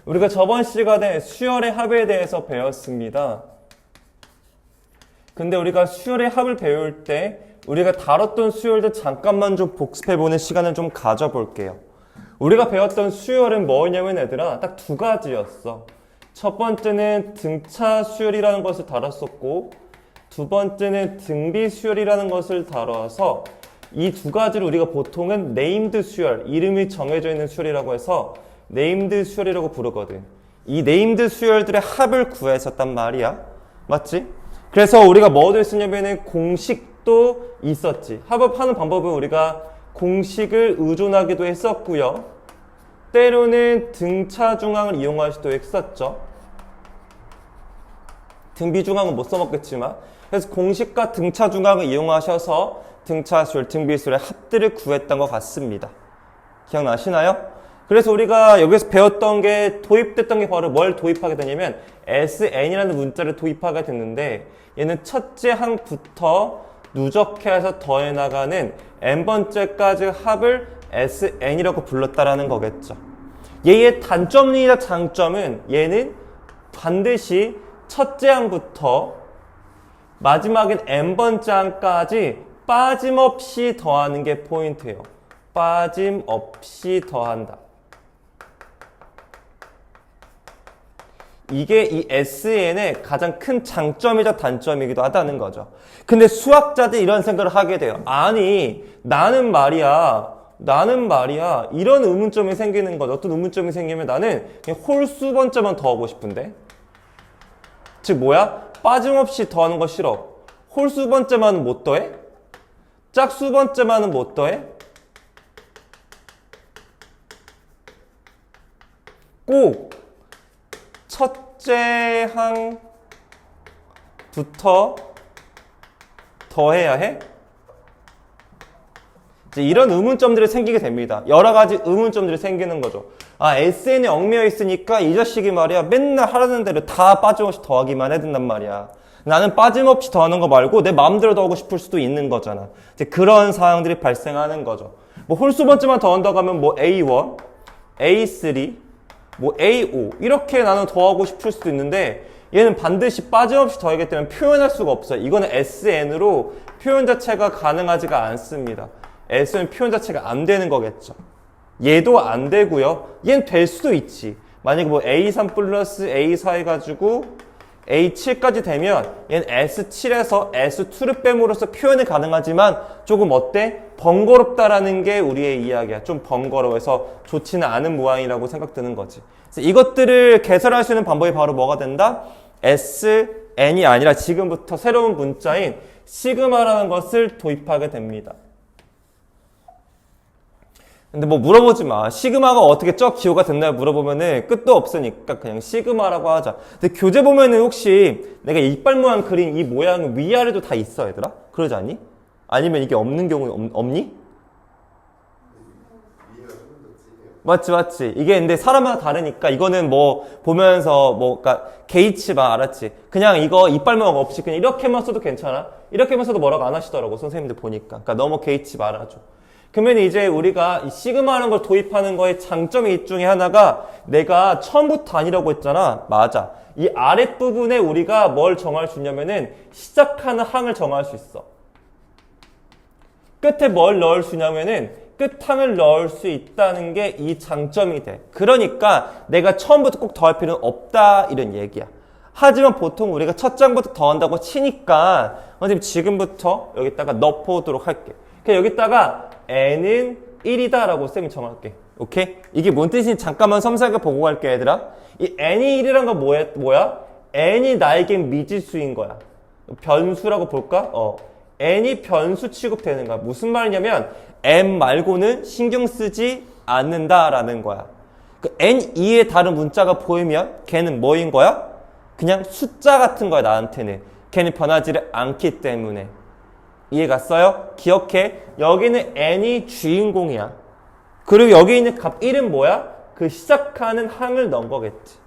우리가 저번 시간에 수열의 합에 대해서 배웠습니다. 근데 우리가 수열의 합을 배울 때 우리가 다뤘던 수열들 잠깐만 좀 복습해보는 시간을 좀 가져볼게요. 우리가 배웠던 수열은 뭐냐면 얘들아 딱 두 가지였어. 첫 번째는 등차 수열이라는 것을 다뤘었고 두 번째는 등비 수열이라는 것을 다뤄서 이 두 가지를 우리가 보통은 네임드 수열, 이름이 정해져 있는 수열이라고 해서 네임드 수열이라고 부르거든. 이 네임드 수열들의 합을 구했었단 말이야. 맞지? 그래서 우리가 뭐도 했었냐면은 공식도 있었지. 합업하는 방법은 우리가 공식을 의존하기도 했었고요. 때로는 등차 중항을 이용할 수도 했었죠. 등비 중항은 못 써먹겠지만 그래서 공식과 등차 중항을 이용하셔서 등차 수열, 등비 수열의 합들을 구했던 것 같습니다. 기억나시나요? 그래서 우리가 여기서 배웠던 게 도입됐던 게 바로 뭘 도입하게 되냐면 SN이라는 문자를 도입하게 됐는데 얘는 첫째 항부터 누적해서 더해 나가는 n번째까지 합을 SN이라고 불렀다라는 거겠죠. 얘의 단점이나 장점은 얘는 반드시 첫째 항부터 마지막엔 n번째 항까지 빠짐없이 더하는 게 포인트예요. 빠짐없이 더한다. 이게 이 SN의 가장 큰 장점이자 단점이기도 하다는 거죠. 근데 수학자들이 이런 생각을 하게 돼요. 아니 나는 말이야 이런 의문점이 생기는 거죠. 어떤 의문점이 생기면 나는 그냥 홀수 번째만 더하고 싶은데 즉 뭐야? 빠짐없이 더하는 거 싫어. 홀수 번째만은 못 더해? 짝수 번째만은 못 더해? 꼭 첫째 항부터 더해야 해? 이제 이런 의문점들이 생기게 됩니다. 여러 가지 의문점들이 생기는 거죠. 아, SN에 얽매여 있으니까 이 자식이 말이야 맨날 하라는 대로 다 빠짐없이 더하기만 해야 된단 말이야. 나는 빠짐없이 더하는 거 말고 내 마음대로 더하고 싶을 수도 있는 거잖아. 이제 그런 상황들이 발생하는 거죠. 뭐 홀수 번째만 더한다고 하면 뭐 A1, A3, 뭐 A5 이렇게 나는 더하고 싶을 수도 있는데 얘는 반드시 빠짐없이 더하기 때문에 표현할 수가 없어요. 이거는 SN으로 표현 자체가 가능하지가 않습니다. SN 표현 자체가 안 되는 거겠죠. 얘도 안 되고요. 얘는 될 수도 있지. 만약에 뭐 A3 플러스 A4 해가지고 A7까지 되면 얘는 S7에서 S2를 뺨으로써 표현이 가능하지만 조금 어때? 번거롭다라는 게 우리의 이야기야. 좀 번거로워서 좋지는 않은 모양이라고 생각드는 거지. 그래서 이것들을 개설할 수 있는 방법이 바로 뭐가 된다? SN이 아니라 지금부터 새로운 문자인 시그마라는 것을 도입하게 됩니다. 근데 뭐 물어보지 마. 시그마가 어떻게 쩍 기호가 됐나요? 물어보면은 끝도 없으니까 그냥 시그마라고 하자. 근데 교재 보면은 혹시 내가 이빨 모양 그린 이 모양은 위아래도 다 있어, 얘들아? 그러지 않니? 아니면 이게 없는 경우는 없니? 맞지. 이게 근데 사람마다 다르니까 이거는 뭐 보면서 뭐 그러니까 개의치마 알았지? 그냥 이거 이빨 모양 없이 그냥 이렇게만 써도 괜찮아? 이렇게만 써도 뭐라고 안 하시더라고 선생님들 보니까. 그러니까 너무 개의치 말아줘. 그러면 이제 우리가 이 시그마라는 걸 도입하는 거의 장점이 이 중에 하나가 내가 처음부터 아니라고 했잖아. 맞아. 이 아랫부분에 우리가 뭘 정할 수 있냐면은 시작하는 항을 정할 수 있어. 끝에 뭘 넣을 수 있냐면은 끝항을 넣을 수 있다는 게 이 장점이 돼. 그러니까 내가 처음부터 꼭 더할 필요는 없다 이런 얘기야. 하지만 보통 우리가 첫 장부터 더한다고 치니까 선생님 지금부터 여기다가 넣어보도록 할게. 그냥 여기다가 n은 1이다 라고 쌤이 정할게. 오케이? 이게 뭔 뜻인지 잠깐만 섬세하게 보고 갈게 얘들아. 이 n이 1이란 건 뭐야? n이 나에겐 미지수인 거야. 변수라고 볼까? n이 변수 취급되는 거야. 무슨 말이냐면 n 말고는 신경 쓰지 않는다라는 거야. 그 n 이외에 다른 문자가 보이면 걔는 뭐인 거야? 그냥 숫자 같은 거야 나한테는. 걔는 변하지를 않기 때문에. 이해 갔어요? 기억해. 여기는 n이 주인공이야. 그리고 여기 있는 값 1은 뭐야? 그 시작하는 항을 넣은 거겠지.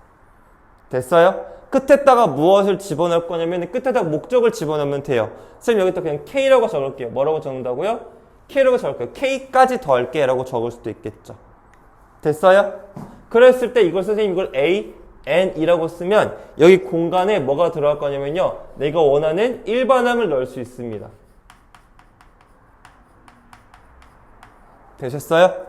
됐어요? 끝에다가 무엇을 집어넣을 거냐면 끝에다가 목적을 집어넣으면 돼요. 선생님 여기다 그냥 K라고 적을게요. 뭐라고 적는다고요? K라고 적을게요. K까지 더할게 라고 적을 수도 있겠죠. 됐어요? 그랬을 때 이걸 선생님 이걸 A, N이라고 쓰면 여기 공간에 뭐가 들어갈 거냐면요. 내가 원하는 일반항을 넣을 수 있습니다. 되셨어요?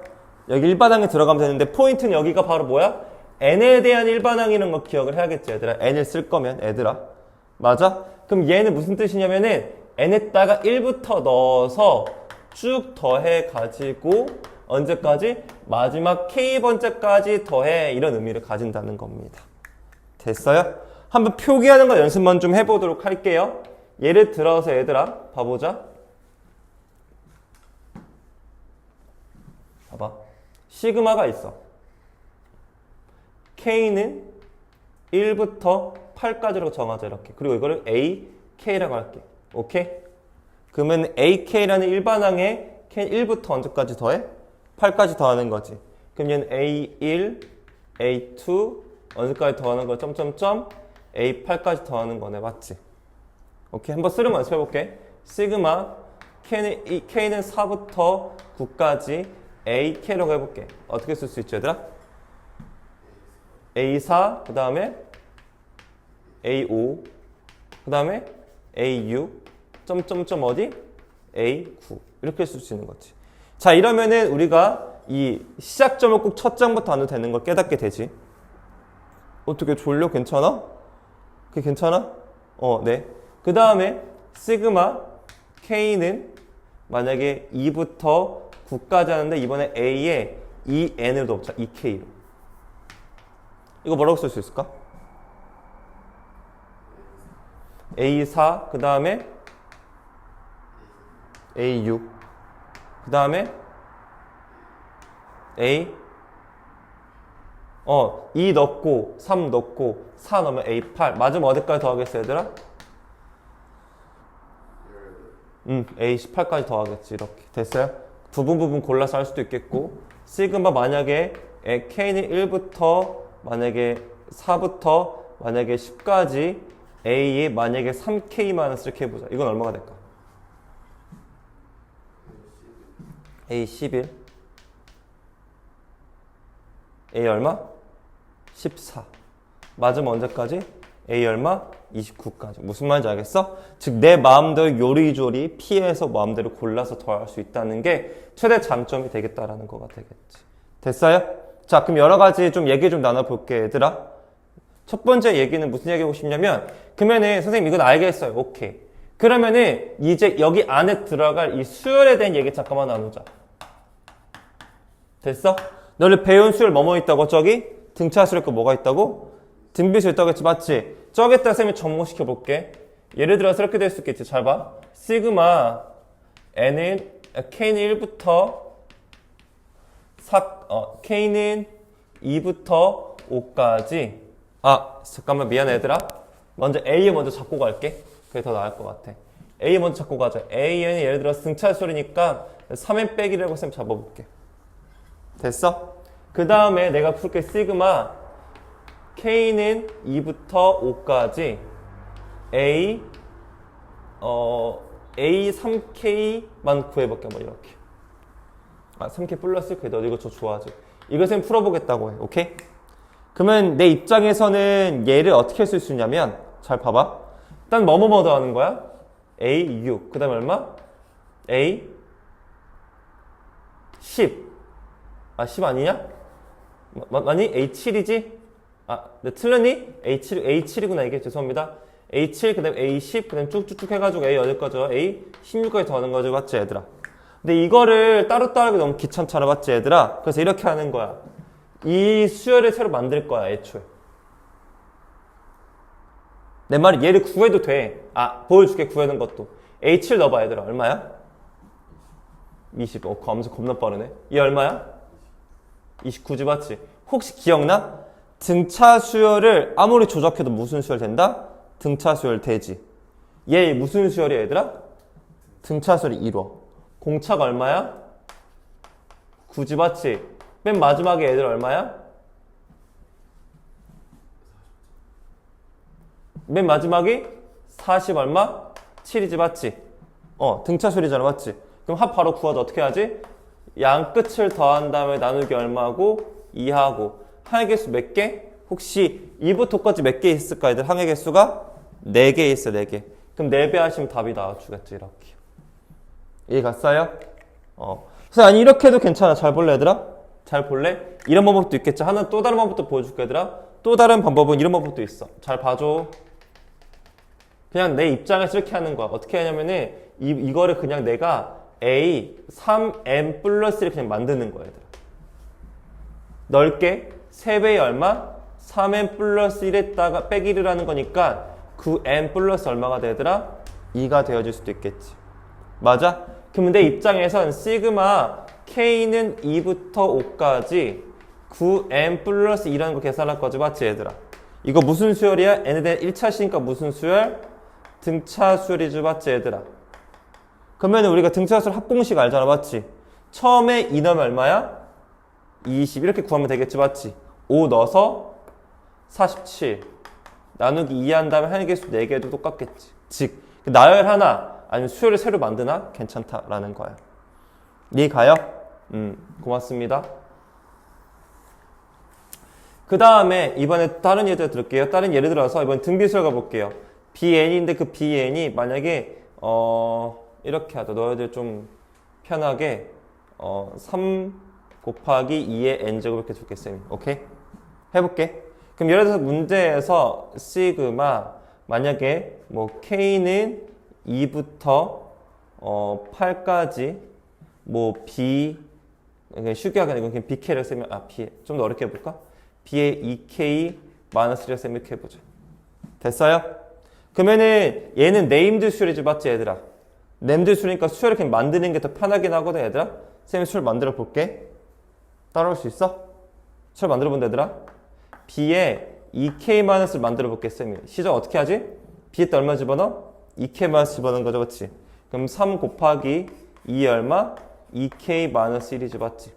여기 일반항에 들어가면 되는데 포인트는 여기가 바로 뭐야? N에 대한 일반항이라는 거 기억을 해야겠지 얘들아. N을 쓸 거면 얘들아. 맞아? 그럼 얘는 무슨 뜻이냐면은 N에다가 1부터 넣어서 쭉 더해 가지고 언제까지? 마지막 K번째까지 더해 이런 의미를 가진다는 겁니다. 됐어요? 한번 표기하는 거 연습만 좀 해보도록 할게요. 예를 들어서 얘들아 봐보자. 봐봐. 시그마가 있어. K는 1부터 8까지로 정하자 이렇게. 그리고 이거를 A, K라고 할게. 오케이? 그러면 AK라는 일반항에 K 1부터 언제까지 더해? 8까지 더하는 거지. 그럼 얘는 A1, A2 언제까지 더하는 거 점점점 A8까지 더하는 거네. 맞지? 오케이. 한번 쓰는 거 연습해볼게. 시그마 K는 4부터 9까지 AK라고 해볼게. 어떻게 쓸 수 있지 얘들아? A4 그 다음에 A5 그 다음에 A6 점점점 어디? A9 이렇게 쓸 수 있는 거지. 자 이러면은 우리가 이 시작점을 꼭 첫 장부터 안 해도 되는 걸 깨닫게 되지. 어떻게 졸려? 괜찮아? 그게 괜찮아? 네. 그 다음에 시그마 K는 만약에 2부터 9까지 하는데 이번에 A에 2N을 넣자. 2K로. 이거 뭐라고 쓸 수 있을까? A4 그 다음에 A6 그 다음에 A 2 넣고 3 넣고 4 넣으면 A8 맞으면 어디까지 더하겠어 얘들아? A18까지 더하겠지. 이렇게 됐어요? 부분 골라서 할 수도 있겠고 시그마 만약에 K는 1부터 만약에 4부터 만약에 10까지 A에 만약에 3K만 이렇게 해보자. 이건 얼마가 될까? A11 A 얼마? 14 맞으면 언제까지? A 얼마? 29까지. 무슨 말인지 알겠어? 즉 내 마음대로 요리조리 피해서 마음대로 골라서 더할 수 있다는 게 최대 장점이 되겠다라는 거가 되겠지. 됐어요? 자 그럼 여러 가지 좀 얘기 좀 나눠볼게 얘들아. 첫 번째 얘기는 무슨 얘기하고 싶냐면 그러면은 선생님 이건 알겠어요. 오케이. 그러면은 이제 여기 안에 들어갈 이 수열에 대한 얘기 잠깐만 나누자. 됐어? 너를 배운 수열 뭐뭐 있다고? 저기 등차수열 거 뭐가 있다고? 등비수 있다고 했지 맞지? 저기다 쌤이 접목시켜 볼게. 예를 들어서 이렇게 될 수 있겠지. 잘 봐. 시그마 N은 K는 1부터 K는 2부터 5까지 잠깐만 미안해 얘들아. 먼저 A 먼저 잡고 갈게. 그게 더 나을 것 같아. A 먼저 잡고 가자. A는 예를 들어서 등차수열이니까 3n 빼기라고 쌤 잡아볼게. 됐어? 그 다음에 내가 풀게 시그마 K는 2부터 5까지 A 3K만 구해볼게. 뭐 이렇게 3K 플러스 그래도 이거 저 좋아하지. 이거 쌤 풀어보겠다고 해. 오케이? 그러면 내 입장에서는 얘를 어떻게 쓸 수 있냐면 잘 봐봐. 일단 뭐뭐 더하는 거야? A6 그 다음에 얼마? A 10 10 아니냐? 아니 A7이지? 네, 틀렸니? A7이구나 이게. 죄송합니다. A7 그 다음에 A10 그 다음에 쭉쭉쭉 해가지고 A 어디까지요? A16까지 더하는 거죠. 맞지 얘들아? 근데 이거를 따로따로 하기 너무 귀찮잖아. 맞지 얘들아? 그래서 이렇게 하는 거야. 이 수열을 새로 만들 거야 애초에. 내 말이 얘를 구해도 돼. 보여줄게 구하는 것도. A7 넣어봐 얘들아. 얼마야? 20. 검색 겁나 빠르네. 얘 얼마야? 29지 맞지? 혹시 기억나? 등차 수열을 아무리 조작해도 무슨 수열 된다? 등차 수열 되지. 얘 무슨 수열이야 얘들아? 등차 수열이 이루어. 공차가 얼마야? 9지 맞지? 맨 마지막에 얘들 얼마야? 맨 마지막이 40 얼마? 7이지 맞지? 등차 수열이잖아 맞지? 그럼 합 바로 구하자. 어떻게 하지? 양 끝을 더한 다음에 나누기 얼마고 2하고 항의 개수 몇 개? 혹시 2부터까지 몇 개 있을까? 얘들 항의 개수가 4개 있어, 4개. 그럼 4배 하시면 답이 나와주겠지, 이렇게. 이해 갔어요? 그래서 아니, 이렇게 해도 괜찮아. 잘 볼래, 얘들아? 잘 볼래? 이런 방법도 있겠지. 하나 또 다른 방법도 보여줄게, 얘들아. 또 다른 방법은 이런 방법도 있어. 잘 봐줘. 그냥 내 입장에서 이렇게 하는 거야. 어떻게 하냐면은, 이거를 그냥 내가 A 3M 플러스를 그냥 만드는 거야, 얘들아. 넓게 3배의 얼마? 3M 플러스 1에다가 빼기 1을 하는 거니까 9M 플러스 얼마가 되더라? 2가 되어질 수도 있겠지. 맞아? 그럼 내 입장에선 시그마 K는 2부터 5까지 9M 플러스 2라는 거 계산할 거지, 맞지 얘들아? 이거 무슨 수열이야? N에 대한 1차 시니까 무슨 수열? 등차 수열이지, 맞지 얘들아? 그러면 우리가 등차 수열 합공식 알잖아, 맞지? 처음에 2 넣으면 얼마야? 20 이렇게 구하면 되겠지, 맞지? 5 넣어서 47 나누기 2 한 다음에 항의 개수 4개도 똑같겠지. 즉 나열 하나 아니면 수열을 새로 만드나 괜찮다라는 거야. 이해 가요? 고맙습니다. 그 다음에 이번에 다른 예를 들을게요. 다른 예를 들어서 이번 등비수열 가볼게요. BN인데 그 BN이 만약에 이렇게 하자. 너희들 좀 편하게 3 곱하기 2의 n제곱 이렇게 줄게, 쌤이. 오케이? 해볼게. 그럼 예를 들어서 문제에서 시그마 만약에 뭐 K는 2부터 8까지 뭐 B 쉽게 하게 이건 BK를 쓰면 B 좀 더 어렵게 해볼까? B의 2K 마이너스 1을 쓰면 이렇게 해보자. 됐어요? 그러면은 얘는 네임드 수열이지, 맞지 얘들아? 네임드 수열이니까 수열을 그냥 만드는 게 더 편하긴 하거든, 얘들아. 쌤이 수열 만들어 볼게. 따라올 수 있어? 수열 만들어 본다, 얘들아. B에 2K-를 만들어 볼게, 쌤이. 시작 어떻게 하지? B에다 얼마 집어넣어? 2K- 집어넣은 거죠, 맞지? 그럼 3 곱하기 2 얼마? 2K-1이지, 맞지?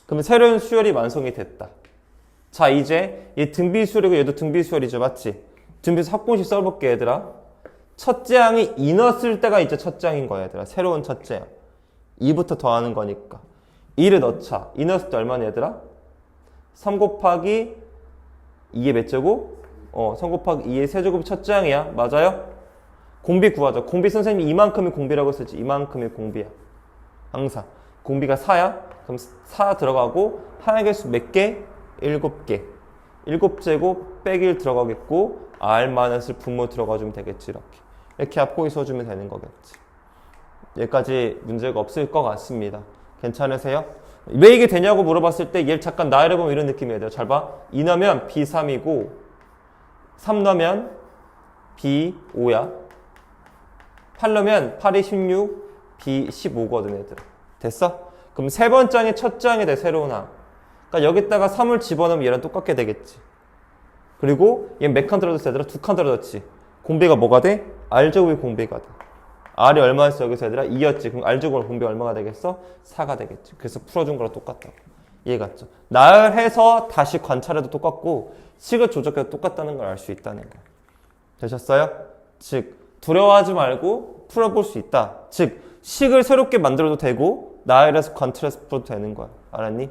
그럼 새로운 수열이 완성이 됐다. 자, 이제 얘 등비수열이고 얘도 등비수열이죠, 맞지? 등비수 합공식 써볼게, 얘들아. 첫째 항이 2 넣었을 때가 이제 첫째 항인 거야, 얘들아. 새로운 첫째 항. 2부터 더하는 거니까. 2를 넣자. 2 넣었을 때 얼마냐, 얘들아? 3 곱하기 2의 몇 제곱? 3 곱하기 2의 세제곱이 첫째 항이야. 맞아요? 공비 구하자. 공비 선생님이 이만큼이 공비라고 쓰지. 이만큼이 공비야. 항상. 공비가 4야? 그럼 4 들어가고 항의 개수 몇 개? 7개. 7제곱 빼기 1 들어가겠고 R-을 분모 들어가주면 되겠지. 이렇게 합공이 써주면 되는 거겠지. 여기까지 문제가 없을 것 같습니다. 괜찮으세요? 왜 이게 되냐고 물어봤을 때 얘를 잠깐 나열해보면 이런 느낌이에요. 내가 잘 봐. 2 넣으면 B3이고 3 넣으면 B5야. 8 넣으면 8이 16, B15거든, 얘들아. 됐어? 그럼 세 번째 항이 첫째 항이 돼, 새로운 항. 그러니까 여기다가 3을 집어넣으면 얘랑 똑같게 되겠지. 그리고 얘 몇 칸 떨어졌어, 얘들아? 2칸 떨어졌지. 공비가 뭐가 돼? R제곱이 공비가 돼. R이 얼마였어, 여기서 얘들아? 2였지. 그럼 R제곱 공비 얼마가 되겠어? 4가 되겠지. 그래서 풀어준 거랑 똑같다고. 이해 갔죠? 나열해서 다시 관찰해도 똑같고 식을 조작해도 똑같다는 걸 알 수 있다는 거. 되셨어요? 즉 두려워하지 말고 풀어볼 수 있다. 즉 식을 새롭게 만들어도 되고 나열해서 관찰해서 풀어도 되는 거야. 알았니?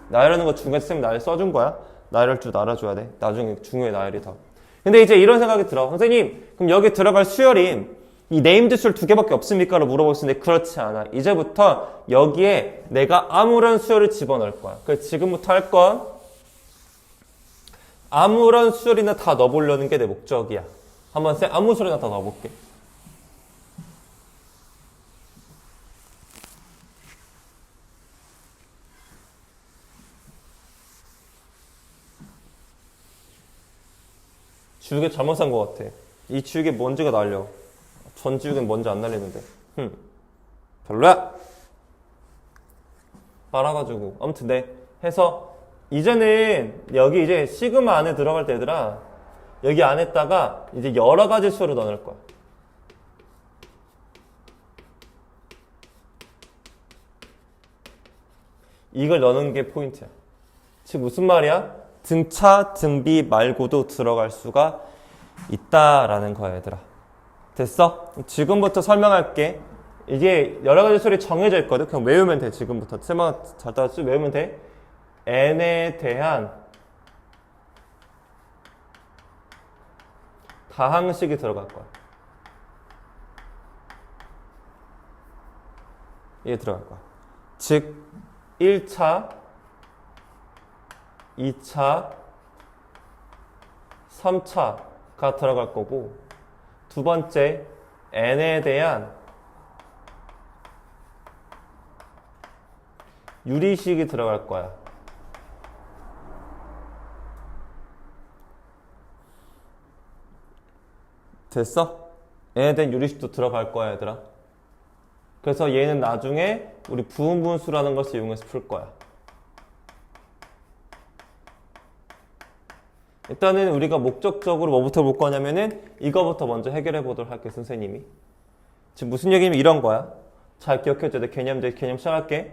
나열하는 거 중간에 쌤이 나열 써준 거야. 나열할 줄 알아줘야 돼. 나중에 중요해, 나열이 더. 근데 이제 이런 생각이 들어. 선생님, 그럼 여기 들어갈 수열이 이 네임드 수열 2개밖에 없습니까? 라고 물어보시는데 그렇지 않아. 이제부터 여기에 내가 아무런 수열을 집어넣을 거야. 그래서 지금부터 할 건 아무런 수열이나 다 넣어보려는 게 내 목적이야. 한번 쌤 아무 수열이나 다 넣어볼게. 지우개 잘못 산 것 같아. 이 지우개 먼지가 날려. 전 지우개는 먼지 안 날리는데. 별로야. 빨아가지고. 아무튼 네. 해서 이제는 여기 이제 시그마 안에 들어갈 때 얘들아 여기 안에다가 이제 여러 가지 수를 넣을 거야. 이걸 넣는 게 포인트야. 즉 무슨 말이야? 등차, 등비 말고도 들어갈 수가 있다라는 거야, 얘들아. 됐어? 지금부터 설명할게. 이게 여러 가지 수열이 정해져 있거든. 그냥 외우면 돼, 지금부터. 쌤아 잘 따라서 외우면 돼. n에 대한 다항식이 들어갈 거야. 이게 들어갈 거야. 즉 1차, 2차, 3차가 들어갈 거고 두 번째 n에 대한 유리식이 들어갈 거야. 됐어? n에 대한 유리식도 들어갈 거야, 얘들아. 그래서 얘는 나중에 우리 부분분수라는 것을 이용해서 풀 거야. 일단은 우리가 목적적으로 뭐부터 볼 거냐면은 이거부터 먼저 해결해 보도록 할게, 선생님이. 지금 무슨 얘기냐면 이런 거야. 잘 기억해줘야 돼. 개념 시작할게.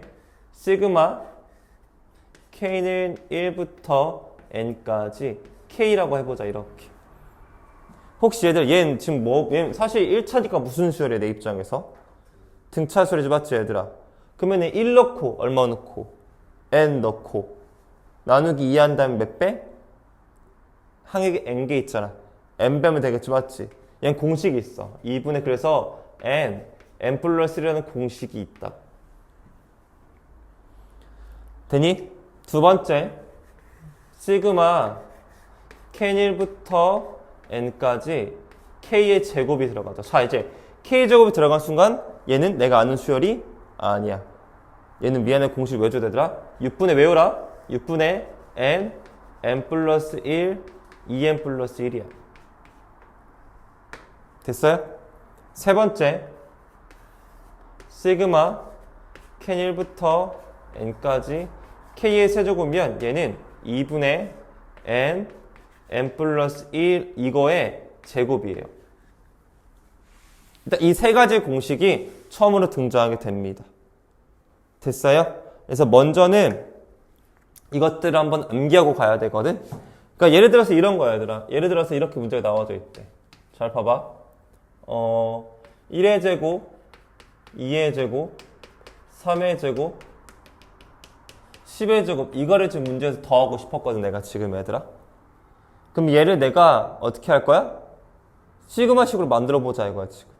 시그마 k는 1부터 n까지 k라고 해보자, 이렇게. 혹시 얘들 얘는 지금 얘는 사실 1차니까 무슨 수열이야, 내 입장에서? 등차 수열이지, 맞지, 얘들아? 그러면은 1 넣고 얼마 넣고 n 넣고 나누기 2 한 다음에 몇 배? 항액이 n개 있잖아. n 배면 되겠지, 맞지? 얘는 공식이 있어. 2분의 그래서 n 플러스 1이라는 공식이 있다. 되니? 두 번째 시그마 k1부터 n까지 k의 제곱이 들어가죠. 자, 이제 k 제곱이 들어간 순간 얘는 내가 아는 수열이 아니야. 얘는 미안해, 공식 왜 줘야 되더라? 6분의 외워라. 6분의 n 플러스 1 2n 플러스 1이야. 됐어요? 세 번째 시그마 k1부터 n까지 k의 세제곱이면 얘는 2분의 n 플러스 1 이거의 제곱이에요. 일단 이 세 가지 공식이 처음으로 등장하게 됩니다. 됐어요? 그래서 먼저는 이것들을 한번 암기하고 가야 되거든. 그러니까 예를 들어서 이런 거야, 얘들아. 예를 들어서 이렇게 문제가 나와져 있대. 잘 봐봐. 1의 제곱, 2의 제곱, 3의 제곱, 10의 제곱. 이거를 지금 문제에서 더하고 싶었거든, 내가 지금, 얘들아. 그럼 얘를 내가 어떻게 할 거야? 시그마식으로 만들어 보자, 이거야, 지금.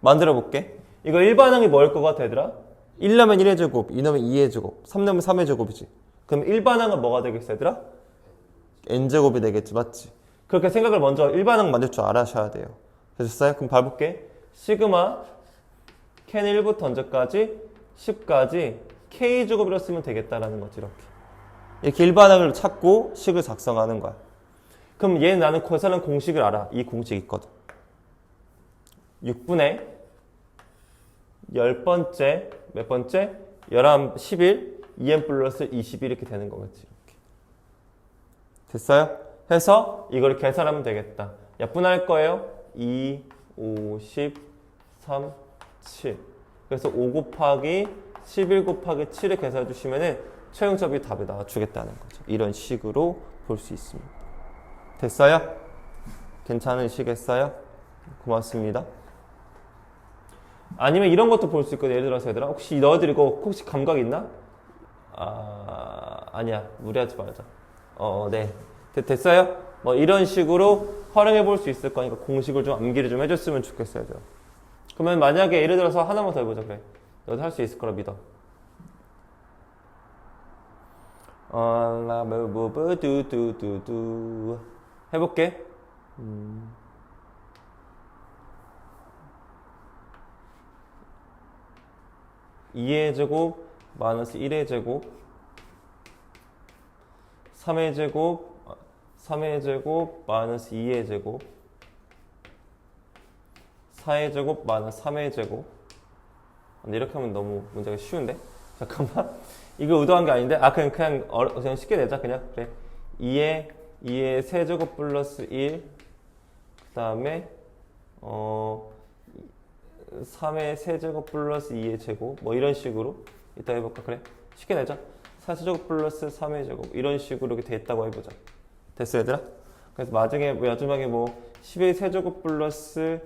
만들어 볼게. 이거 일반항이 뭐일 것 같아, 얘들아? 1 넣으면 1의 제곱, 2 넣으면 2의 제곱, 3 넣으면 3의 제곱이지. 그럼 일반항은 뭐가 되겠어, 얘들아? n제곱이 되겠지, 맞지? 그렇게 생각을 먼저 일반항 만들 줄 알아셔야 돼요. 되셨어요? 그럼 봐볼게. 시그마 k는 1부터 언제까지? 10까지 k제곱이라고 쓰면 되겠다라는 거지, 이렇게. 이렇게 일반항을 찾고 식을 작성하는 거야. 그럼 얘는 나는 계산한 공식을 알아. 이 공식 있거든. 6분의 10번째, 몇 번째? 11, 11, 2n 플러스 21 이렇게 되는 거겠지, 이렇게. 됐어요? 해서 이걸 계산하면 되겠다. 몇 분 할 거예요? 2, 5, 10, 3, 7. 그래서 5 곱하기 11 곱하기 7을 계산해 주시면은 최종적인 답이 나와주겠다는 거죠. 이런 식으로 볼 수 있습니다. 됐어요? 괜찮으시겠어요? 고맙습니다. 아니면 이런 것도 볼 수 있거든. 예를 들어서 얘들아, 혹시 너희들 이거 혹시 감각 있나? 아니야, 무리하지 말자. 네. 됐어요? 뭐 이런 식으로 활용해 볼 수 있을 거니까 공식을 좀 암기를 좀 해줬으면 좋겠어요, 얘들아. 그러면 만약에 예를 들어서 하나만 더 해보자, 그래. 너도 할 수 있을 거라 믿어. 해볼게. 2의 제곱 마이너스 1의 제곱 3의 제곱 3의 제곱 마이너스 2의 제곱 4의 제곱 마이너스 3의 제곱. 근데 이렇게 하면 너무 문제가 쉬운데? 잠깐만. 이거 의도한 게 아닌데? 그냥 쉽게 내자. 그냥 그래. 2의 세제곱 플러스 1 그 다음에 3의 세제곱 플러스 2의 제곱 뭐 이런 식으로 이따 해볼까? 그래, 쉽게 내자. 4세제곱 플러스 3의 제곱 이런 식으로 이렇게 됐다고 해보자. 됐어, 얘들아? 그래서 마지막에 뭐 10의 세제곱 플러스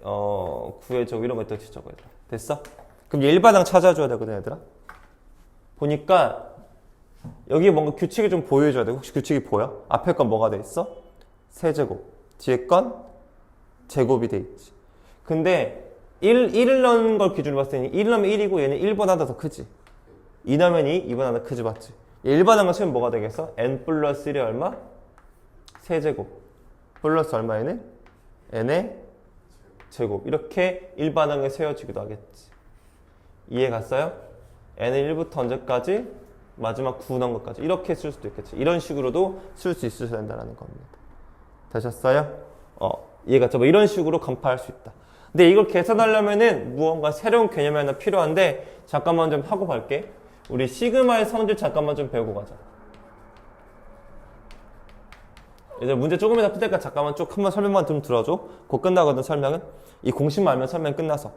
9의 제곱 이런 거 있다고 치자고, 얘들아. 됐어? 그럼 얘 일반항 찾아줘야 되거든, 얘들아. 보니까 여기 뭔가 규칙이 좀 보여줘야 돼. 혹시 규칙이 보여? 앞에 건 뭐가 돼 있어? 세제곱. 뒤에 건 제곱이 돼 있지. 근데 1을 넣은 걸 기준으로 봤을 때는 1 넣으면 1이고 얘는 1보다 더 크지. 2 넣으면 2, 2보다 크지 맞지? 1보다 거 치면 뭐가 되겠어? n 플러스 1이 얼마? 세제곱. 플러스 얼마에는? n의 제곱. 이렇게 일반항에 세워지기도 하겠지. 이해 갔어요? n을 1부터 언제까지? 마지막 9 넣은 것까지. 이렇게 쓸 수도 있겠지. 이런 식으로도 쓸 수 있으셔야 된다는 겁니다. 되셨어요? 이해 갔죠? 뭐 이런 식으로 간파할 수 있다. 근데 이걸 계산하려면은 무언가 새로운 개념이 하나 필요한데 잠깐만 좀 하고 갈게. 우리 시그마의 성질 잠깐만 좀 배우고 가자. 이제 문제 조금이나 풀 때니까 잠깐만 쭉 한번 설명만 좀 들어줘. 곧 끝나거든 설명은. 이 공식만 알면 설명 끝나서.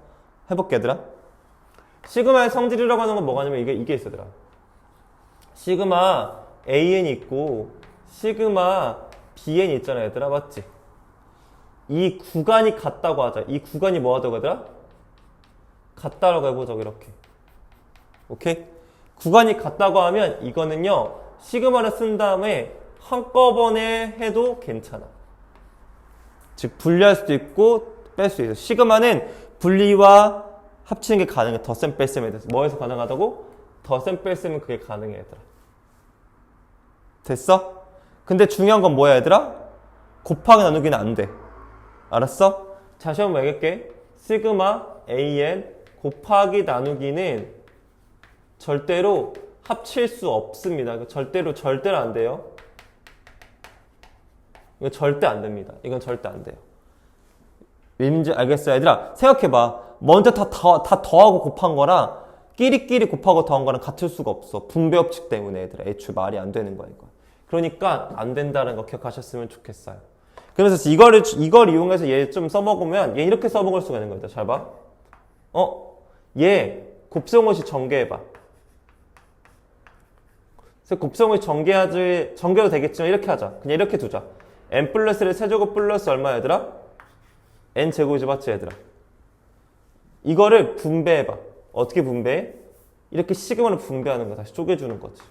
해볼게 얘들아. 시그마의 성질이라고 하는 건 뭐가 냐면 이게 있어 얘들아. 시그마 AN 있고 시그마 BN 있잖아 얘들아. 맞지? 이 구간이 같다고 하자. 이 구간이 뭐 하다고 얘들아? 같다라고 해보자고 이렇게. 오케이? 구간이 같다고 하면 이거는요. 시그마를 쓴 다음에 한꺼번에 해도 괜찮아. 즉 분리할 수도 있고 뺄 수도 있어. 시그마는 분리와 합치는 게 가능해. 덧셈 뺄셈에 대해서. 뭐에서 가능하다고? 덧셈 뺄셈은 그게 가능해 얘들아. 됐어? 근데 중요한 건 뭐야 얘들아? 곱하기 나누기는 안 돼. 알았어? 다시 한번 얘기할게. 시그마 AN 곱하기 나누기는 절대로 합칠 수 없습니다. 절대로 안 돼요. 이거 절대 안 됩니다. 이건 절대 안 돼요. 왠지 알겠어요? 얘들아 생각해봐. 먼저 다 더하고 곱한 거랑 끼리끼리 곱하고 더한 거랑 같을 수가 없어. 분배 법칙 때문에 얘들아. 애초에 말이 안 되는 거야 이거. 그러니까 안 된다는 거 기억하셨으면 좋겠어요. 그래서 이걸 이용해서 얘 좀 써먹으면 얘 이렇게 써먹을 수가 있는 거야. 잘 봐. 얘 곱셈없이 전개해봐. 그래서 곱셈없이 전개도 되겠지만 이렇게 하자. 그냥 이렇게 두자. n 플러스를 세제곱 플러스 얼마 얘들아? n 제곱이지 맞지 얘들아? 이거를 분배해봐. 어떻게 분배해? 이렇게 시그마를 분배하는 거야. 다시 쪼개주는 거지.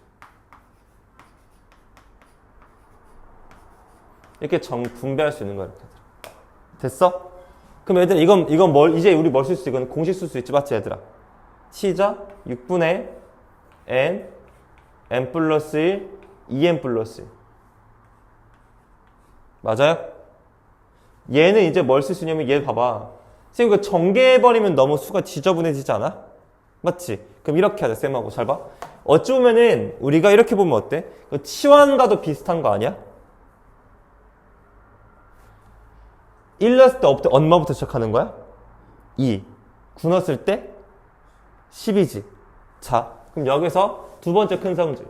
이렇게 분배할 수 있는 거야. 이렇게. 됐어? 그럼 얘들아 이건 이제 우리 뭘 쓸 수 있어? 이건 공식 쓸 수 있지 맞지 얘들아? t자 6분의 n 플러스 1 2n 플러스 1 맞아요? 얘는 이제 뭘 쓸 수 있냐면 얘 봐봐. 선생님 이거 전개해버리면 너무 수가 지저분해지지 않아? 맞지? 그럼 이렇게 하자 쌤하고 잘 봐. 어찌 보면은 우리가 이렇게 보면 어때? 치환과도 비슷한 거 아니야? 1 넣었을 때 얼마부터 시작하는 거야? 2. 9 넣었을 때 10이지. 자, 그럼 여기서 두 번째 큰 성질.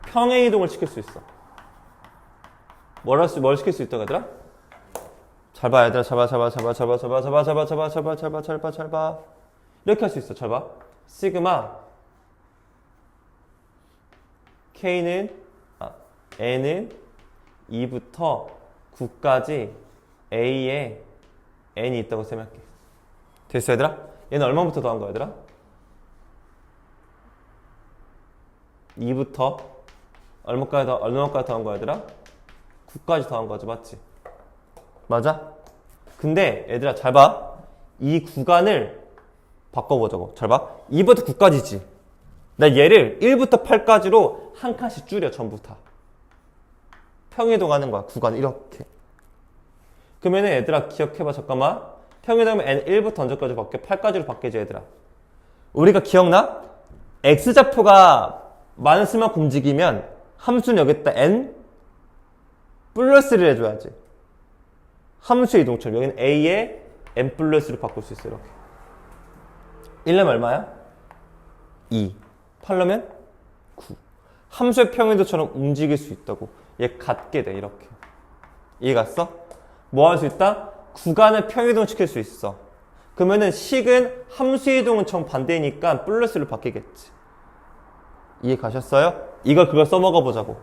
평행 이동을 시킬 수 있어. 뭘 시킬 수 있다고 얘들아? 잘 봐 얘들아. 잘 봐. 이렇게 할 수 있어. 잘 봐. 시그마 K는 N은 2부터 9까지 A에 N이 있다고 생각할게. 됐어 얘들아? 얘는 얼마부터 더한 거야 얘들아? 2부터 얼마까지 더한 거야 얘들아? 9까지 더한 거지 맞지? 맞아? 근데 얘들아 잘 봐. 이 구간을 바꿔보자고. 잘 봐. 2부터 9까지지. 나 얘를 1부터 8까지로 한 칸씩 줄여 전부 다. 평이동하는 거야. 구간 이렇게. 그러면은 얘들아 기억해봐. 잠깐만. 평이동하면 n 1부터 언제까지 바뀌어? 8까지로 바뀌지 얘들아. 우리가 기억나? x좌표가 많은 수만큼 움직이면 함수는 여기다 n 플러스를 해줘야지. 함수의 이동처럼 여기는 a에 n 플러스를 바꿀 수 있어. 이렇게 1면 얼마야? 2 8면 9 함수의 평행도처럼 움직일 수 있다고. 얘 같게 돼 이렇게. 이해 갔어? 뭐 할 수 있다? 구간을 평이동 시킬 수 있어. 그러면은 식은 함수의 이동은 정반대니까 플러스로 바뀌겠지. 이해 가셨어요? 그걸 써먹어 보자고.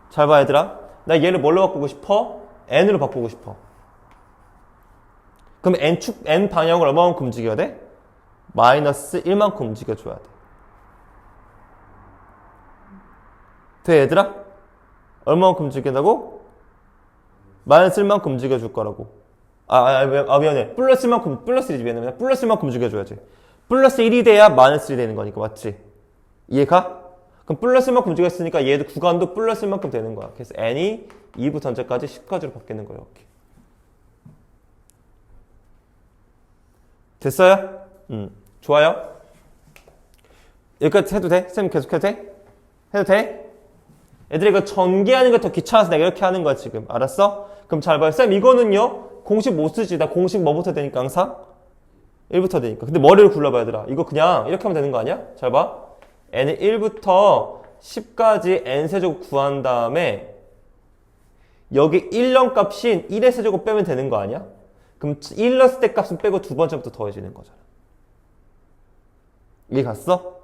잘 봐 얘들아. 나 얘를 뭘로 바꾸고 싶어? n으로 바꾸고 싶어. 그럼 n 방향을 얼마만큼 움직여야 돼? 마이너스 1만큼 움직여줘야 돼. 돼 얘들아? 얼마만큼 죽인다고? 마이너스를 만큼 죽여줄 거라고. 미안해. 플러스 1이지 미안해. 플러스 1만큼 죽여줘야지. 플러스 1이 돼야 마이너스 1이 되는 거니까 맞지? 이해가? 그럼 플러스 1만큼 죽였으니까 얘도 구간도 플러스 1만큼 되는 거야. 그래서 n이 2부터 언제까지? 10까지로 바뀌는 거예요. 이렇게. 됐어요? 좋아요. 여기까지 해도 돼? 쌤 계속 해도 돼? 해도 돼? 애들이 이거 전개하는 거 더 귀찮아서 내가 이렇게 하는 거야 지금. 알았어? 그럼 잘 봐요. 쌤 이거는요 공식 못 쓰지. 나 공식 뭐부터 되니까 항상? 1부터 되니까. 근데 머리를 굴려봐 얘들아. 이거 그냥 이렇게 하면 되는 거 아니야? 잘 봐. n을 1부터 10까지 n세제곱 구한 다음에 여기 1년 값인 1의 세제곱 빼면 되는 거 아니야? 그럼 1 넣었을 때 값은 빼고 두 번째부터 더해지는 거잖아. 이해 갔어?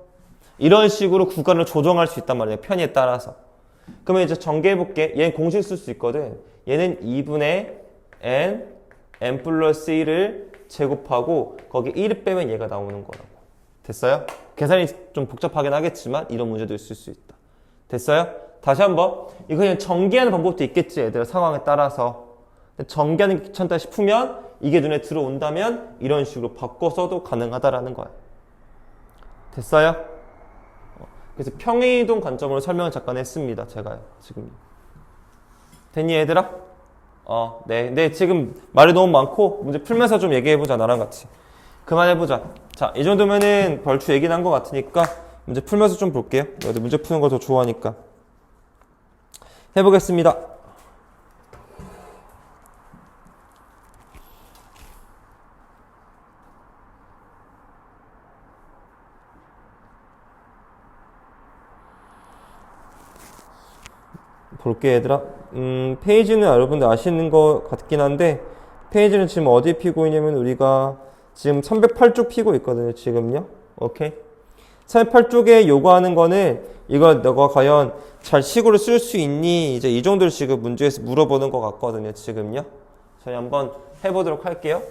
이런 식으로 구간을 조정할 수 있단 말이야. 편의에 따라서. 그러면 이제 전개해볼게. 얘는 공식 쓸 수 있거든. 얘는 2분의 n 플러스 1을 제곱하고 거기 1을 빼면 얘가 나오는 거라고. 됐어요? 계산이 좀 복잡하긴 하겠지만 이런 문제도 있을 수 있다. 됐어요? 다시 한번. 이거 그냥 전개하는 방법도 있겠지. 얘들아 상황에 따라서. 전개하는 게 귀찮다 싶으면 이게 눈에 들어온다면 이런 식으로 바꿔서도 가능하다라는 거야. 됐어요? 그래서 평행이동 관점으로 설명을 잠깐 했습니다. 제가요. 지금. 됐니 얘들아? 네. 근데 지금 말이 너무 많고 문제 풀면서 좀 얘기해보자. 나랑 같이. 그만해보자. 자, 이 정도면은 벌초 얘기는 한 것 같으니까 문제 풀면서 좀 볼게요. 너희들 문제 푸는 거 더 좋아하니까. 해보겠습니다. 볼게 얘들아. 페이지는 여러분들 아시는 것 같긴 한데 페이지는 지금 어디 피고 있냐면 우리가 지금 308쪽 피고 있거든요. 지금요. 오케이. 308쪽에 요구하는 거는 이거 너가 과연 잘 식으로 쓸 수 있니? 이제 이 정도를 지금 문제에서 물어보는 것 같거든요. 지금요. 저희 한번 해보도록 할게요.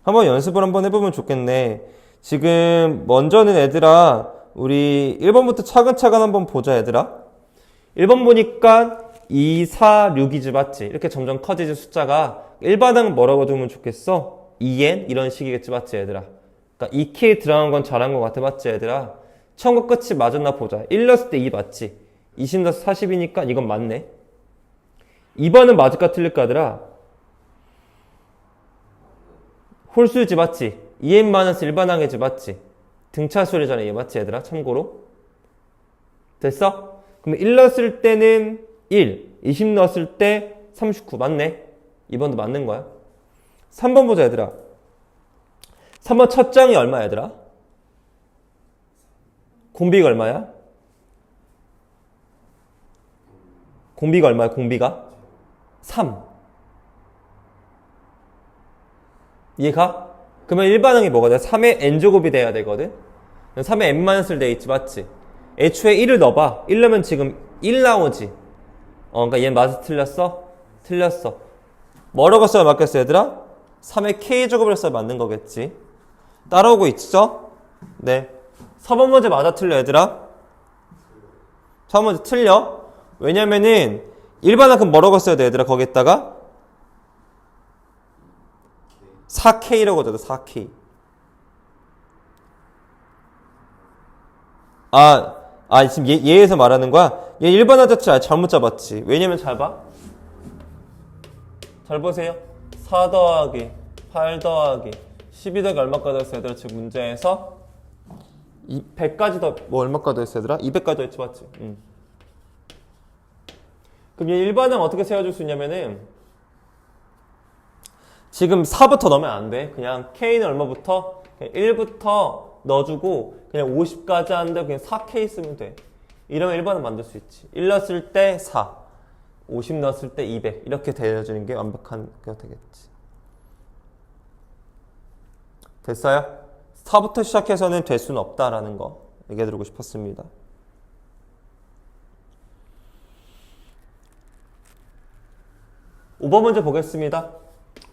한번 연습을 한번 해보면 좋겠네. 지금 먼저는 얘들아 우리 1번부터 차근차근 한번 보자 얘들아. 1번 보니까 2, 4, 6이지 맞지? 이렇게 점점 커지지 숫자가 일반항 뭐라고 두면 좋겠어? 2n 이런 식이겠지 맞지 얘들아? 그러니까 2k 들어간 건 잘한 것 같아 맞지 얘들아? 처음과 끝이 맞았나 보자. 1 넣었을 때 2 맞지? 20 넣어서 40이니까 이건 맞네. 2번은 맞을까 틀릴까 얘들아? 홀수지 맞지? 2n-1반항이지 맞지? 등차수열이잖아 얘 맞지 얘들아? 참고로 됐어? 그럼 1 넣었을 때는 1 20 넣었을 때 39 맞네? 2번도 맞는 거야. 3번 보자 얘들아. 3번 첫 장이 얼마야 얘들아? 공비가 얼마야? 공비가 얼마야 공비가? 3 이해가? 그러면 일반항이 뭐가 돼? 3의 n제곱이 돼야 되거든? 3의 n-을 돼 있지, 맞지? 애초에 1을 넣어봐. 1 넣으면 지금 1 나오지? 그러니까 얘는 맞아 틀렸어? 틀렸어. 뭐라고 써야 맞겠어, 얘들아? 3의 k제곱을 써야 맞는 거겠지? 따라오고 있죠? 네. 4번 문제 맞아 틀려, 얘들아? 4번 문제 틀려? 왜냐면은 일반항 그럼 뭐라고 써야 돼, 얘들아? 거기에다가 4K라고 해도 4K. 지금 얘에서 말하는 거야? 얘 일반화 자체 잘못 잡았지. 왜냐면 잘 봐. 잘 보세요. 4 더하기 8 더하기 12 더하기 얼마까지 했어 얘들아? 지금 문제에서 100까지 더 뭐 얼마까지 했어 얘들아? 200까지 했지 맞지? 그럼 얘 일반항 어떻게 세워줄 수 있냐면은 지금 4부터 넣으면 안 돼. 그냥 K는 얼마부터? 그냥 1부터 넣어주고 그냥 50까지 하는데 그냥 4K 쓰면 돼. 이러면 1번은 만들 수 있지. 1 넣었을 때 4, 50 넣었을 때 200 이렇게 대해주는 게 완벽한 게 되겠지. 됐어요? 4부터 시작해서는 될 수는 없다라는 거 얘기해드리고 싶었습니다. 5번 문제 보겠습니다.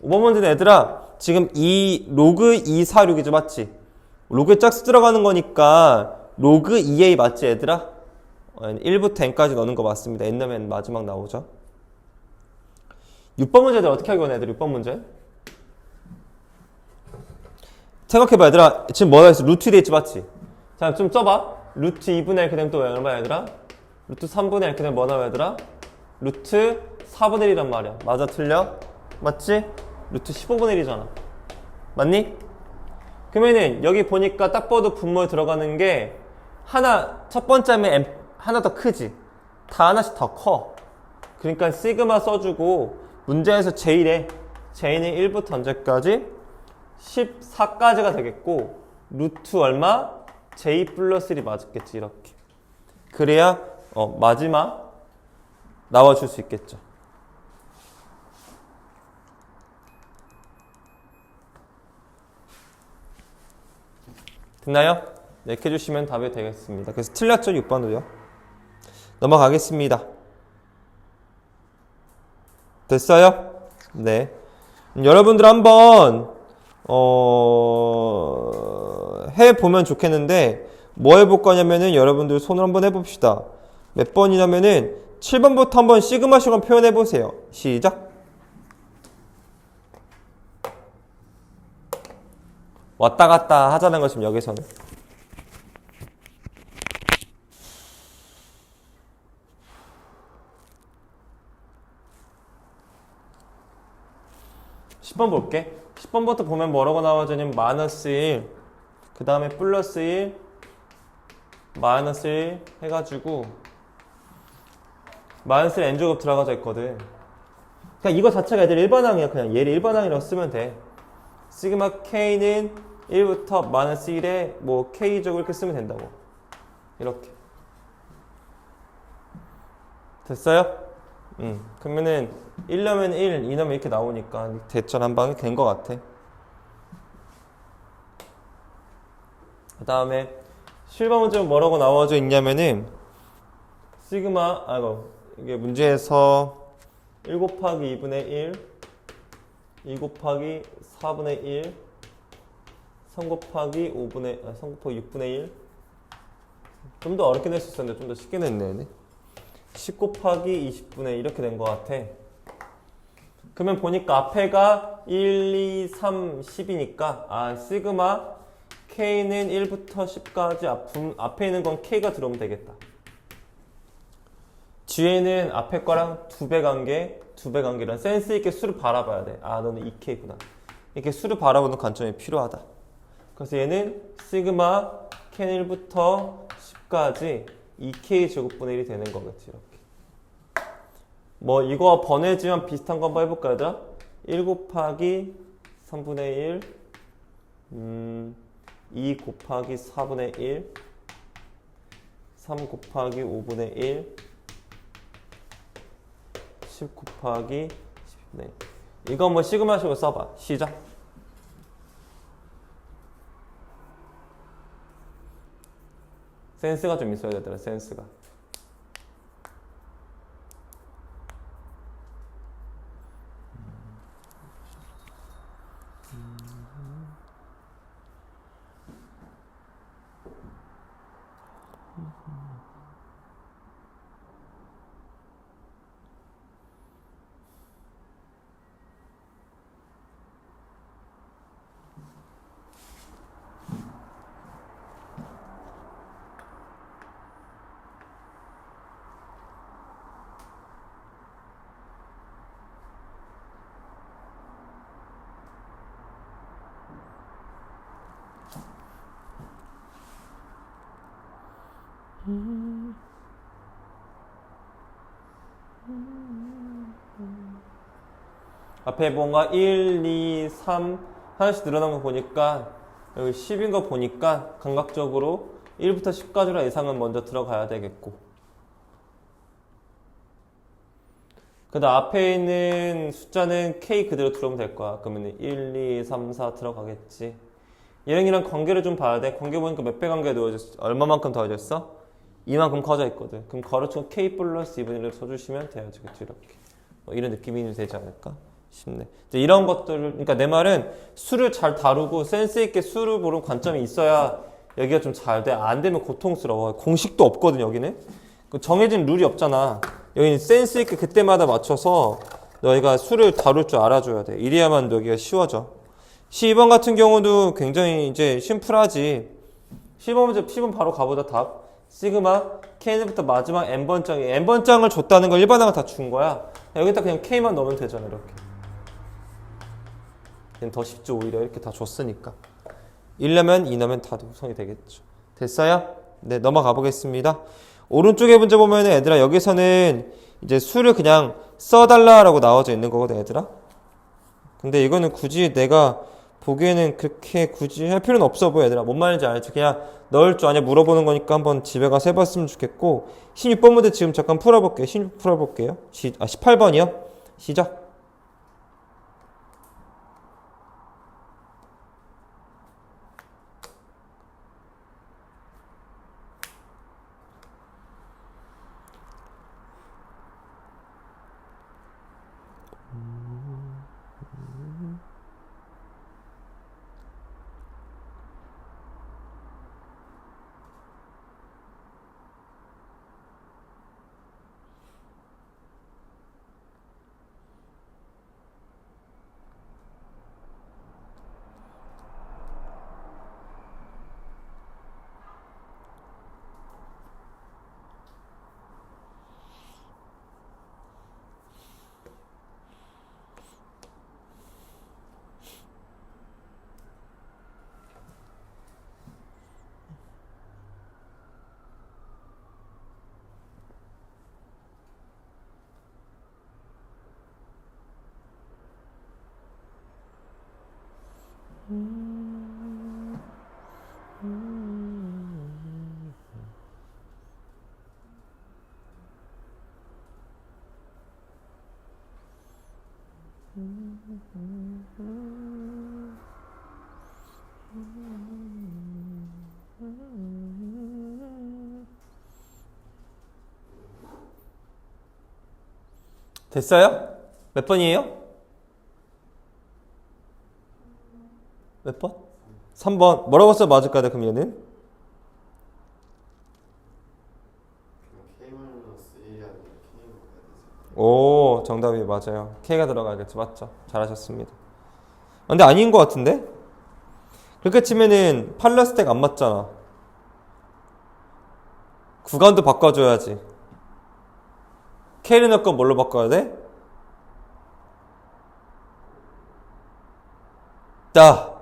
5번 문제는 얘들아 지금 이 로그 246이죠 맞지? 로그에 짝수 들어가는 거니까 로그 2a 맞지 얘들아? 1부터 n까지 넣는 거 맞습니다. n 넣으면 마지막 나오죠. 6번 문제들 어떻게 하기원 애들 6번 문제? 생각해봐 얘들아 지금 뭐가 있어? 루트 돼 있지 맞지? 자 좀 써봐. 루트 2분의 1 그다음 또 얼마야 얘들아? 루트 3분의 1 그다음 뭐 나와 얘들아? 루트 4분의 1이란 말이야. 맞아 틀려? 맞지? 루트 15분의 1이잖아. 맞니? 그러면은 여기 보니까 딱 봐도 분모에 들어가는 게 하나 첫 번째 하면 m 하나 더 크지? 다 하나씩 더 커. 그러니까 시그마 써주고 문제에서 J래. J는 1부터 언제까지? 14까지가 되겠고 루트 얼마? J 플러스 1이 맞았겠지 이렇게. 그래야 마지막 나와줄 수 있겠죠. 됐나요? 네, 이렇게 해주시면 답이 되겠습니다. 그래서 틀렸죠? 6번도요. 넘어가겠습니다. 됐어요? 네. 여러분들 한번 해보면 좋겠는데 뭐 해볼 거냐면은 여러분들 손을 한번 해봅시다. 몇 번이냐면은 7번부터 한번 시그마식으로 표현해보세요. 시작! 왔다 갔다 하자는 것이 여기서는. (10번) 볼게. 10번부터 보면 뭐라고 나와주냐면 마이너스 1, 그 다음에 플러스 1, 마이너스 1 해가지고 마이너스 1 n제곱 들어가져 있거든. 그냥 이거 자체가 애들 일반항이야. 그냥 얘를 일반항이라고 쓰면 돼. 시그마 k는 1부터 마이너스 1에 뭐 k제곱 이렇게 쓰면 된다고. 이렇게. 됐어요? 그러면은 1 넣으면 1, 2 넣으면 이렇게 나오니까 대전 한 방이 된 것 같아. 그 다음에 7번 문제는 뭐라고 나와져 있냐면은 시그마 이게 문제에서 1 곱하기 2분의 1, 2 곱하기 4분의 1, 3 곱하기 3 곱하기 6분의 1. 좀 더 어렵게 낼 수 있었는데 좀 더 쉽게 냈네. 10 곱하기 20분의 1 이렇게 된 것 같아. 그러면 보니까 앞에가 1, 2, 3, 10이니까 시그마 k는 1부터 10까지 앞에 있는 건 k가 들어오면 되겠다. 뒤에는 앞에 거랑 2배 관계란 센스 있게 수를 바라봐야 돼. 너는 2k구나. 이렇게 수를 바라보는 관점이 필요하다. 그래서 얘는 시그마 k는 1부터 10까지 2k 제곱분의 1이 되는 거겠지. 이렇게. 뭐 이거 번외지만 비슷한 거 한번 해볼까 얘들아? 1 곱하기 3분의 1, 2 곱하기 4분의 1, 3 곱하기 5분의 1, 10 곱하기 10분의 1. 이거 한번 시그마식으로 써봐. 시작. 센스가 좀 있어야 되더라. 센스가. 앞에 뭔가 1, 2, 3 하나씩 늘어난 거 보니까 여기 10인 거 보니까 감각적으로 1부터 10까지로 예상은 먼저 들어가야 되겠고, 그 다음 앞에 있는 숫자는 K 그대로 들어오면 될 거야. 그러면 1, 2, 3, 4 들어가겠지. 얘랑이랑 관계를 좀 봐야 돼. 관계 보니까 몇 배 관계가 더해졌어? 얼마만큼 더해졌어? 이만큼 커져 있거든. 그럼 거르쳐 K 플러스 2분의 1을 써주시면 돼요. 이렇게. 이런 느낌이 되지 않을까 싶네. 이제 이런 것들을, 그러니까 내 말은 수를 잘 다루고 센스 있게 수를 보는 관점이 있어야 여기가 좀 잘 돼. 안 되면 고통스러워. 공식도 없거든 여기는. 정해진 룰이 없잖아. 여기는 센스 있게 그때마다 맞춰서 너희가 수를 다룰 줄 알아줘야 돼. 이래야만 여기가 쉬워져. 12번 같은 경우도 굉장히 이제 심플하지. 10번 바로 가보자. 답. 시그마 K부터 마지막 N번장이 N번장을 줬다는 걸 일반항을 다 준 거야. 여기다 그냥 K만 넣으면 되잖아. 이렇게. 더 쉽죠. 오히려 이렇게 다 줬으니까. 1 넣으면 2 넣으면 다 구성이 되겠죠. 됐어요? 네, 넘어가 보겠습니다. 오른쪽에 문제 보면 얘들아 여기서는 이제 수를 그냥 써달라라고 나와져 있는 거거든 얘들아. 근데 이거는 굳이 내가 보기에는 그렇게 굳이 할 필요는 없어 보여 얘들아. 뭔 말인지 알지? 그냥 넣을 줄 아냐 물어보는 거니까 한번 집에 가서 해봤으면 좋겠고 16번 문제 지금 잠깐 풀어볼게요. 16 풀어볼게요. 18번이요? 시작. 됐어요? 몇 번이에요? 몇 번? 3번. 뭐라고 써 맞을까, 그럼 얘는? 오, 정답이 맞아요. K가 들어가겠죠. 맞죠? 잘하셨습니다. 근데 아닌 것 같은데? 그렇게 치면은 팔러스텍 안 맞잖아. 구간도 바꿔줘야지. K를 넣고 뭘로 바꿔야 돼? 자,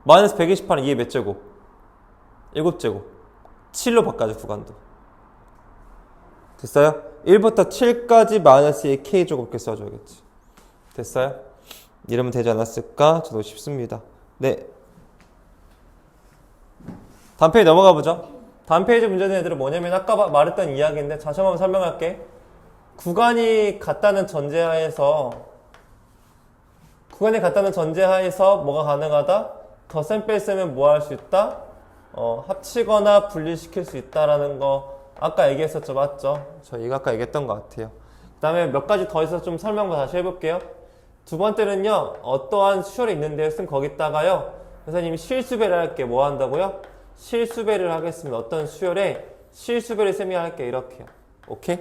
마이너스 128은 2의 몇 제곱? 7제곱. 7로 바꿔줘, 구간도. 됐어요? 1부터 7까지 마이너스 2의 K제곱 이렇게 써줘야겠지. 됐어요? 이러면 되지 않았을까? 저도 쉽습니다. 네. 다음 페이지 넘어가 보죠. 다음 페이지 문제는 애들은 뭐냐면 아까 말했던 이야기인데 다시 한번 설명할게. 구간이 같다는 전제하에서 뭐가 가능하다? 덧셈 뺄셈은 뭐 할 수 있다? 합치거나 분리시킬 수 있다라는 거 아까 얘기했었죠. 맞죠? 저희가 아까 얘기했던 것 같아요. 그 다음에 몇 가지 더 있어서 좀 설명 다시 해볼게요. 두 번째는요. 어떠한 수열이 있는데요. 쓴 거기다가요. 선생님이 실수배를 할게. 뭐 한다고요? 실수배를 하겠습니다. 어떤 수열에 실수배를 쌤이 할게. 이렇게요. 오케이?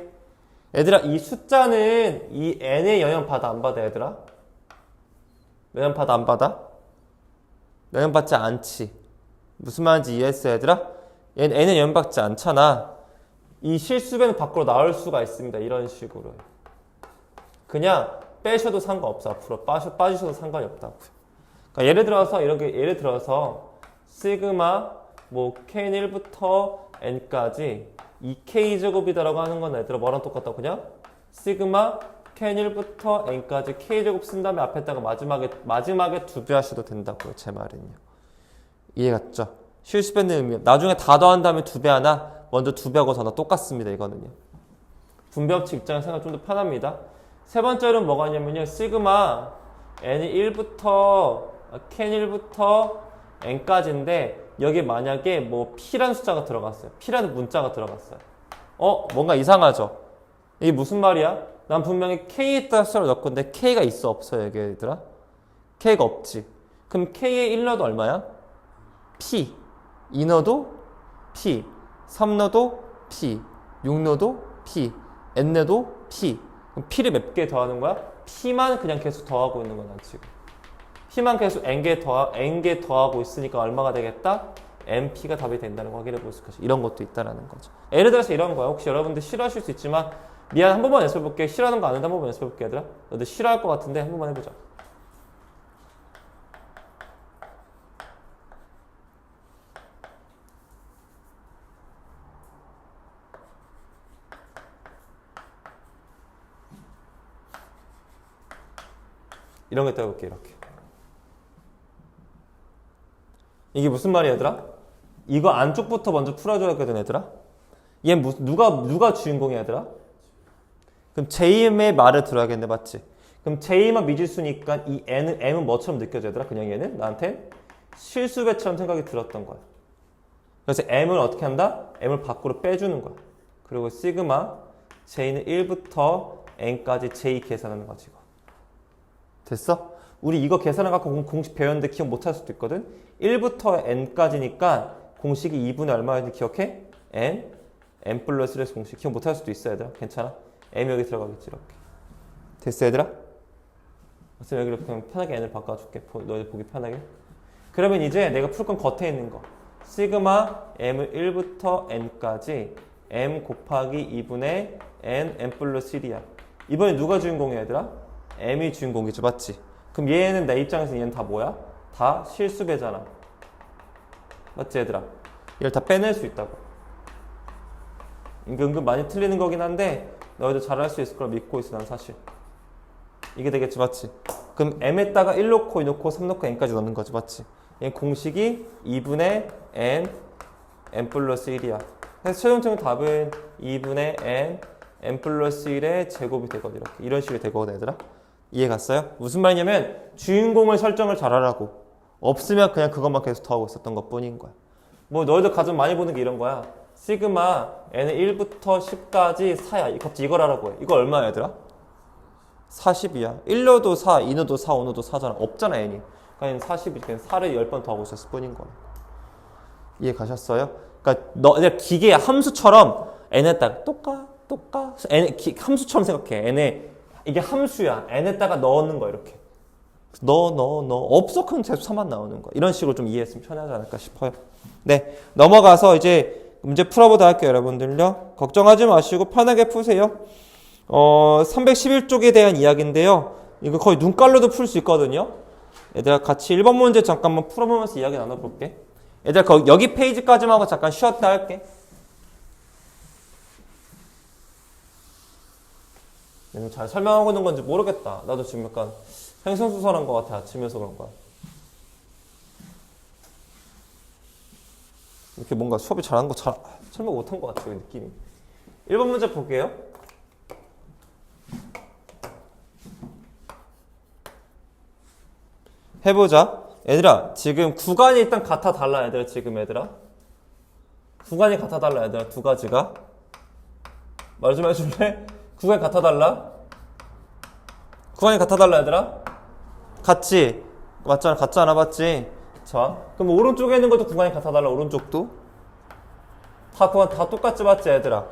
얘들아 이 숫자는 이 n의 영향 받아 안 받아 얘들아? 영향 받아 안 받아? 영향 받지 않지. 무슨 말인지 이해했어 얘들아? 얘는 n은 영향 받지 않잖아. 이 실수배는 밖으로 나올 수가 있습니다. 이런 식으로. 그냥 빼셔도 상관없어. 앞으로 빠지셔도 상관이 없다고요. 그러니까 예를 들어서 시그마 뭐 k는 1부터 n까지 2k제곱이다라고 하는 건 얘들아 뭐랑 똑같다고 그냥 시그마 k는 1부터 n까지 k제곱 쓴 다음에 앞에다가 마지막에 2배 하셔도 된다고요. 제 말은요. 이해 갔죠? 실수배는 의미 나중에 다 더한 다음에 2배 하나 먼저 2배하고 전화 똑같습니다. 이거는요. 분배법칙 입장에서 생각 좀 더 편합니다. 세 번째로는 뭐가 있냐면요. 시그마 n이 1부터 k는 1부터 n까지인데 여기 만약에 뭐 p라는 숫자가 들어갔어요. p라는 문자가 들어갔어요. 뭔가 이상하죠? 이게 무슨 말이야? 난 분명히 K에다 숫자를 넣을 건데 K가 있어 없어 얘들아? K가 없지. 그럼 K의 1넣어도 얼마야? P. 2 넣어도 P. 3 넣어도 P. 6 넣어도 P. N 넣어도 P. 그럼 P를 몇 개 더하는 거야? P만 그냥 계속 더하고 있는 거야 난 지금. P만 계속 N개 더하고 있으니까 얼마가 되겠다? NP가 답이 된다는 거 확인해 볼 수 있겠죠. 이런 것도 있다라는 거죠. 예를 들어서 이런 거야. 혹시 여러분들 싫어하실 수 있지만 미안 한 번만 연습해 볼게. 싫어하는 거 아는데 한 번만 연습해 볼게 얘들아. 너들 싫어할 것 같은데 한 번만 해보자. 이런 거 떠볼게 이렇게. 이게 무슨 말이야 얘들아? 이거 안쪽부터 먼저 풀어줘야겠거든 얘들아. 얘 누가 주인공이야 얘들아? 그럼 제임의 말을 들어야겠네 맞지? 그럼 제임은 미지수니까 이 M은 뭐처럼 느껴져 얘들아? 그냥 얘는 나한테 실수배처럼 생각이 들었던 거야. 그래서 M을 어떻게 한다? M을 밖으로 빼주는 거야. 그리고 시그마 J는 1부터 N까지 J 계산하는 거지 이거. 됐어? 우리 이거 계산을 갖고 공식 배웠는데 기억 못할 수도 있거든? 1부터 N까지니까 공식이 2분의 얼마인지 기억해? N 플러스 1에서 공식 기억 못할 수도 있어 얘들아. 괜찮아? M 여기 들어가겠지 이렇게. 됐어 얘들아? 그래서 여기 이렇게 그냥 편하게 N을 바꿔줄게. 너희들 보기 편하게. 그러면 이제 내가 풀 건 겉에 있는 거. 시그마 M을 1부터 N까지 M 곱하기 2분의 N 플러스 1이야. 이번에 누가 주인공이야 얘들아? M이 주인공이죠 맞지? 그럼 얘는 내 입장에서 얘는 다 뭐야? 다 실수배잖아. 맞지 얘들아? 얘를 다 빼낼 수 있다고. 이게 은근 많이 틀리는 거긴 한데 너희도 잘할 수 있을 걸 믿고 있어 난 사실. 이게 되겠지 맞지? 그럼 M에다가 1 넣고 2 넣고 3 넣고 N까지 넣는 거지 맞지? 얘 공식이 2분의 N 플러스 1이야. 그래서 최종적인 답은 2분의 N 플러스 1의 제곱이 되거든 이렇게. 이런 식으로 되거든 얘들아. 이해 갔어요? 무슨 말이냐면 주인공을 설정을 잘하라고. 없으면 그냥 그것만 계속 더하고 있었던 것 뿐인 거야. 뭐 너희들 가장 많이 보는 게 이런 거야. 시그마 N은 1부터 10까지 4야. 갑자기 이걸 하라고 해. 이거 얼마야 얘들아? 40이야. 1넣어도 4, 2넣어도 4, 5넣어도 4잖아. 없잖아 N이. 그러니까 40이 그냥 4를 10번 더하고 있었을 뿐인 거야. 이해 가셨어요? 그러니까 내가 기계 함수처럼 N에다가 함수처럼 생각해. N에 이게 함수야. N에다가 넣는 거야 이렇게. 넣어 없어 그럼 재수 3만 나오는 거야. 이런 식으로 좀 이해했으면 편하지 않을까 싶어요. 네, 넘어가서 이제 문제 풀어보도록 할게요 여러분들요. 걱정하지 마시고 편하게 푸세요. 311쪽에 대한 이야기인데요. 이거 거의 눈깔로도 풀 수 있거든요. 얘들아 같이 1번 문제 잠깐만 풀어보면서 이야기 나눠볼게. 얘들아 여기 페이지까지만 하고 잠깐 쉬었다 할게. 잘 설명하고 있는 건지 모르겠다. 나도 지금 약간 횡설수설한 것 같아. 아침에서 그런 거야. 이렇게 뭔가 수업이 잘한 거 설명 못한 것 같아. 느낌이. 1번 문제 볼게요. 해보자. 얘들아 지금 구간이 일단 같아 달라 얘들아. 지금 얘들아 구간이 같아 달라 얘들아. 두 가지가 말 좀 해줄래? 구간이 같아 달라? 구간이 같아 달라 얘들아? 같지? 맞잖아. 같지 않아? 맞지? 자 그럼 오른쪽에 있는 것도 구간이 같아 달라. 오른쪽도 다 구간 다 똑같지 맞지 얘들아?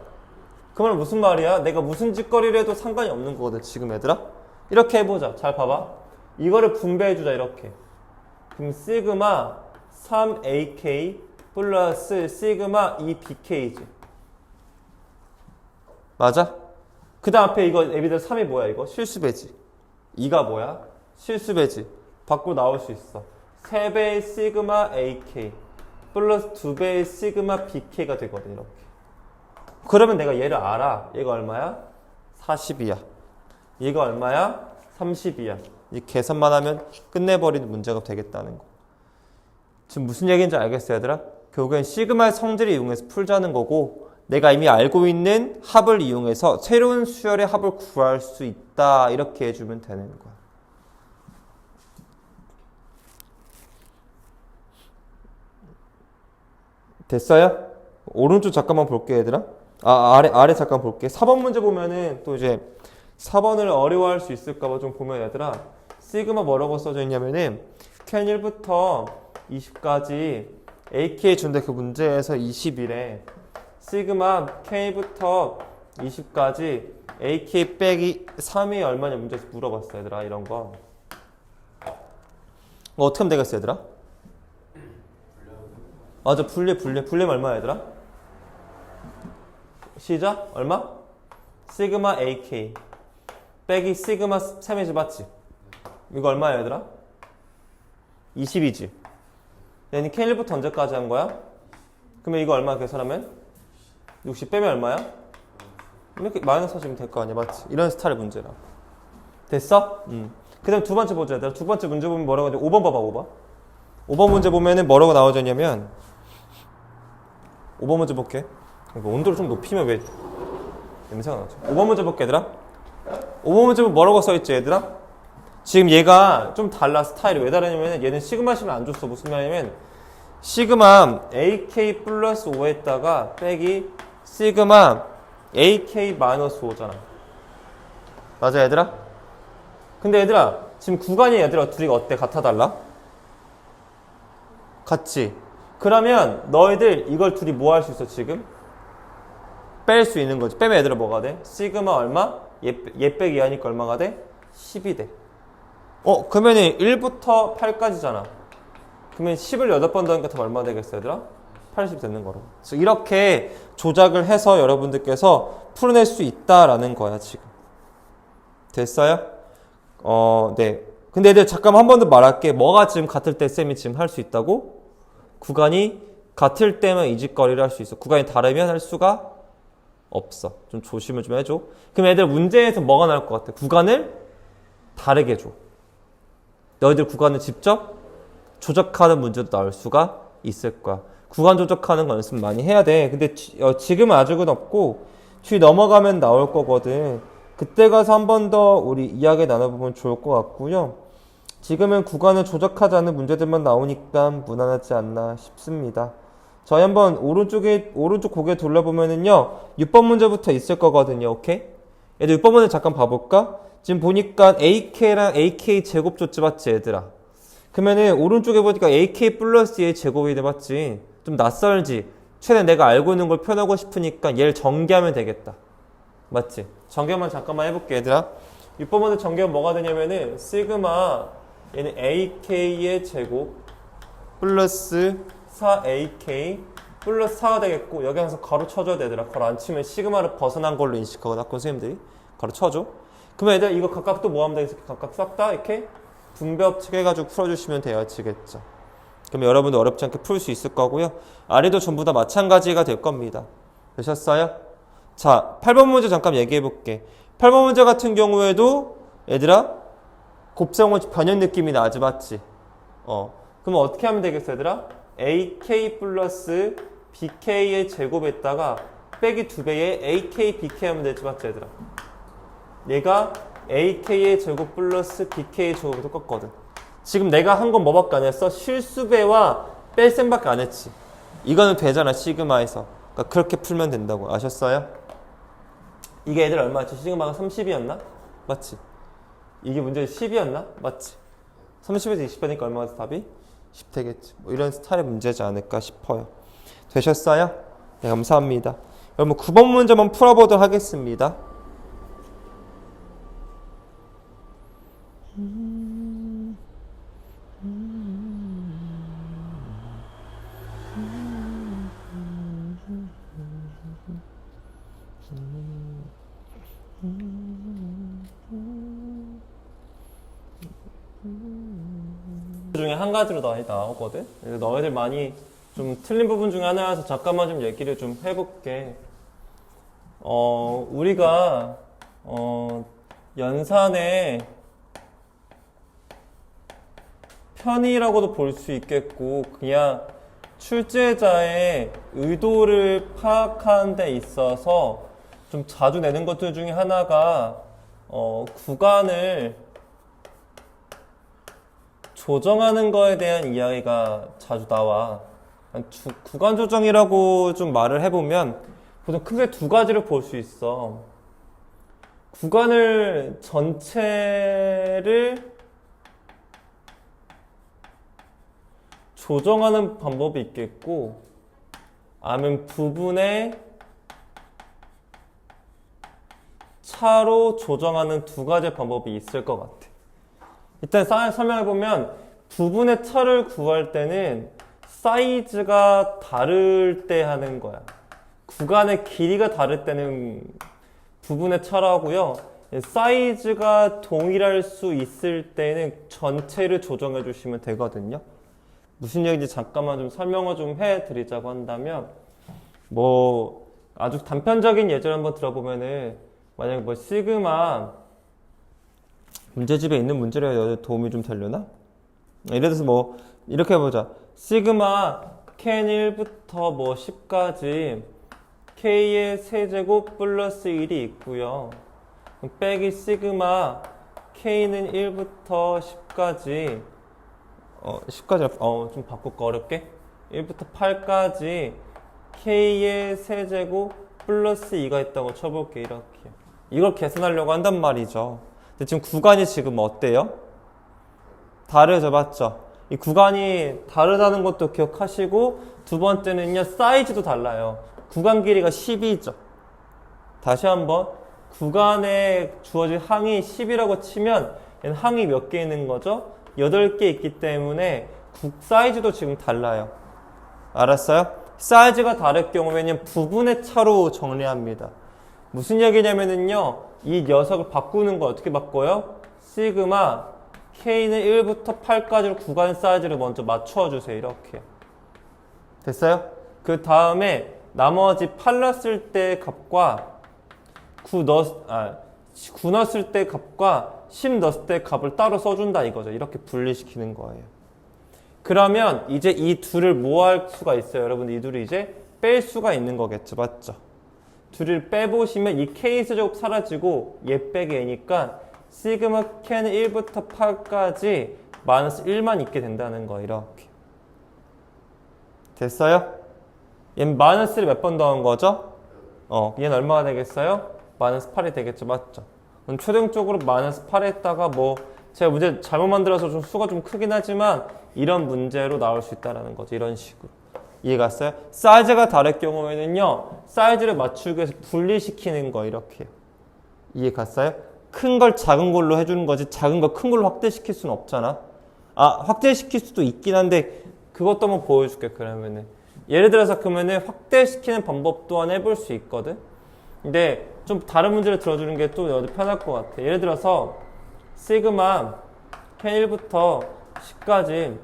그 말은 무슨 말이야? 내가 무슨 짓거리를 해도 상관이 없는 거거든 지금 얘들아? 이렇게 해보자. 잘 봐봐. 이거를 분배해주자 이렇게. 그럼 시그마 3AK 플러스 시그마 2BK지. 맞아? 그 다음 앞에 이거 애비들 3이 뭐야 이거? 실수배지. 2가 뭐야? 실수배지. 밖으로 나올 수 있어. 3배의 시그마 AK 플러스 2배의 시그마 BK가 되거든 이렇게. 그러면 내가 얘를 알아. 얘가 얼마야? 40이야. 얘가 얼마야? 30이야. 이 계산만 하면 끝내버리는 문제가 되겠다는 거. 지금 무슨 얘기인지 알겠어요 얘들아? 결국엔 시그마의 성질을 이용해서 풀자는 거고 내가 이미 알고 있는 합을 이용해서 새로운 수열의 합을 구할 수 있다 이렇게 해주면 되는 거야. 됐어요? 오른쪽 잠깐만 볼게 얘들아. 아래 잠깐 볼게. 4번 문제 보면은 또 이제 4번을 어려워할 수 있을까봐 좀 보면 얘들아 시그마 뭐라고 써져 있냐면은 캔 1부터 20까지 AK 준대 그 문제에서 20이래. 시그마 K부터 20까지 AK 빼기 3이 얼마냐 문제에서 물어봤어 얘들아 이런 거. 어떻게 하면 되겠어 얘들아? 맞아 분리면 얼마야 얘들아? 시작 얼마? 시그마 AK 빼기 시그마 3이지 맞지? 이거 얼마야 얘들아? 20이지? 얘는 K1부터 언제까지 한 거야? 그러면 이거 얼마 계산하면? 60 빼면 얼마야? 이렇게 마이너스 하시면 될 거 아니야 맞지? 이런 스타일의 문제라 됐어? 그 다음 두 번째 보자 얘들아. 두 번째 문제 보면 뭐라고 하냐 5번 봐봐 5번 5번 문제 보면은 뭐라고 나와졌냐면 5번 문제 볼게. 온도를 좀 높이면 왜 냄새가 나죠? 5번 문제 볼게 얘들아. 5번 문제 보면 뭐라고 써있지 얘들아? 지금 얘가 좀 달라 스타일이. 왜 다르냐면 얘는 시그마 식을 안 줬어. 무슨 말이냐면 시그마 AK 플러스 5에다가 빼기 시그마 AK 마이너스 5잖아. 맞아 얘들아? 근데 얘들아 지금 구간이 얘들아 둘이 어때? 같아 달라? 같지? 그러면 너희들 이걸 둘이 뭐 할 수 있어 지금? 뺄 수 있는 거지. 빼면 얘들아 뭐가 돼? 시그마 얼마? 얘 빼기 하니까 얼마가 돼? 10이 돼. 그러면은 1부터 8까지잖아. 그러면 10을 8번 더하니까 다 얼마 되겠어 얘들아? 80 되는 거로. 그래서 이렇게 조작을 해서 여러분들께서 풀어낼 수 있다라는 거야 지금. 됐어요? 네. 근데 얘들 잠깐 한 번 더 말할게. 뭐가 지금 같을 때 쌤이 지금 할 수 있다고? 구간이 같을 때만 이직거리를 할 수 있어. 구간이 다르면 할 수가 없어. 좀 조심을 좀 해줘. 그럼 애들 문제에서 뭐가 나올 것 같아? 구간을 다르게 줘. 너희들 구간을 직접 조작하는 문제도 나올 수가 있을 거야. 구간 조작하는 거 연습 많이 해야 돼. 근데 지금은 아직은 없고 뒤 넘어가면 나올 거거든. 그때 가서 한 번 더 우리 이야기 나눠보면 좋을 것 같고요. 지금은 구간을 조작하자는 문제들만 나오니까 무난하지 않나 싶습니다. 저희 한번 오른쪽 고개 돌려보면은요 6번 문제부터 있을 거거든요. 오케이? 얘들 6번 문제 잠깐 봐볼까? 지금 보니까 AK랑 AK 제곱 줬지 맞지 얘들아? 그러면은 오른쪽에 보니까 AK 플러스 A 제곱이 돼 맞지? 좀 낯설지? 최대한 내가 알고 있는 걸 표현하고 싶으니까 얘를 전개하면 되겠다. 맞지? 전개만 잠깐만 해볼게 얘들아. 6번 문제 전개는 뭐가 되냐면은 시그마 얘는 AK의 제곱 플러스 4AK 플러스 4가 되겠고 여기 항상 가로 쳐줘야 되더라. 가로 안 치면 시그마를 벗어난 걸로 인식하거든. 학교 선생님들이 가로 쳐줘. 그러면 얘들 이거 각각 또 뭐 하면 되겠어? 각각 싹 다 이렇게 분배법칙 해가지고 풀어주시면 되어지겠죠. 그럼 여러분도 어렵지 않게 풀 수 있을 거고요. 아래도 전부 다 마찬가지가 될 겁니다. 되셨어요? 자, 8번 문제 잠깐 얘기해 볼게. 8번 문제 같은 경우에도 얘들아 곱셈원 변형 느낌이 나지 맞지? 그럼 어떻게 하면 되겠어 얘들아? AK 플러스 BK의 제곱에다가 빼기 2배의 AK, BK 하면 되지 맞지 얘들아? 얘가 AK의 제곱 플러스 BK의 제곱을 똑같거든. 지금 내가 한 건 뭐밖에 안 했어? 실수배와 뺄셈밖에 안 했지. 이거는 되잖아 시그마에서. 그러니까 그렇게 풀면 된다고. 아셨어요? 이게 애들 얼마였지? 시그마가 30이었나? 맞지? 이게 문제 10이었나? 맞지? 30에서 20 빼니까 얼마가 답이? 10 되겠지. 뭐 이런 스타일의 문제지 않을까 싶어요. 되셨어요? 네, 감사합니다. 여러분 9번 문제 한번 풀어보도록 하겠습니다. 중에 한 가지로 나오거든. 너희들 많이 좀 틀린 부분 중에 하나여서 잠깐만 좀 얘기를 좀 해볼게. 우리가 연산의 편의라고도 볼 수 있겠고 그냥 출제자의 의도를 파악하는 데 있어서 좀 자주 내는 것들 중에 하나가 구간을 조정하는 거에 대한 이야기가 자주 나와. 구간 조정이라고 좀 말을 해보면 보통 크게 두 가지를 볼 수 있어. 구간을 전체를 조정하는 방법이 있겠고, 아니면 부분의 차로 조정하는 두 가지 방법이 있을 것 같아. 일단 설명해보면, 부분의 차를 구할 때는 사이즈가 다를 때 하는 거야. 구간의 길이가 다를 때는 부분의 차라고요. 사이즈가 동일할 수 있을 때는 전체를 조정해 주시면 되거든요. 무슨 얘기인지 잠깐만 좀 설명을 좀 해드리자고 한다면, 뭐 아주 단편적인 예제를 한번 들어보면은, 만약에 뭐 시그마 문제집에 있는 문제를 도움이 좀 되려나? 예를 들어서 뭐 이렇게 해보자. 시그마 캔 1부터 뭐 10까지 K의 세제곱 플러스 1이 있고요. 빼기 시그마 K는 1부터 10까지 10까지 좀 바꿀까 어렵게? 1부터 8까지 K의 세제곱 플러스 2가 있다고 쳐볼게. 이렇게 이걸 계산하려고 한단 말이죠. 근데 지금 구간이 지금 어때요? 다르죠, 맞죠? 이 구간이 다르다는 것도 기억하시고, 두 번째는요, 사이즈도 달라요. 구간 길이가 10이죠. 다시 한번, 구간에 주어진 항이 10이라고 치면 얘는 항이 몇 개 있는 거죠? 8개 있기 때문에 사이즈도 지금 달라요. 알았어요? 사이즈가 다를 경우에는 부분의 차로 정리합니다. 무슨 얘기냐면은요, 이 녀석을 바꾸는 거 어떻게 바꿔요? 시그마 K는 1부터 8까지로 구간 사이즈를 먼저 맞춰주세요. 이렇게. 됐어요? 그 다음에 나머지 8 넣었을 때 값과 9 넣었을 때 값과 10 넣었을 때 값을 따로 써준다 이거죠. 이렇게 분리시키는 거예요. 그러면 이제 이 둘을 뭐 할 수가 있어요? 여러분, 이 둘을 이제 뺄 수가 있는 거겠죠. 맞죠? 둘을 빼보시면 이 K세제곱 사라지고 얘 빼기 A니까 시그마 K는 1부터 8까지 마이너스 1만 있게 된다는 거. 이렇게. 됐어요? 얘는 마이너스를 몇 번 더한 거죠? 얘는 얼마가 되겠어요? 마이너스 8이 되겠죠. 맞죠? 그럼 최종적으로 마이너스 8에다가 뭐 제가 문제 잘못 만들어서 좀 수가 좀 크긴 하지만 이런 문제로 나올 수 있다는 거죠. 이런 식으로. 이해갔어요? 사이즈가 다를 경우에는요, 사이즈를 맞추기 위해서 분리시키는 거. 이렇게요. 이해갔어요? 큰 걸 작은 걸로 해주는 거지, 작은 거 큰 걸로 확대시킬 수는 없잖아. 확대시킬 수도 있긴 한데 그것도 한번 보여줄게. 그러면은 예를 들어서 그러면은 확대시키는 방법 또한 해볼 수 있거든. 근데 좀 다른 문제를 들어주는 게 또 여기 편할 것 같아. 예를 들어서 시그마 K1부터 10까지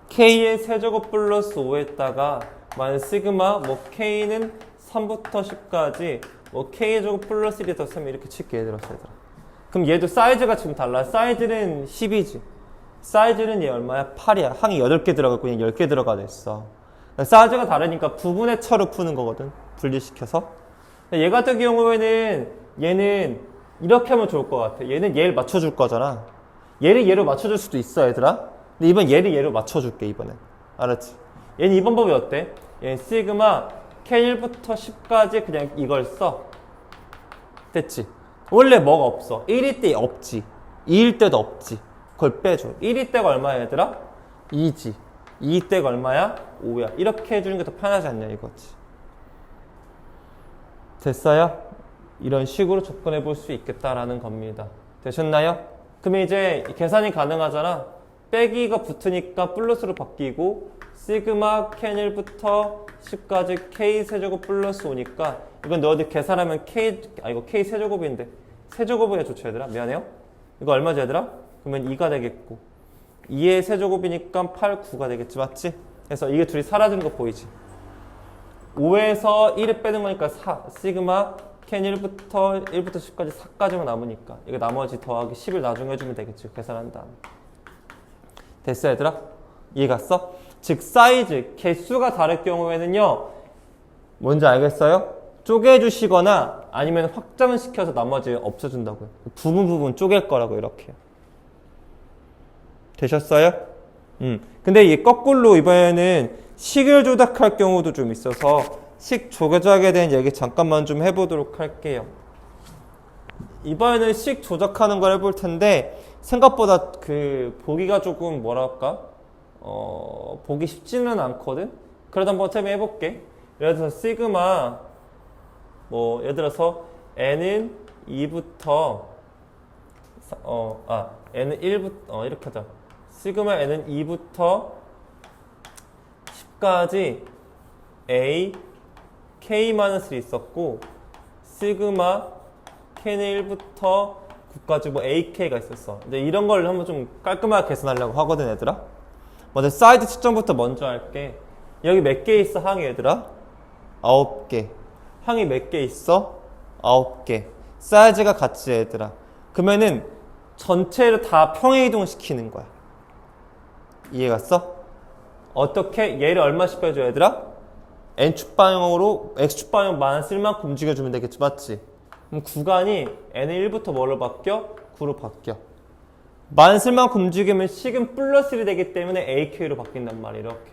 K의 세제곱 플러스 5에다가 만약 시그마 뭐 K는 3부터 10까지 뭐 K의 제곱 플러스 1이 더 쓰면 이렇게 칠게. 예를 들어서 얘들아. 그럼 얘도 사이즈가 지금 달라. 사이즈는 10이지. 사이즈는 얘 얼마야? 8이야. 항이 8개 들어가고 그냥 10개 들어가 됐어. 사이즈가 다르니까 부분의 차로 푸는 거거든. 분리시켜서. 얘 같은 경우에는 얘는 이렇게 하면 좋을 것 같아. 얘는 얘를 맞춰줄 거잖아. 얘를 얘로 맞춰줄 수도 있어, 얘들아. 근데 이번 얘를 얘로 맞춰줄게, 이번엔. 알았지? 얘는 이 방법이 어때? 얘는 시그마 K1부터 10까지 그냥 이걸 써. 됐지? 원래 뭐가 없어? 1일 때 없지. 2일 때도 없지. 그걸 빼줘. 1일 때가 얼마야, 얘들아? 2지. 2일 때가 얼마야? 5야. 이렇게 해주는 게 더 편하지 않냐, 이거지. 됐어요? 이런 식으로 접근해 볼 수 있겠다라는 겁니다. 되셨나요? 그러면 이제 계산이 가능하잖아. 빼기가 붙으니까 플러스로 바뀌고 시그마 K1부터 10까지 K 세제곱 플러스 5니까 이건 너희들 계산하면 이거 K 세제곱인데 세제곱을 해줬죠, 얘들아. 미안해요. 이거 얼마지, 얘들아? 그러면 2가 되겠고 2의 세제곱이니까 8, 9가 되겠지. 맞지? 그래서 이게 둘이 사라지는 거 보이지? 5에서 1을 빼는 거니까 4. 시그마 K 1부터 10까지 4까지만 남으니까 이거 나머지 더하기 10을 나중에 해주면 되겠지. 계산한 다음에. 됐어, 얘들아? 이해 갔어? 즉 사이즈, 개수가 다를 경우에는요, 뭔지 알겠어요? 쪼개주시거나 아니면 확장을 시켜서 나머지 없애준다고요. 부분 쪼갤 거라고. 이렇게. 되셨어요? 근데 이 거꾸로 이번에는 식을 조작할 경우도 좀 있어서 식 조작에 대한 얘기 잠깐만 좀 해보도록 할게요. 이번에는 식 조작하는 걸 해볼 텐데 생각보다 그 보기가 조금 뭐랄까 보기 쉽지는 않거든. 그래도 한번 처음에 해볼게. 예를 들어서 시그마 뭐 예를 들어서 n은 2부터 n은 1부터 이렇게 하자. 시그마 n은 2부터 10까지 a k-이 있었고 시그마 k는 1부터 9까지 뭐 ak가 있었어. 이제 이런 걸 한번 좀 깔끔하게 계산하려고 하거든 얘들아. 먼저 사이드 측정부터 먼저 할게. 여기 몇 개 있어 항이 얘들아? 9개. 항이 몇 개 있어? 9개. 사이즈가 같지 얘들아. 그러면은 전체를 다 평행이동 시키는 거야. 이해갔어? 어떻게? 얘를 얼마씩 빼줘 얘들아? n축 방향으로 x축 방향 만쓸 만큼 움직여주면 되겠지 맞지? 그럼 구간이 n은 1부터 뭘로 바뀌어? 9로 바뀌어. 만쓸 만큼 움직이면 식은 플러스 1이 되기 때문에 ak로 바뀐단 말이야. 이렇게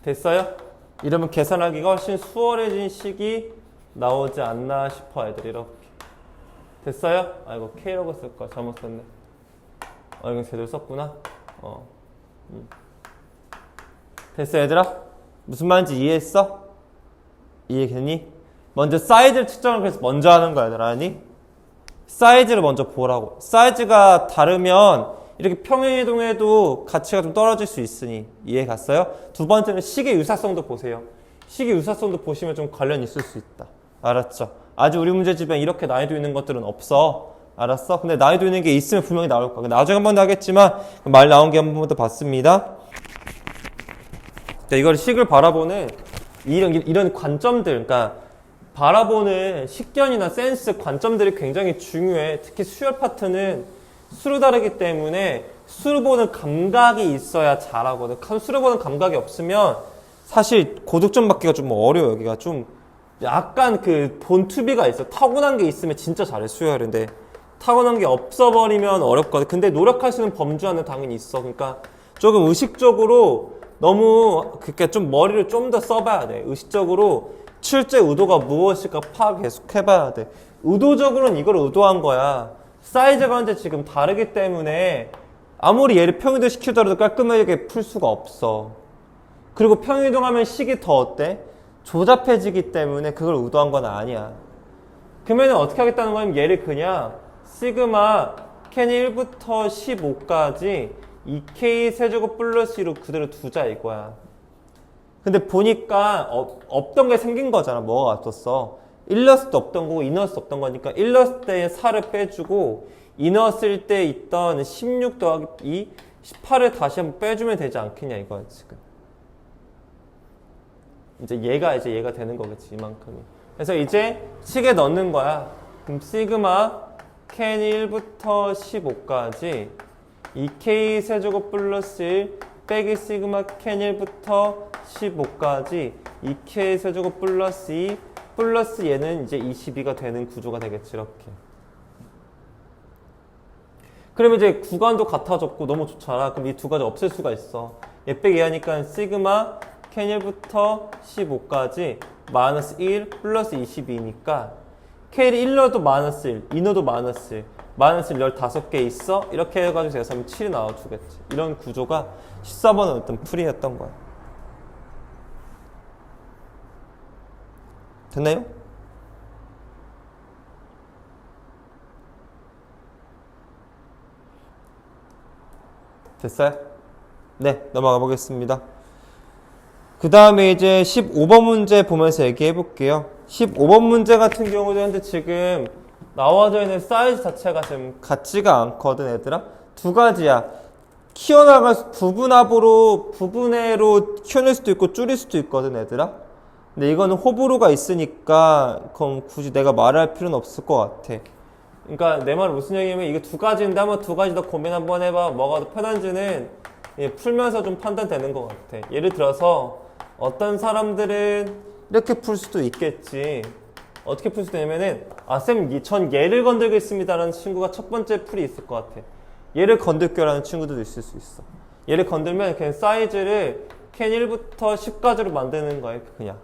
됐어요? 이러면 계산하기가 훨씬 수월해진 식이 나오지 않나 싶어 애들. 이렇게 됐어요? 이거 k라고 쓸걸 잘못 썼네. 이건 제대로 썼구나. 됐어 얘들아? 무슨 말인지 이해했어? 이해했니? 먼저 사이즈를 측정을 그래서 먼저 하는 거야 얘들아. 아니? 사이즈를 먼저 보라고. 사이즈가 다르면 이렇게 평행이동해도 가치가 좀 떨어질 수 있으니 이해 갔어요? 두 번째는 식의 유사성도 보세요. 식의 유사성도 보시면 좀 관련이 있을 수 있다. 알았죠? 아직 우리 문제집에 이렇게 난이도 있는 것들은 없어. 알았어? 근데 난이도 있는 게 있으면 분명히 나올 거야. 나중에 한 번 더 하겠지만 말 나온 게 한 번 더 봤습니다. 자, 이걸 식을 바라보는 이런 관점들, 그러니까 바라보는 식견이나 센스 관점들이 굉장히 중요해. 특히 수열 파트는 수로 다르기 때문에 수로 보는 감각이 있어야 잘하거든. 수로 보는 감각이 없으면 사실 고득점 받기가 좀 어려워. 여기가 좀 약간 그 본투비가 있어. 타고난 게 있으면 진짜 잘해 수열인데 타고난 게 없어버리면 어렵거든. 근데 노력하시는 범주안은 당연히 있어. 그러니까 조금 의식적으로 너무 그렇게 좀 머리를 좀 더 써봐야 돼. 의식적으로 출제 의도가 무엇일까 파악 계속 해봐야 돼. 의도적으로는 이걸 의도한 거야. 사이즈가 현재 지금 다르기 때문에 아무리 얘를 평이동 시키더라도 깔끔하게 풀 수가 없어. 그리고 평이동하면 식이 더 어때? 조잡해지기 때문에 그걸 의도한 건 아니야. 그러면 어떻게 하겠다는 거냐면 얘를 그냥 시그마 캔이 1부터 15까지 2k 세제곱 플러스 1로 그대로 두자 이거야. 근데 보니까 없던 게 생긴 거잖아. 뭐가 없었어? 1 넣었을 때 없던 거고 2 넣었을 때 없던 거니까 1 넣었을 때 4를 빼주고 2 넣었을 때 있던 16 더하기 2, 18을 다시 한번 빼주면 되지 않겠냐 이거야 지금. 이제 얘가 되는 거겠지 이만큼이. 그래서 이제 식에 넣는 거야. 그럼 시그마 캔 1부터 15까지 2k 세제곱 플러스 1 빼기 시그마 캔 1부터 15까지 2k 세제곱 플러스 2 플러스 얘는 이제 22가 되는 구조가 되겠지 이렇게. 그럼 이제 구간도 같아졌고 너무 좋잖아. 그럼 이 두 가지 없앨 수가 있어. 얘 빼기 하니까 시그마 캔 1부터 15까지 마이너스 1 플러스 22니까 K를 1 넣어도 마이너스 1, 2 넣어도 마이너스 1, 마이너스 1 15개 있어? 이렇게 해가지고 제가 7이 나와주겠지. 이런 구조가 14번은 어떤 풀이였던 거야. 됐나요? 됐어요? 네, 넘어가 보겠습니다. 그 다음에 이제 15번 문제 보면서 얘기해 볼게요. 15번 문제 같은 경우도 현재 지금 나와져 있는 사이즈 자체가 지금 같지가 않거든 얘들아. 두 가지야. 키워나갈 부분으로 키워낼 수도 있고 줄일 수도 있거든 얘들아. 근데 이거는 호불호가 있으니까 그럼 굳이 내가 말할 필요는 없을 것 같아. 그러니까 내 말은 무슨 얘기냐면 이게 두 가지인데 한번 두 가지 더 고민 한번 해봐. 뭐가 더 편한지는 풀면서 좀 판단되는 것 같아. 예를 들어서 어떤 사람들은 이렇게 풀 수도 있겠지. 어떻게 풀 수도 있냐면은 쌤, 전 얘를 건들고 있습니다라는 친구가 첫 번째 풀이 있을 것 같아. 얘를 건들게요라는 친구들도 있을 수 있어. 얘를 건들면 그냥 사이즈를 캔 1부터 10까지로 만드는 거야 그냥.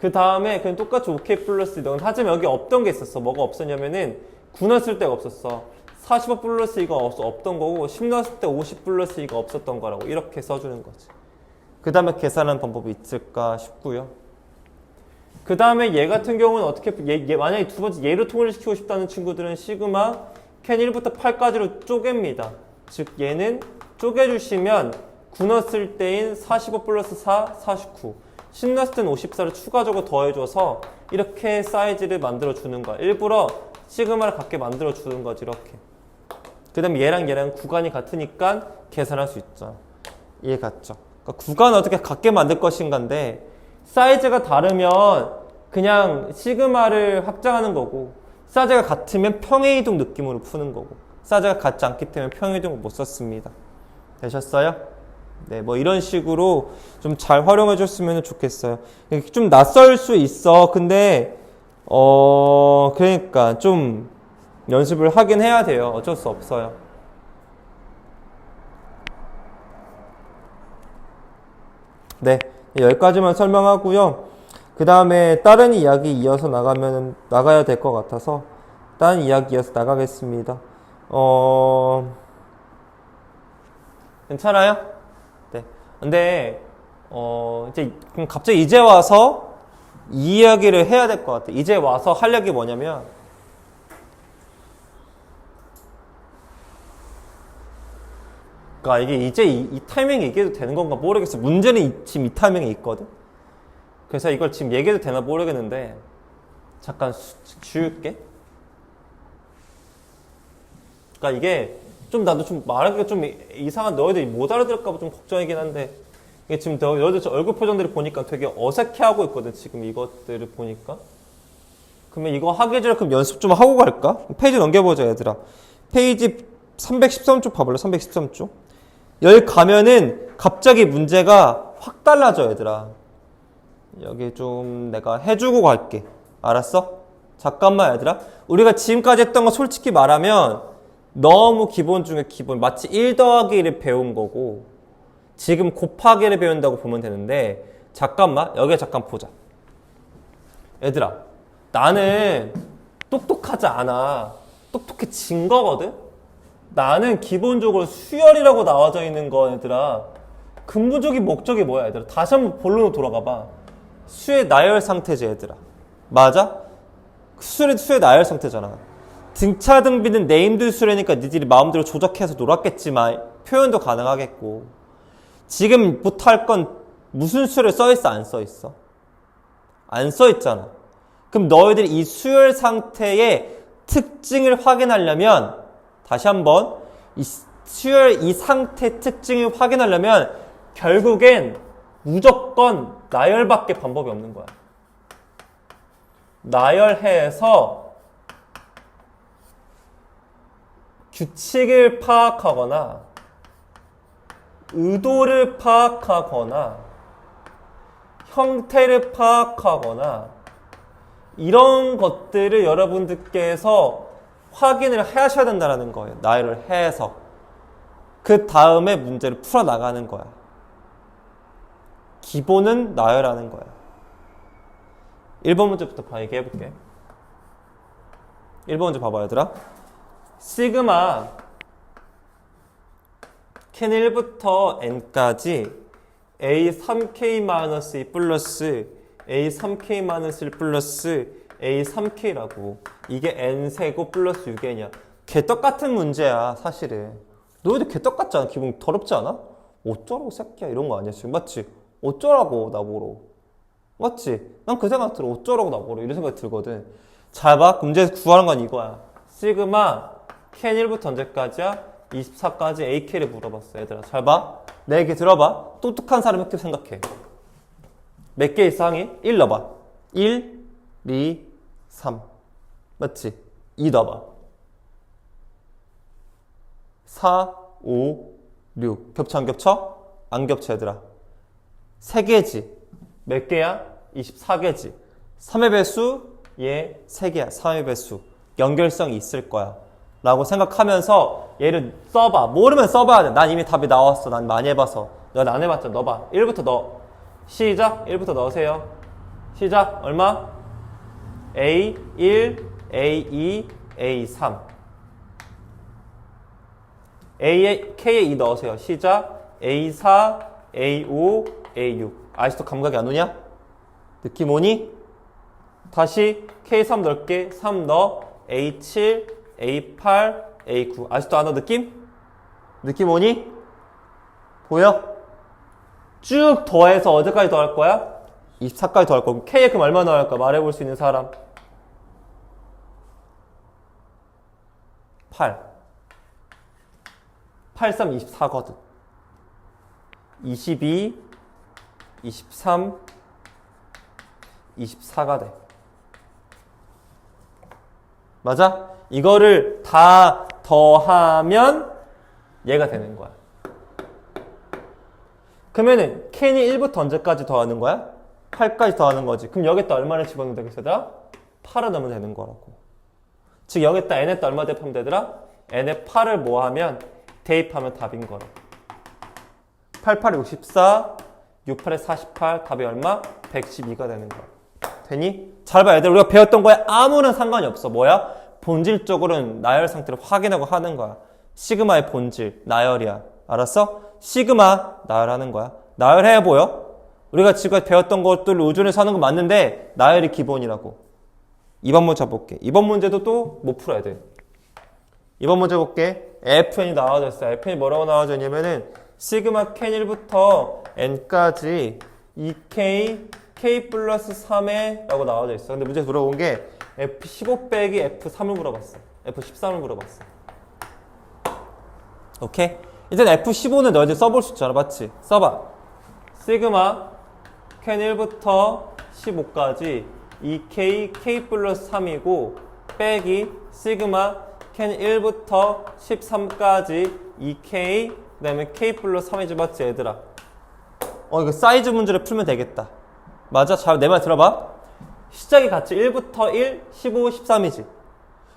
그 다음에 그냥 똑같이 OK 플러스 이동. 하지만 여기 없던 게 있었어. 뭐가 없었냐면은 9 넣었을 때가 없었어. 45 플러스 이거 없던 거고 10 넣었을 때 50 플러스 이거 없었던 거라고 이렇게 써주는 거지. 그 다음에 계산하는 방법이 있을까 싶고요. 그 다음에 얘 같은 경우는 어떻게 만약에 두 번째 얘로 통일을 시키고 싶다는 친구들은 시그마 캔 1부터 8까지로 쪼갭니다. 즉 얘는 쪼개주시면 9 넣었을 때인 45 플러스 4, 49 10 넣었을 때는 54를 추가적으로 더해줘서 이렇게 사이즈를 만들어주는 거야. 일부러 시그마를 같게 만들어주는 거지 이렇게. 그 다음에 얘랑 구간이 같으니까 계산할 수 있죠. 이해 갔죠? 그러니까 구간을 어떻게 같게 만들 것인가인데 사이즈가 다르면 그냥 시그마를 확장하는 거고 사이즈가 같으면 평행이동 느낌으로 푸는 거고 사이즈가 같지 않기 때문에 평행이동을 못 썼습니다. 되셨어요? 네, 뭐 이런 식으로 좀 잘 활용해 줬으면 좋겠어요. 좀 낯설 수 있어. 근데 그러니까 좀 연습을 하긴 해야 돼요. 어쩔 수 없어요. 네, 여기까지만 설명하고요. 그 다음에 다른 이야기 이어서 나가야 될 것 같아서 다른 이야기 이어서 나가겠습니다. 괜찮아요? 네. 근데 이제 갑자기 이제 와서 이 이야기를 해야 될 것 같아. 이제 와서 할 얘기 뭐냐면 그러니까 이게 이제 이 타이밍에 얘기해도 되는 건가 모르겠어. 문제는 지금 이 타이밍에 있거든. 그래서 이걸 지금 얘기해도 되나 모르겠는데 잠깐 지울게. 그러니까 이게 좀 나도 좀 말하기가 좀 이상한 너희들이 못 알아들을까 봐 좀 걱정이긴 한데 이게 지금 너희들 얼굴 표정들을 보니까 되게 어색해하고 있거든. 지금 이것들을 보니까. 그러면 이거 하기 전에 그럼 연습 좀 하고 갈까? 페이지 넘겨보자 얘들아. 페이지 313쪽 봐볼래? 313쪽. 여기 가면은 갑자기 문제가 확 달라져 얘들아. 여기 좀 내가 해주고 갈게. 알았어? 잠깐만 얘들아. 우리가 지금까지 했던 거 솔직히 말하면 너무 기본 중에 기본. 마치 1 더하기 1을 배운 거고 지금 곱하기를 배운다고 보면 되는데 잠깐만 여기 잠깐 보자. 얘들아 나는 똑똑하지 않아. 똑똑해진 거거든? 나는 기본적으로 수열이라고 나와져 있는 거 얘들아 근본적인 목적이 뭐야 얘들아. 다시 한번 본론으로 돌아가 봐. 수의 나열 상태지 얘들아. 맞아? 수의 나열 상태잖아. 등차등비는 네임드 수래니까 니들이 마음대로 조작해서 놀았겠지만 표현도 가능하겠고 지금부터 할 건 무슨 수를 써있어 안 써있어? 안 써있잖아. 그럼 너희들이 이 수열 상태의 특징을 확인하려면 다시 한번 이 수열 이 상태 특징을 확인하려면 결국엔 무조건 나열밖에 방법이 없는 거야. 나열해서 규칙을 파악하거나 의도를 파악하거나 형태를 파악하거나 이런 것들을 여러분들께서 확인을 하셔야 된다는 거예요. 나열을 해서 그 다음에 문제를 풀어나가는 거야. 기본은 나열하는 거야. 1번 문제부터 얘기해볼게. 1번 문제 봐봐 얘들아. 시그마 캔 1부터 n까지 a3k-2 플러스 a3k-1 플러스 a3k라고 이게 n세고 플러스 6n이야. 개떡같은 문제야 사실은. 너희들 개떡같지 않아? 기분 더럽지 않아? 어쩌라고 새끼야 이런 거 아니야 지금. 맞지? 어쩌라고 나보러. 맞지? 난 그 생각 들어. 어쩌라고 나보러 이런 생각이 들거든. 잘 봐. 문제에서 구하는 건 이거야. 시그마 캔 1부터 언제까지야? 24까지 AK를 물어봤어. 얘들아 잘 봐. 내 얘기 들어봐. 똑똑한 사람 획득 생각해. 몇 개 이상이? 1 넣어봐. 1, 2, 3 맞지? 2 넣어봐. 4, 5, 6 겹쳐 안 겹쳐? 안 겹쳐 얘들아. 3개지. 몇 개야? 24개지. 3의 배수 얘 3개야. 3의 배수. 연결성이 있을 거야 라고 생각하면서 얘를 써봐. 모르면 써봐야 돼. 난 이미 답이 나왔어. 난 많이 해봐서. 넌 안 해봤잖아. 넣어봐. 1부터 넣어. 시작. 1부터 넣으세요. 시작. 얼마? A1, A2, A3. A에, K에 2 넣으세요. 시작. A4, A5, A6. 아직도 감각이 안 오냐? 느낌 오니? 다시 K3 넣을게. 3 넣어. A7, A8, A9. 아직도 안 와, 느낌? 느낌 오니? 보여? 쭉 더해서 어디까지 더할 거야? 24까지 더할 거고. K에 그럼 얼마 넣을까? 말해볼 수 있는 사람. 8. 8, 3, 24거든. 22, 23, 24가 돼. 맞아? 이거를 다 더하면 얘가 되는 거야. 그러면은 K는 1부터 언제까지 더하는 거야? 8까지 더하는 거지. 그럼 여기다 얼마를 집어넣으면 되겠어, 얘들아? 8을 넣으면 되는 거라고. 즉 여기다 n에다 얼마 대입하면 되더라? n에 8을 뭐 하면? 대입하면 답인 거라고. 8, 8에 64, 6, 8에 48, 답이 얼마? 112가 되는 거야. 되니? 잘 봐, 얘들. 우리가 배웠던 거에 아무런 상관이 없어. 뭐야? 본질적으로는 나열 상태를 확인하고 하는 거야. 시그마의 본질, 나열이야. 알았어? 시그마, 나열하는 거야. 나열해 보여? 우리가 지금까지 배웠던 것들을 의존해서 하는 건 맞는데 나열이 기본이라고. 2번 문제 볼게. 2번 문제도 또 못 풀어야 돼. 2번 문제 볼게. FN이 나와져 있어. FN이 뭐라고 나와져 있냐면은 시그마 K1부터 N까지 2K, K 플러스 3에 라고 나와져 있어. 근데 문제 들어온 게 F15 빼기 F3을 물어봤어. F13을 물어봤어. 오케이? 일단 F15는 너희들 써볼 수 있잖아. 맞지? 써봐. 시그마 K1부터 15까지 2K, K 플러스 3이고 빼기 시그마 K1부터 13까지 2K 그 다음에 K 플러스 3이지 맞지 얘들아? 이거 사이즈 문제를 풀면 되겠다. 맞아? 잘 내 말 들어봐. 시작이 같이 1부터 1, 15, 13이지.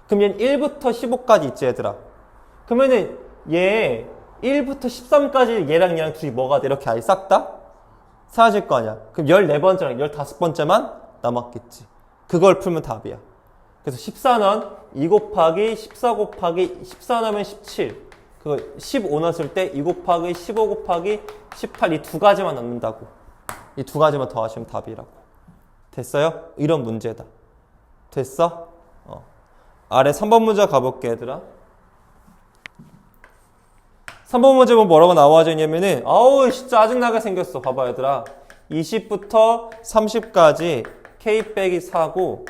그럼 얘는 1부터 15까지 있지 얘들아. 그러면은 얘 1부터 13까지 얘랑 둘이 뭐가 돼? 이렇게 아예 싹 다 사라질 거 아니야. 그럼 14번째랑 15번째만 남았겠지. 그걸 풀면 답이야. 그래서 14는 2 곱하기 14 곱하기 14 넣으면 17. 그거 15 넣었을 때 2 곱하기 15 곱하기 18 이 두 가지만 넣는다고. 이 두 가지만 더하시면 답이라고. 됐어요? 이런 문제다. 됐어? 아래 3번 문제 가볼게 얘들아. 3번 문제 보면 뭐라고 나와져 있냐면은 아우 진짜 짜증나게 생겼어. 봐봐 얘들아. 20부터 30까지 K 빼기 4고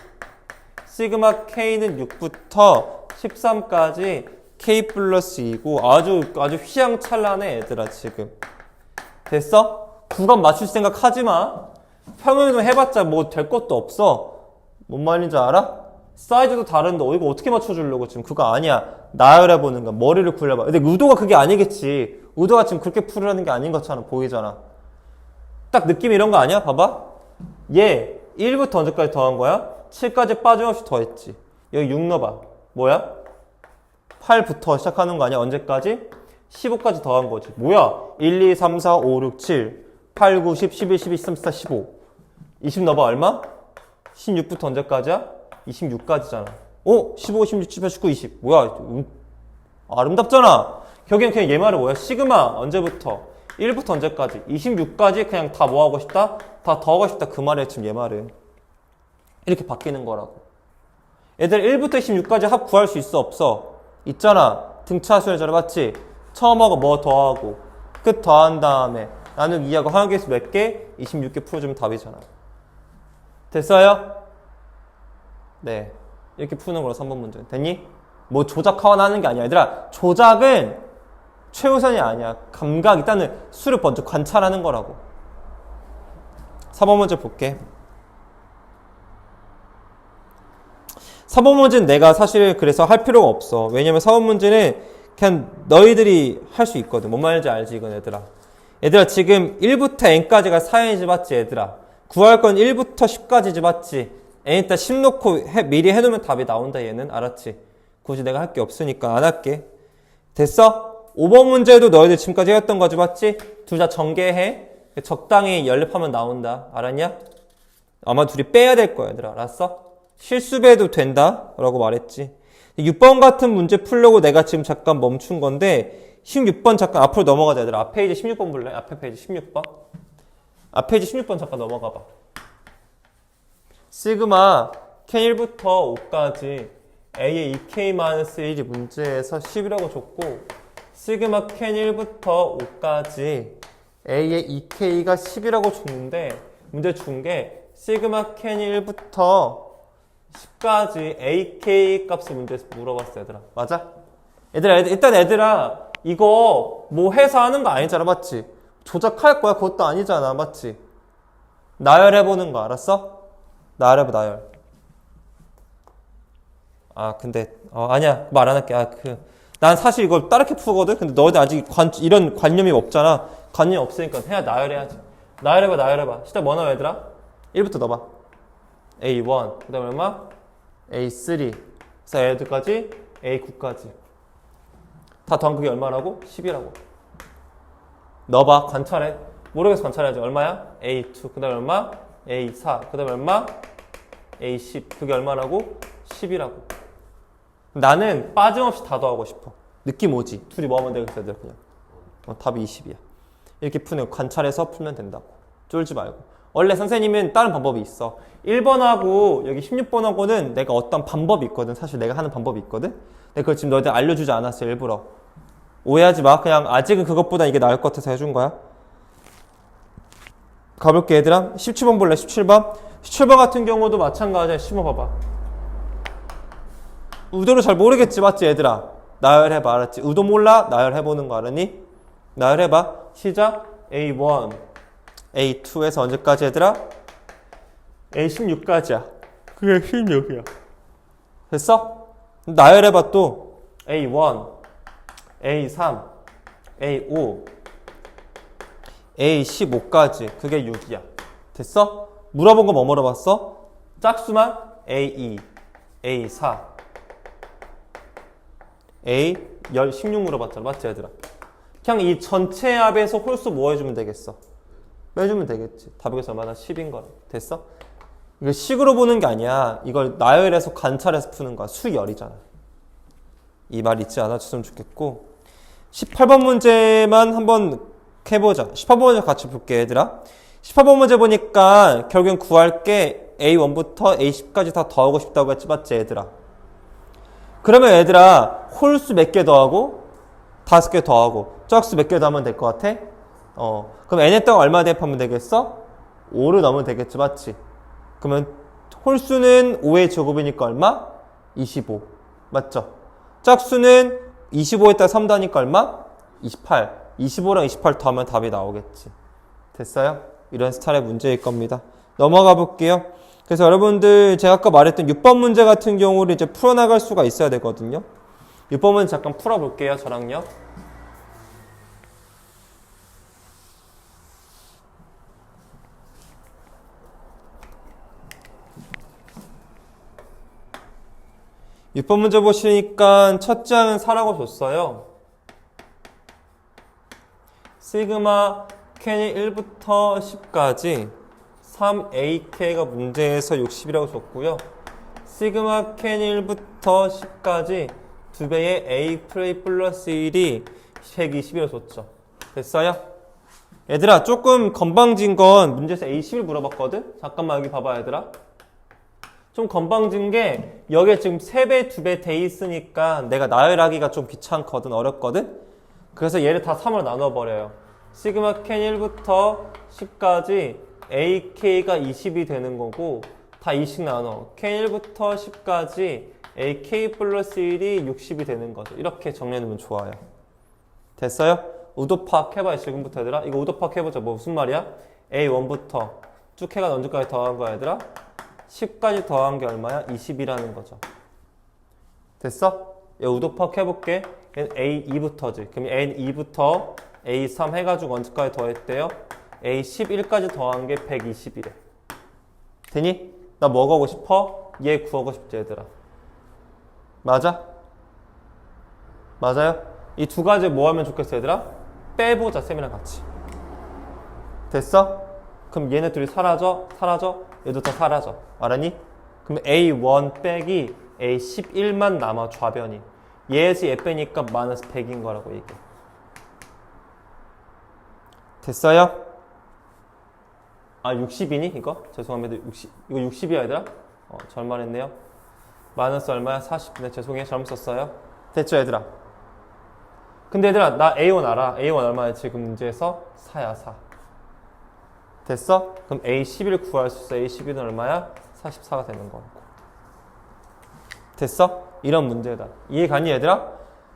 시그마 K는 6부터 13까지 K 플러스 2고 아주 휘황찬란해 얘들아 지금. 됐어? 구간 맞출 생각 하지마. 평균도 해봤자 뭐 될 것도 없어. 뭔 말인지 알아? 사이즈도 다른데 이거 어떻게 맞춰주려고 지금 그거 아니야. 나열해보는 거야. 머리를 굴려봐. 근데 의도가 그게 아니겠지. 의도가 지금 그렇게 풀으라는 게 아닌 것처럼 보이잖아. 딱 느낌이 이런 거 아니야? 봐봐. 얘 1부터 언제까지 더한 거야? 7까지 빠짐없이 더했지. 여기 6 넣어봐. 뭐야? 8부터 시작하는 거 아니야? 언제까지? 15까지 더한 거지. 뭐야? 1, 2, 3, 4, 5, 6, 7, 8, 9, 10, 11, 12, 13, 14, 15. 20 넣어봐. 얼마? 16부터 언제까지야? 26까지잖아. 15, 16, 17, 18, 19, 20. 뭐야? 아름답잖아. 결국엔 그냥 얘 말은 뭐야? 시그마 언제부터? 1부터 언제까지? 26까지 그냥 다 뭐 하고 싶다? 다 더하고 싶다. 그 말이야 지금 얘 말은. 이렇게 바뀌는 거라고. 얘들 1부터 26까지 합 구할 수 있어 없어? 있잖아. 등차수열잖아. 맞지? 처음하고 뭐 더하고 끝 더한 다음에 나누기 2하고 화학계수 몇 개? 26개 풀어주면 답이잖아. 됐어요? 네. 이렇게 푸는 거로 3번 문제. 됐니? 뭐 조작하거나 하는 게 아니야. 얘들아, 조작은 최우선이 아니야. 감각, 일단은 수를 먼저 관찰하는 거라고. 4번 문제 볼게. 4번 문제는 내가 사실 그래서 할 필요가 없어. 왜냐면 4번 문제는 그냥 너희들이 할 수 있거든. 뭔 말인지 알지, 이건 얘들아. 얘들아, 지금 1부터 n까지가 4n이지, 맞지, 얘들아? 구할 건 1부터 10까지지, 맞지? n에다 10 놓고 미리 해놓으면 답이 나온다, 얘는. 알았지? 굳이 내가 할 게 없으니까 안 할게. 됐어? 5번 문제도 너희들 지금까지 해왔던 거지, 맞지? 둘 다 전개해. 적당히 연립하면 나온다. 알았냐? 아마 둘이 빼야 될 거야, 얘들아. 알았어? 실수배도 된다? 라고 말했지. 6번 같은 문제 풀려고 내가 지금 잠깐 멈춘 건데 16번 잠깐 앞으로 넘어가자, 얘들아. 앞 페이지 16번 볼래? 앞에 페이지 16번. 앞 페이지 16번 잠깐 넘어가 봐. 시그마 K 1부터 5까지 A의 2K-1이 문제에서 10이라고 줬고 시그마 K 1부터 5까지 A의 2K가 10이라고 줬는데 문제 준 게 시그마 K 1부터 10까지 AK 값을 문제에서 물어봤어, 얘들아. 맞아? 얘들아, 일단 얘들아 이거 뭐 해서 하는 거 아니잖아, 맞지? 조작할 거야, 그것도 아니잖아, 맞지? 나열해보는 거 알았어? 나열해봐, 나열. 아, 근데 아니야, 말 안 할게. 난 사실 이걸 따르게 푸거든? 근데 너희들 아직 이런 관념이 없잖아. 관념이 없으니까 나열해야지. 나열해봐. 시작 뭐 나와, 얘들아? 1부터 넣어봐. A1, 그 다음에 얼마? A3, 그래서 얘들까지 A9까지. 다 더한 그게 얼마라고? 10이라고. 넣어봐, 관찰해. 모르겠어, 관찰해야지. 얼마야? A2, 그 다음에 얼마? A4, 그 다음에 얼마? A10, 그게 얼마라고? 10이라고. 나는 빠짐없이 다 더하고 싶어. 느낌 오지? 둘이 뭐 하면 되겠어, 얘들 그냥. 답이 20이야. 이렇게 푸는 관찰해서 풀면 된다고. 쫄지 말고. 원래 선생님은 다른 방법이 있어. 1번하고 여기 16번하고는 내가 어떤 방법이 있거든. 사실 내가 하는 방법이 있거든. 근데 그걸 지금 너희들 알려주지 않았어, 일부러. 오해하지 마. 그냥 아직은 그것보다 이게 나을 것 같아서 해준 거야. 가볼게, 얘들아. 17번 볼래? 17번. 17번 같은 경우도 마찬가지야. 10번 봐봐. 우도를 잘 모르겠지, 맞지, 얘들아? 나열해봐, 알았지? 우도 몰라? 나열해보는 거 알았니? 나열해봐. 시작. A1, A2에서 언제까지, 얘들아? A16까지야. 그게 16이야. 됐어? 나열해봐, 또. A1, A3, A5, A15까지. 그게 6이야. 됐어? 물어본 거 뭐 물어봤어? 짝수만 A2, A4, A16 물어봤잖아. 맞지, 얘들아? 그냥 이 전체 합에서 홀수 뭐 해주면 되겠어? 빼주면 되겠지. 답이 얼마나 10인 거라. 됐어? 이거 식으로 보는 게 아니야. 이걸 나열해서 관찰해서 푸는 거야. 수열이잖아. 이 말 잊지 않아줬으면 좋겠고 18번 문제만 한번 해보자. 18번 문제 같이 볼게, 얘들아. 18번 문제 보니까 결국엔 구할 게 A1부터 A10까지 다 더하고 싶다고 했지, 맞지, 얘들아? 그러면 얘들아 홀수 몇 개 더하고 5개 더하고 짝수 몇 개 더하면 될 것 같아? 그럼 n의 땅 얼마 대입하면 되겠어? 5를 넣으면 되겠지, 맞지? 그러면 홀수는 5의 제곱이니까 얼마? 25. 맞죠? 짝수는 25에다 3 더하니까 얼마? 28. 25랑 28 더하면 답이 나오겠지. 됐어요? 이런 스타일의 문제일 겁니다. 넘어가 볼게요. 그래서 여러분들 제가 아까 말했던 6번 문제 같은 경우를 이제 풀어나갈 수가 있어야 되거든요. 6번 문제 잠깐 풀어볼게요, 저랑요. 육 번 문제 보시니까 첫 장은 4라고 줬어요. 시그마 K이 1부터 10까지 3AK가 문제에서 60이라고 줬고요. 시그마 K이 1부터 10까지 2배의 A 플러스 1이 120이라고 줬죠. 됐어요? 얘들아, 조금 건방진 건 문제에서 A10을 물어봤거든? 잠깐만 여기 봐봐, 얘들아. 좀 건방진 게 여기에 지금 3배, 2배 돼 있으니까 내가 나열하기가 좀 귀찮거든, 어렵거든? 그래서 얘를 다 3으로 나눠버려요. 시그마 K 1부터 10까지 AK가 20이 되는 거고 다 2씩 나눠. K 1부터 10까지 AK 플러스 1이 60이 되는 거죠. 이렇게 정리해놓으면 좋아요. 됐어요? 우도팍 해봐요, 지금부터, 얘들아. 이거 우도팍 해보자. 뭐 무슨 말이야? A1부터 쭉 해가 언제까지 더한 거야, 얘들아? 10까지 더한 게 얼마야? 20이라는 거죠. 됐어? 얘 우도팍 해볼게. 얘는 A2부터지. 그럼 N2부터 A3 해가지고 언제까지 더했대요? A11까지 더한 게 120이래. 되니? 나 뭐 구하고 싶어? 얘 구하고 싶지, 얘들아. 맞아? 맞아요? 이 두 가지 뭐 하면 좋겠어, 얘들아? 빼보자, 쌤이랑 같이. 됐어? 그럼 얘네 둘이 사라져? 사라져? 얘도 다 사라져. 알았니? 그럼 A1 빼기 A11만 남아 좌변이. 얘에서 얘 빼니까 마이너스 100인 거라고 얘기해. 됐어요? 아 60이니 이거? 죄송합니다. 이거 60이야 얘들아? 잘말 했네요. 마이너스 얼마야? 40. 네 죄송해요. 잘못 썼어요. 됐죠 얘들아? 근데 얘들아 나 A1 알아. A1 얼마야? 지금 문제에서 4야 4. 됐어? 그럼 A11 구할 수 있어. A11은 얼마야? 44가 되는 거고. 됐어? 이런 문제다. 이해 가니 얘들아?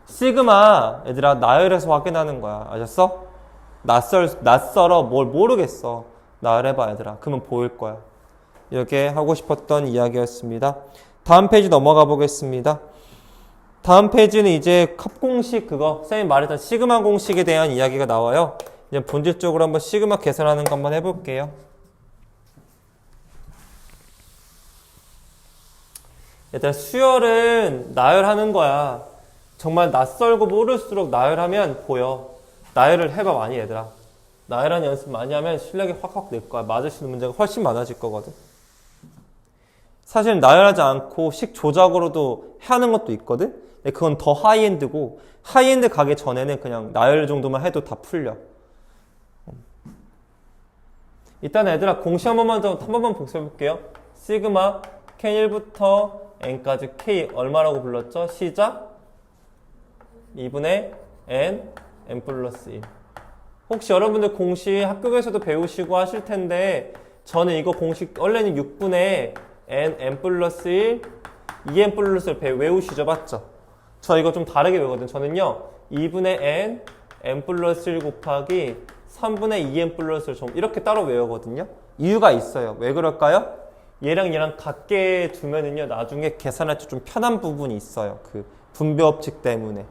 시그마 얘들아 나열해서 확인하는 거야. 아셨어? 낯설어 뭘 모르겠어. 나열해봐 얘들아. 그러면 보일 거야. 이렇게 하고 싶었던 이야기였습니다. 다음 페이지 넘어가 보겠습니다. 다음 페이지는 이제 컵공식 그거 쌤이 말했던 시그마 공식에 대한 이야기가 나와요. 이제 본질적으로 한번 시그마 계산하는 거 한번 해볼게요. 얘들아 수열은 나열하는 거야. 정말 낯설고 모를수록 나열하면 보여. 나열을 해봐 많이 얘들아. 나열하는 연습 많이 하면 실력이 확확 늘 거야. 맞을 수 있는 문제가 훨씬 많아질 거거든. 사실 나열하지 않고 식 조작으로도 하는 것도 있거든. 근데 그건 더 하이엔드고 하이엔드 가기 전에는 그냥 나열 정도만 해도 다 풀려. 일단 얘들아 공식 한 번만 복습해 볼게요. 시그마 K1부터 N까지 K 얼마라고 불렀죠? 시작 2분의 N, N 플러스 1. 혹시 여러분들 공식 학교에서도 배우시고 하실 텐데 저는 이거 공식 원래는 6분의 N 플러스 1, 2N 플러스 1 외우시죠? 맞죠? 저 이거 좀 다르게 외우거든요. 저는요 2분의 N 플러스 1 곱하기 3분의 2N 플러스 1 좀 이렇게 따로 외우거든요. 이유가 있어요. 왜 그럴까요? 얘랑 같게 두면은요 나중에 계산할 때 좀 편한 부분이 있어요. 그 분배 법칙 때문에.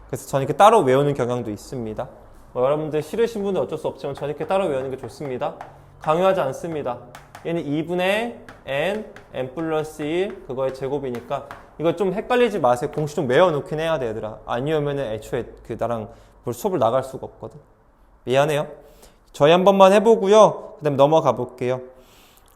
그래서 저는 이렇게 따로 외우는 경향도 있습니다. 여러분들 싫으신 분은 어쩔 수 없지만 저는 이렇게 따로 외우는 게 좋습니다. 강요하지 않습니다. 얘는 2분의 N 플러스 1 그거의 제곱이니까 이거 좀 헷갈리지 마세요. 공식 좀 외워놓긴 해야 돼 얘들아. 아니면은 애초에 그 나랑 수업을 나갈 수가 없거든. 미안해요. 저희 한 번만 해보고요. 그 다음에 넘어가 볼게요.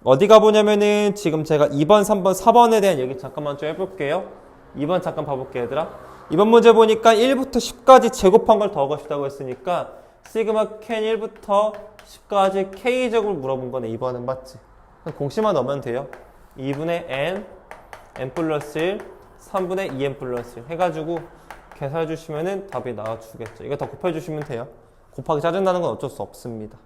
어디 가보냐면은 지금 제가 2번, 3번, 4번에 대한 얘기 잠깐만 좀 해볼게요. 2번 잠깐 봐볼게요 얘들아. 이번 문제 보니까 1부터 10까지 제곱한 걸 더하고 싶다고 했으니까 시그마 캔 1부터 10까지 K제곱을 물어본 거네. 2번은 맞지? 공식만 넣으면 돼요. 2분의 N 플러스 1, 3분의 2N 플러스 1 해가지고 계산해 주시면은 답이 나와주겠죠. 이거 더 곱해주시면 돼요. 곱하기 짜증나는 건 어쩔 수 없습니다.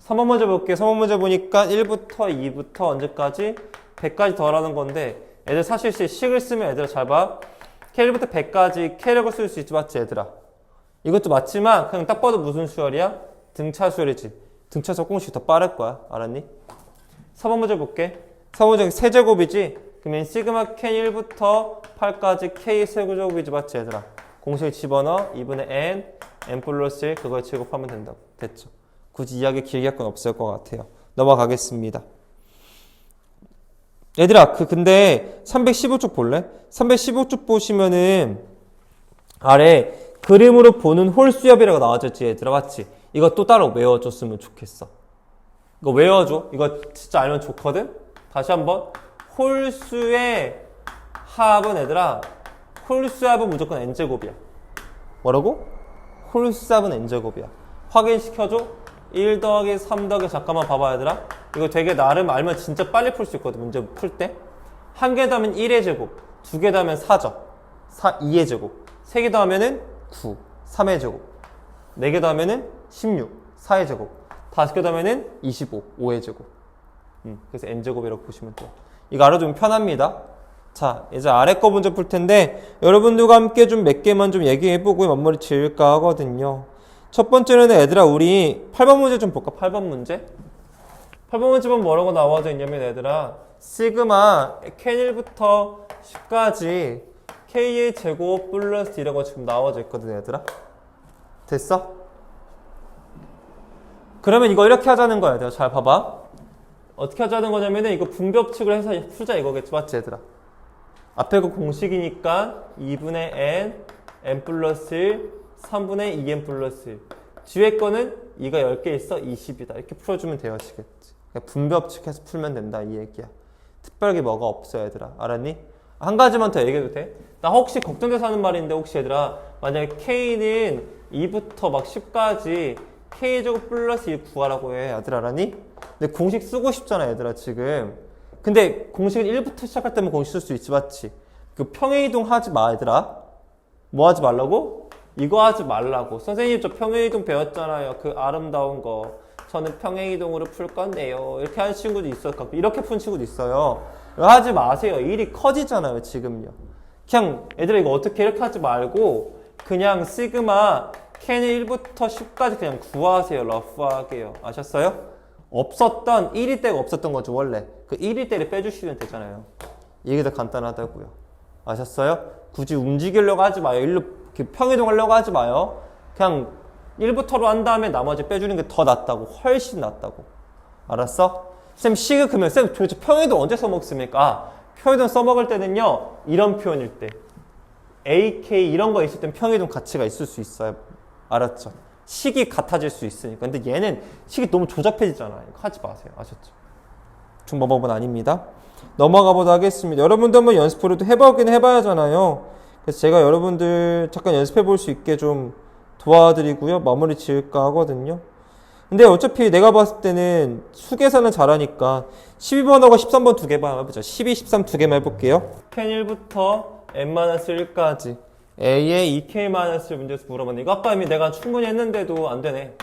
3번 문제 볼게요. 3번 문제 보니까 1부터 2부터 언제까지? 100까지 더하라는 건데 애들 사실 식을 쓰면 얘들아 잘 봐. K1부터 100까지 K력을 쓸 수 있지 맞지 얘들아? 이것도 맞지만 그냥 딱 봐도 무슨 수열이야? 등차 수열이지. 등차수 공식 더 빠를 거야. 알았니? 4번 문제 볼게. 4번 문제 세제곱이지? 그러면 시그마 K 1부터 8까지 K 세제곱이지 맞지 얘들아? 공식을 집어넣어 2분의 N 플러스 1 그걸 제곱하면 된다고. 됐죠? 굳이 이야기 길게 할 건 없을 것 같아요. 넘어가겠습니다. 얘들아 근데 315쪽 볼래? 315쪽 보시면은 아래 그림으로 보는 홀수엽이라고 나와졌지 얘들아 맞지? 이거 또 따로 외워줬으면 좋겠어. 이거 외워줘. 이거 진짜 알면 좋거든? 다시 한번 홀수의 합은 얘들아 홀수 합은 무조건 n제곱이야. 뭐라고? 홀수 합은 n제곱이야. 확인시켜줘. 1 더하기 3 더하기 잠깐만 봐봐 얘들아. 이거 되게 나름 알면 진짜 빨리 풀 수 있거든. 문제 풀 때. 한 개 더하면 1의 제곱, 두 개 더하면 4죠. 2의 제곱, 세 개 더하면은 9, 3의 제곱, 네 개 더하면은 16, 4의 제곱, 다섯 개 더하면은 25, 5의 제곱. 그래서 n제곱이라고 보시면 돼요. 이거 알아두면 편합니다. 자, 이제 아래 거 문제 풀 텐데 여러분들과 함께 좀 몇 개만 좀 얘기해보고 마무리 지을까 하거든요. 첫 번째는 얘들아 우리 8번 문제 좀 볼까? 8번 문제? 8번 문제 보면 뭐라고 나와져 있냐면 얘들아 시그마 K1부터 10까지 K의 제곱 플러스 D라고 지금 나와져 있거든 얘들아. 됐어? 그러면 이거 이렇게 하자는 거야 얘들아. 잘 봐봐. 어떻게 하자는 거냐면은 이거 분배법칙을 해서 풀자 이거겠지 맞지 얘들아? 앞에 그 공식이니까 2분의 N 플러스 1 3분의 2N 플러스 1 뒤에 거는 2가 10개 있어 20이다 이렇게 풀어주면 되어지겠지. 분배 법칙해서 풀면 된다 이 얘기야. 특별하게 뭐가 없어 얘들아. 알았니? 한 가지만 더 얘기해도 돼? 나 혹시 걱정돼서 하는 말인데 혹시 얘들아 만약에 K는 2부터 막 10까지 K제곱 플러스 1 구하라고 해. 아들 알았니? 근데 공식 쓰고 싶잖아 얘들아 지금. 근데 공식은 1부터 시작할 때면 공식 쓸 수 있지 맞지? 그 평행이동 하지 마 얘들아. 뭐 하지 말라고? 이거 하지 말라고. 선생님 저 평행이동 배웠잖아요. 그 아름다운 거. 저는 평행이동으로 풀 건데요. 이렇게 하는 친구도 있어요. 이렇게 푸는 친구도 있어요. 이거 하지 마세요. 일이 커지잖아요 지금요. 그냥 얘들아 이거 어떻게 이렇게 하지 말고 그냥 시그마 K는 1부터 10까지 그냥 구하세요. 러프하게요. 아셨어요? 없었던 1일 때가 없었던 거죠 원래. 그 1일 때를 빼주시면 되잖아요. 이게 더 간단하다고요. 아셨어요? 굳이 움직이려고 하지 마요. 일로 평이동 하려고 하지 마요. 그냥 1부터로 한 다음에 나머지 빼주는 게 더 낫다고. 훨씬 낫다고. 알았어? 쌤 시그 그러면 쌤 도대체 평이동 언제 써먹습니까? 아, 평이동 써먹을 때는요. 이런 표현일 때. AK 이런 거 있을 땐 평이동 가치가 있을 수 있어요. 알았죠? 식이 같아질 수 있으니까. 근데 얘는 식이 너무 조잡해지잖아요. 하지 마세요. 아셨죠? 중법법은 아닙니다. 넘어가 보도록 하겠습니다. 여러분도 한번 연습으로 해보긴 해봐야잖아요. 그래서 제가 여러분들 잠깐 연습해 볼 수 있게 좀 도와드리고요. 마무리 지을까 하거든요. 근데 어차피 내가 봤을 때는 수계산은 잘하니까 12번하고 13번 두 개만 해보자. 12, 13 두 개만 해볼게요. 펜 1부터 n-1까지 A의 2K-1을 문제에서 물어봤는데 이거 아까 이미 내가 충분히 했는데도 안 되네.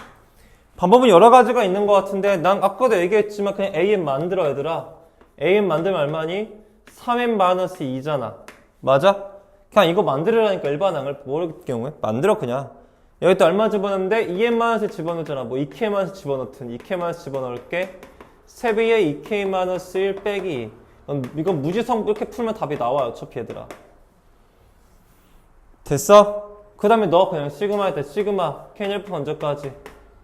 방법은 여러 가지가 있는 것 같은데 난 아까도 얘기했지만 그냥 AN 만들어 얘들아. AN 만들면 얼마니? 3n-2잖아. 맞아? 그냥 이거 만들으라니까 일반항을 모를 경우에 만들어 그냥. 여기 또 얼마 집어넣는데 2n-을 집어넣잖아. 뭐 2k-을 집어넣든 2k-을 집어넣을게. 세배의 2k-1 빼기. 이건 무지성 이렇게 풀면 답이 나와요. 어차피 얘들아. 됐어? 그 다음에 너 그냥 시그마 할 때 시그마 K1 언제까지?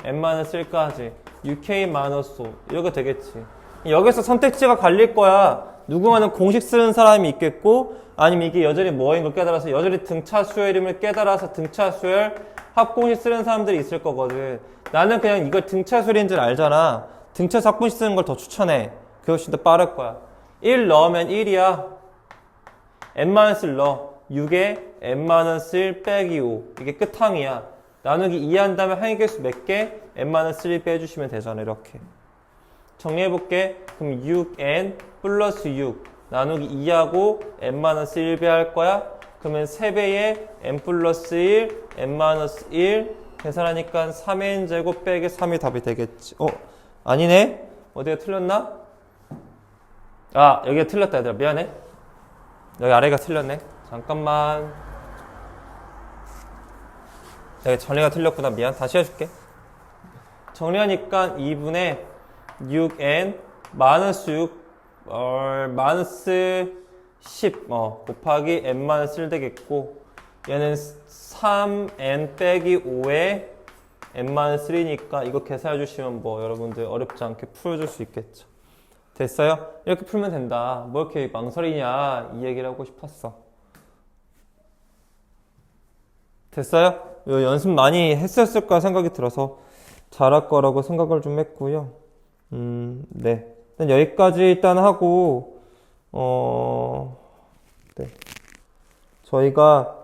n-1까지 6k-5 이렇게 되겠지. 여기서 선택지가 갈릴 거야. 누구만은 공식 쓰는 사람이 있겠고 아니면 이게 여전히 뭐인 걸 깨달아서 여전히 등차 수열임을 깨달아서 등차 수열 합공식 쓰는 사람들이 있을 거거든. 나는 그냥 이걸 등차 수열인 줄 알잖아. 등차에서 합공식 쓰는 걸 더 추천해. 그것이 더 빠를 거야. 1 넣으면 1이야. n-1 넣어. 6에 n-1 빼기 5 이게 끝항이야. 나누기 2 한 다음에 항의 개수 몇 개? n-1 빼주시면 되잖아. 이렇게 정리해볼게. 그럼 6n 플러스 6 나누기 2하고 n-1 배할 거야. 그러면 3배에 n 플러스 1 n-1 계산하니까 3n 제곱 빼기 3이 답이 되겠지. 아니네? 어디가 틀렸나? 아 여기가 틀렸다 얘들아. 미안해. 여기 아래가 틀렸네. 잠깐만. 여기 정리가 틀렸구나. 미안. 다시 해줄게. 정리하니까 2분의 6n 마이너스 6 마이너스 10 곱하기 n-1 되겠고 얘는 3n 빼기 5에 n-3니까 이거 계산해 주시면 뭐 여러분들 어렵지 않게 풀어줄 수 있겠죠. 됐어요? 이렇게 풀면 된다. 뭐 이렇게 망설이냐 이 얘기를 하고 싶었어. 됐어요? 연습 많이 했었을까 생각이 들어서 잘할 거라고 생각을 좀 했고요. 네. 일단 여기까지 일단 하고, 네. 저희가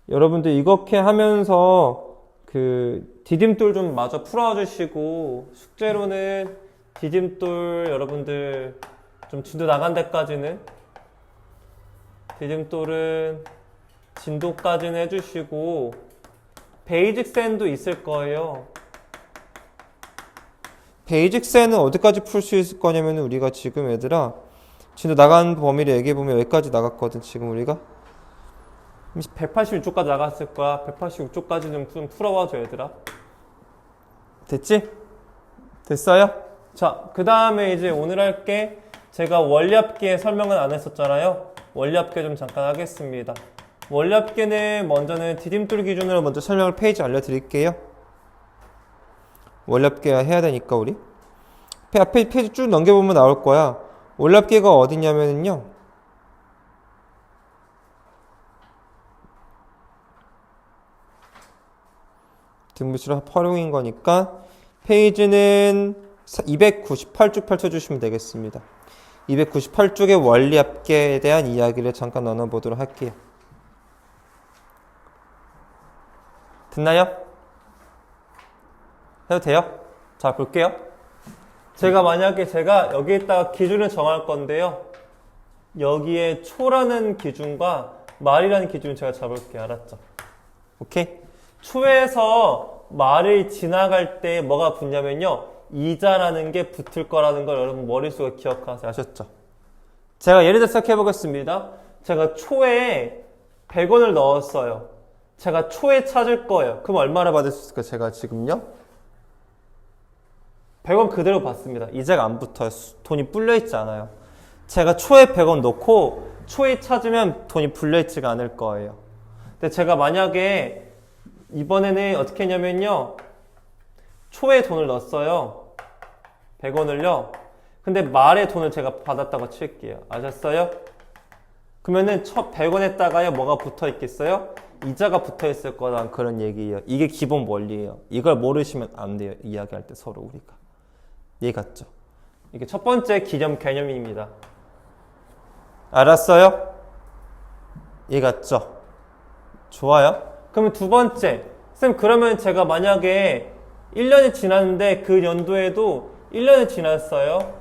여러분들 이렇게 하면서 그 디딤돌 좀 마저 풀어주시고, 숙제로는 디딤돌 여러분들 좀 진도 나간 데까지는 디딤돌은 진도까지는 해주시고, 베이직 샌도 있을 거예요. 베이직 샌은 어디까지 풀 수 있을 거냐면 우리가 지금 얘들아 진도 나간 범위를 얘기해보면 여기까지 나갔거든. 지금 우리가 186쪽까지 나갔을 거야. 186쪽까지 좀 풀어봐줘 얘들아. 됐지? 됐어요? 자, 그 다음에 이제 오늘 할게 제가 원리합계 설명은 안 했었잖아요. 원리합계 좀 잠깐 하겠습니다. 원리합계는 먼저는 디딤돌 기준으로 먼저 설명을 페이지 알려드릴게요. 원리합계 해야 되니까 우리 앞에 페이지 쭉 넘겨보면 나올 거야. 원리합계가 어디냐면요 등부실화 활용인 거니까 페이지는 298쪽 펼쳐주시면 되겠습니다. 298쪽의 원리합계에 대한 이야기를 잠깐 나눠보도록 할게요. 됐나요? 해도 돼요? 자, 볼게요. 만약에 제가 여기에다가 기준을 정할 건데요. 여기에 초라는 기준과 말이라는 기준을 제가 잡을게요. 알았죠? 오케이? 초에서 말을 지나갈 때 뭐가 붙냐면요. 이자라는 게 붙을 거라는 걸 여러분 머릿속에 기억하세요. 아셨죠? 제가 예를 들어서 해보겠습니다. 제가 초에 100원을 넣었어요. 제가 초에 찾을 거예요. 그럼 얼마나 받을 수 있을까요? 제가 지금요? 100원 그대로 받습니다. 이자가 안 붙어요. 돈이 불려있지 않아요. 제가 초에 100원 넣고 초에 찾으면 돈이 불려있지가 않을 거예요. 근데 제가 만약에 이번에는 어떻게 했냐면요. 초에 돈을 넣었어요. 100원을요. 근데 말에 돈을 제가 받았다고 칠게요. 아셨어요? 그러면은 첫 100원에다가요 뭐가 붙어 있겠어요? 이자가 붙어 있을 거란 그런 얘기예요. 이게 기본 원리예요. 이걸 모르시면 안 돼요. 이야기할 때 서로 우리가. 이해 갔죠? 이게 첫 번째 개념입니다. 알았어요? 이해 갔죠? 좋아요. 그러면 두 번째. 쌤, 그러면 제가 만약에 1년이 지났는데 그 연도에도 1년이 지났어요.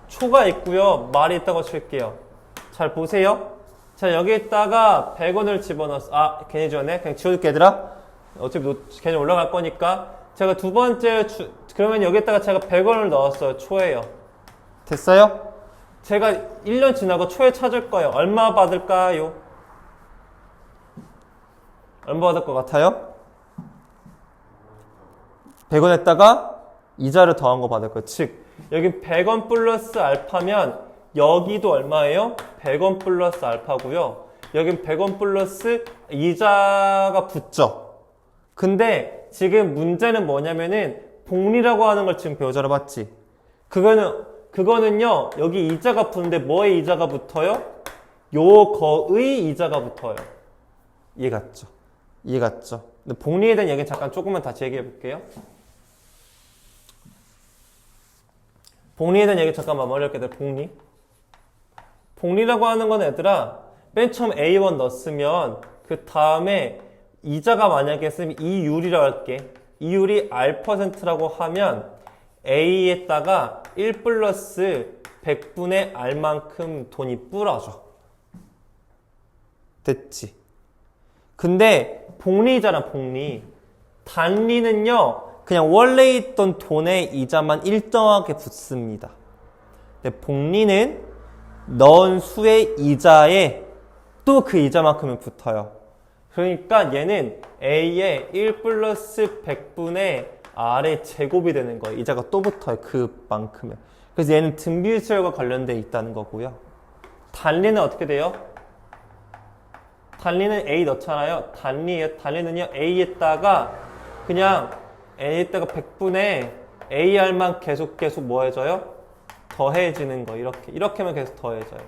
초가 있고요. 말이 있다고 칠게요. 잘 보세요. 자, 여기에다가 100원을 집어넣었어. 괜히 지웠네. 그냥 지워줄게, 얘들아. 어차피 괜히 올라갈 거니까. 제가 두 번째, 그러면 여기에다가 제가 100원을 넣었어요. 초에요. 됐어요? 제가 1년 지나고 초에 찾을 거예요. 얼마 받을까요? 얼마 받을 것 같아요? 100원에다가 이자를 더한 거 받을 거예요. 즉, 여기 100원 플러스 알파면 여기도 얼마예요? 100원 플러스 알파고요. 여긴 100원 플러스 이자가 붙죠. 근데 지금 문제는 뭐냐면은 복리라고 하는 걸 지금 배우자로 봤지. 그거는요. 여기 이자가 붙는데 뭐의 이자가 붙어요? 요거의 이자가 붙어요. 이해 갔죠? 이해 갔죠? 근데 복리에 대한 얘기는 잠깐 조금만 다시 얘기해 볼게요. 복리에 대한 얘기 잠깐 마무리할게요. 복리라고 하는 건 얘들아, 맨 처음 A1 넣었으면 그 다음에 이자가 만약에 있으면 이율이라고 할게. 이율이 R%라고 하면 A에다가 1 플러스 100분의 R만큼 돈이 불어져. 됐지? 근데 복리잖아, 복리. 단리는요, 그냥 원래 있던 돈의 이자만 일정하게 붙습니다. 근데 복리는 넣은 수의 이자에 또 그 이자만큼은 붙어요. 그러니까 얘는 A의 1 플러스 100분의 R의 제곱이 되는 거예요. 이자가 또 붙어요. 그만큼은. 그래서 얘는 등비율과 관련되어 있다는 거고요. 단리는 어떻게 돼요? 단리는 A 넣잖아요. 단리는요, A에다가 그냥 A에다가 100분의 AR만 계속 뭐 해줘요? 더해지는 거. 이렇게 하면 계속 더해져요.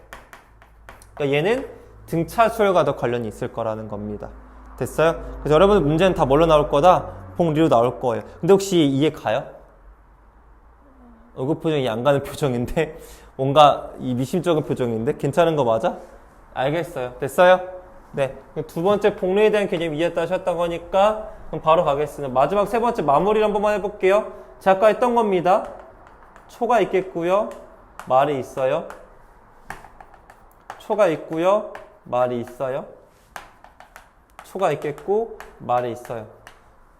그러니까 얘는 등차수열과도 관련이 있을 거라는 겁니다. 됐어요? 그래서 여러분 문제는 다 뭘로 나올 거다? 복리로 나올 거예요. 근데 혹시 이해 가요? 얼굴 표정이 안 가는 표정인데 뭔가 이 미심쩍은 표정인데 괜찮은 거 맞아? 알겠어요. 됐어요? 네. 두 번째 복리에 대한 개념 이해했다 하셨던 거니까 그럼 바로 가겠습니다. 마지막 세 번째 마무리를 한 번만 해볼게요. 제가 아까 했던 겁니다. 초가 있겠고요. 말이 있어요. 초가 있고요. 말이 있어요. 초가 있겠고 말이 있어요.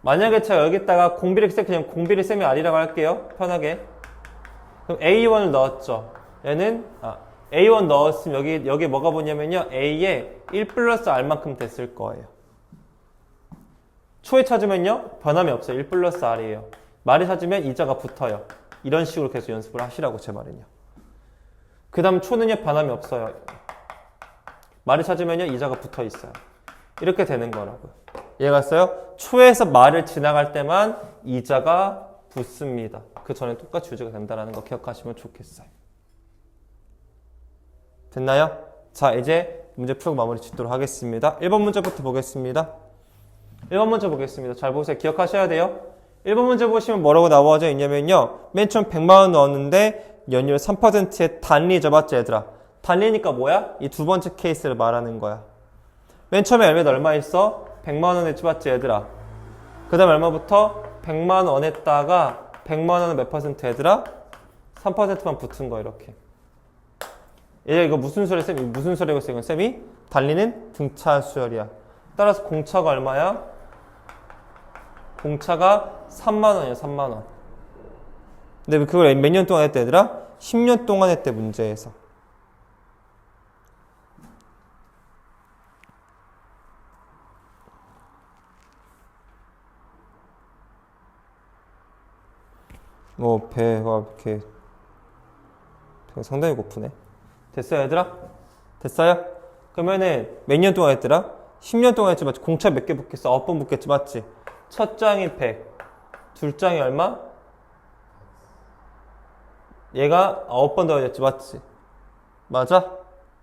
만약에 제가 여기다가 공비를 그냥 공비를 쌤이 R이라고 할게요. 편하게. 그럼 A1을 넣었죠. 얘는 A1 넣었으면 여기 뭐가 보냐면요. A에 1 플러스 R만큼 됐을 거예요. 초에 찾으면요. 변함이 없어요. 1 플러스 R이에요. 말이 찾으면 이자가 붙어요. 이런 식으로 계속 연습을 하시라고 제 말은요. 그 다음 초는요. 변함이 없어요. 말을 찾으면요. 이자가 붙어 있어요. 이렇게 되는 거라고요. 이해갔어요? 초에서 말을 지나갈 때만 이자가 붙습니다. 그 전에 똑같이 유지가 된다는 거 기억하시면 좋겠어요. 됐나요? 자, 이제 문제 풀고 마무리 짓도록 하겠습니다. 1번 문제부터 보겠습니다. 1번 문제 보겠습니다. 잘 보세요. 기억하셔야 돼요. 1번 문제 보시면 뭐라고 나와져 있냐면요. 맨 처음 100만 원 넣었는데 연율 3%의 단리죠. 맞지 얘들아? 단리니까 뭐야? 이 두 번째 케이스를 말하는 거야. 맨 처음에 열매도 얼마 있어? 100만 원 했지. 맞지 얘들아? 그 다음 얼마부터? 100만 원 했다가 100만 원은 몇 퍼센트 얘들아? 3%만 붙은 거 이렇게. 얘 이거 무슨 소리야 쌤이? 무슨 소리고 있어 이건 쌤이? 달리는 등차 수열이야. 따라서 공차가 얼마야? 공차가 3만 원이야 3만 원. 근데 그걸 몇 년 동안 했대 얘들아? 10년 동안 했대 문제에서. 배가 이렇게 상당히 고프네. 됐어요 얘들아? 됐어요? 그러면은 몇 년 동안 했더라? 10년 동안 했지 맞지? 공차 몇 개 붙겠어? 9번 붙겠지 맞지? 첫 장이 100, 둘 장이 얼마? 얘가 9번 더해졌지 맞지? 맞아?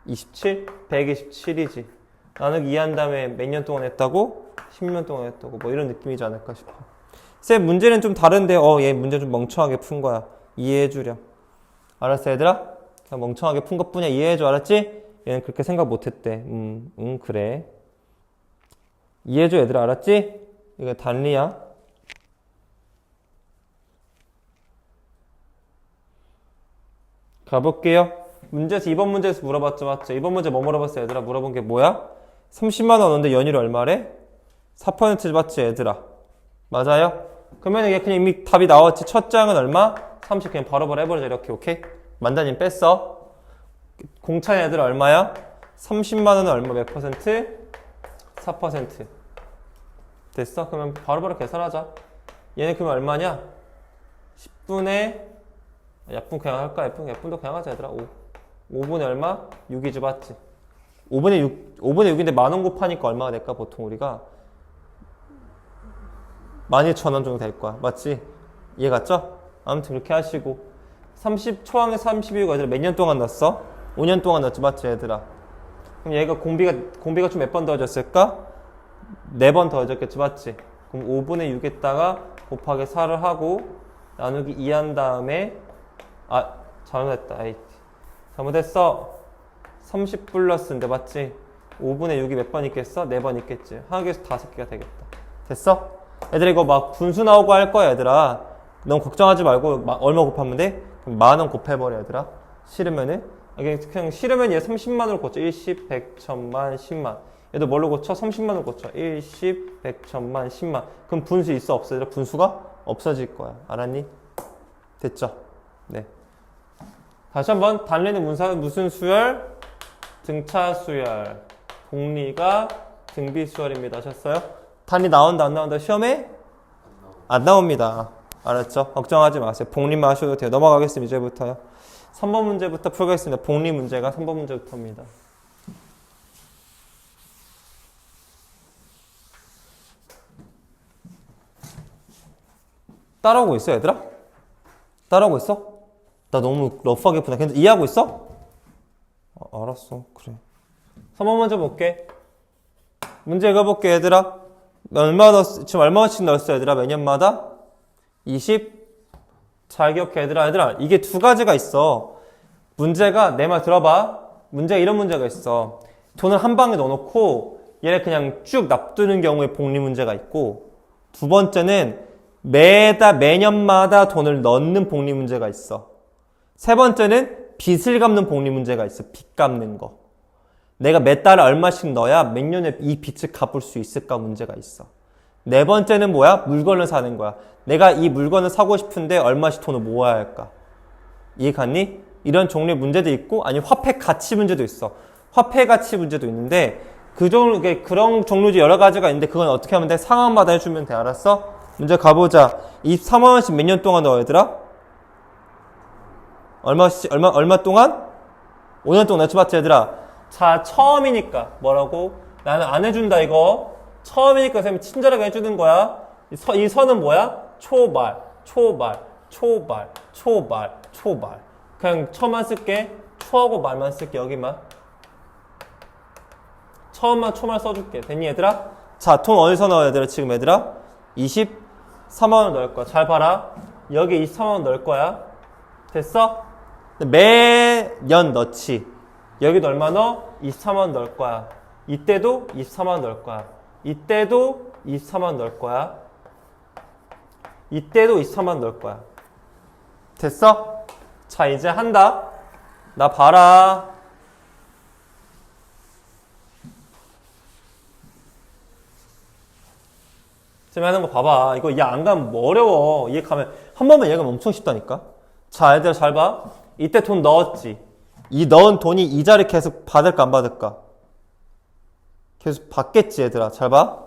27? 127이지. 나누기 2한 다음에 몇 년 동안 했다고? 10년 동안 했다고. 뭐 이런 느낌이지 않을까 싶어. 쌤 문제는 좀 다른데 얘 문제 좀 멍청하게 푼 거야. 이해해주렴. 알았어 얘들아? 그냥 멍청하게 푼 것뿐이야. 이해해줘. 알았지? 얘는 그렇게 생각 못했대. 그래. 이해해줘 얘들아. 알았지? 이거 단리야. 가볼게요. 문제에서 2번 문제에서 물어봤죠 맞죠? 2번 문제 뭐 물어봤어 얘들아? 물어본 게 뭐야? 30만 원 얻는데 연율 얼마래? 4% 맞지 얘들아? 맞아요? 그러면 이게 그냥 이미 답이 나왔지. 첫 장은 얼마? 30 그냥 바로바로 해버리자 이렇게. 오케이? 만다님 뺐어. 공차 애들 얼마야? 30만 원은 얼마 몇 퍼센트? 4%. 됐어? 그러면 바로바로 계산하자. 얘는 그러면 얼마냐? 10분의 약분 그냥 할까? 약분도 그냥 하자 얘들아. 5분의 얼마? 6이지 맞지? 5분의 6인데 만원 곱하니까 얼마가 될까? 보통 우리가 12,000원 정도 될 거야. 맞지? 이해 갔죠? 아무튼 그렇게 하시고 30초항에 32가 얘들아 몇 년 동안 넣었어? 5년 동안 넣었지 맞지 얘들아? 그럼 얘가 공비가 좀 몇 번 더해졌을까? 4번 더해졌겠지 맞지? 그럼 5분의 6에다가 곱하기 4를 하고 나누기 2 한 다음에 잘못했다. 잘못했어. 30 플러스인데 맞지? 5분의 6이 몇 번 있겠어? 4번 있겠지. 하나에서 5개가 되겠다. 됐어? 얘들아 이거 막 분수 나오고 할 거야 얘들아. 너무 걱정하지 말고 얼마 곱하면 돼? 그럼 10,000원 곱해버려 얘들아. 싫으면은 그냥 싫으면 얘 30만으로 고쳐. 1, 10, 100, 1000만, 10만. 얘도 뭘로 고쳐? 30만으로 고쳐. 1, 10, 100, 1000만, 10만. 그럼 분수 있어 없어? 얘들아 분수가 없어질 거야. 알았니? 됐죠? 네. 다시 한번 단리는 무슨 수열? 등차 수열. 공리가 등비 수열입니다. 하셨어요? 단리 나온다 안 나온다? 시험에? 안 나옵니다. 알았죠? 걱정하지 마세요. 복리만 하셔도 돼요. 넘어가겠습니다. 이제부터요. 3번 문제부터 풀겠습니다. 복리 문제가 3번 문제부터입니다. 따라오고 있어 얘들아? 따라오고 있어? 나 너무 러프하게 푸나. 근데 이해하고 있어? 알았어. 그래. 3번 문제 볼게. 문제 읽어볼게 얘들아. 지금 얼마씩 넣었어 얘들아? 매년마다? 20? 잘 기억해 얘들아. 이게 두 가지가 있어. 문제가 내 말 들어봐. 문제가 이런 문제가 있어. 돈을 한 방에 넣어놓고 얘를 그냥 쭉 납두는 경우에 복리 문제가 있고, 두 번째는 매년마다 돈을 넣는 복리 문제가 있어. 세 번째는 빚을 갚는 복리 문제가 있어. 빚 갚는 거. 내가 몇 달에 얼마씩 넣어야 몇 년에 이 빚을 갚을 수 있을까 문제가 있어. 네 번째는 뭐야? 물건을 사는 거야. 내가 이 물건을 사고 싶은데 얼마씩 돈을 모아야 할까? 이해 갔니? 이런 종류의 문제도 있고, 아니 화폐 가치 문제도 있어. 화폐 가치 문제도 있는데 그런 종류도 여러 가지가 있는데 그건 어떻게 하면 돼? 상황마다 해주면 돼. 알았어? 문제 가보자. 23만 원씩 몇 년 동안 넣어 얘들아? 얼마 동안? 5년 동안 넣지 맞지 얘들아? 자, 처음이니까 뭐라고? 나는 안 해준다 이거. 처음이니까 선생님이 친절하게 해주는 거야. 이 선은 뭐야? 초발. 그냥 처만 쓸게. 초하고 말만 쓸게. 여기만. 처음만 초말 써줄게. 됐니 얘들아? 자, 돈 어디서 넣어 얘들아? 지금 얘들아? 24 4만 원 넣을 거야. 잘 봐라. 여기 24만 원 넣을 거야. 됐어? 매년 넣지. 여기도 얼마 넣어? 24만 원 넣을 거야. 이때도 24만 원 넣을 거야. 이때도 24만 원 넣을 거야. 이때도 24만 원 넣을 거야. 됐어? 자, 이제 한다. 나 봐라. 쌤이 하는 거 봐봐. 이거 이해 안 가면 뭐 어려워. 이해 가면, 한 번만 이해가면 엄청 쉽다니까? 자, 얘들아 잘 봐. 이때 돈 넣었지. 이 넣은 돈이 이자를 계속 받을까 안 받을까? 계속 받겠지, 얘들아. 잘 봐.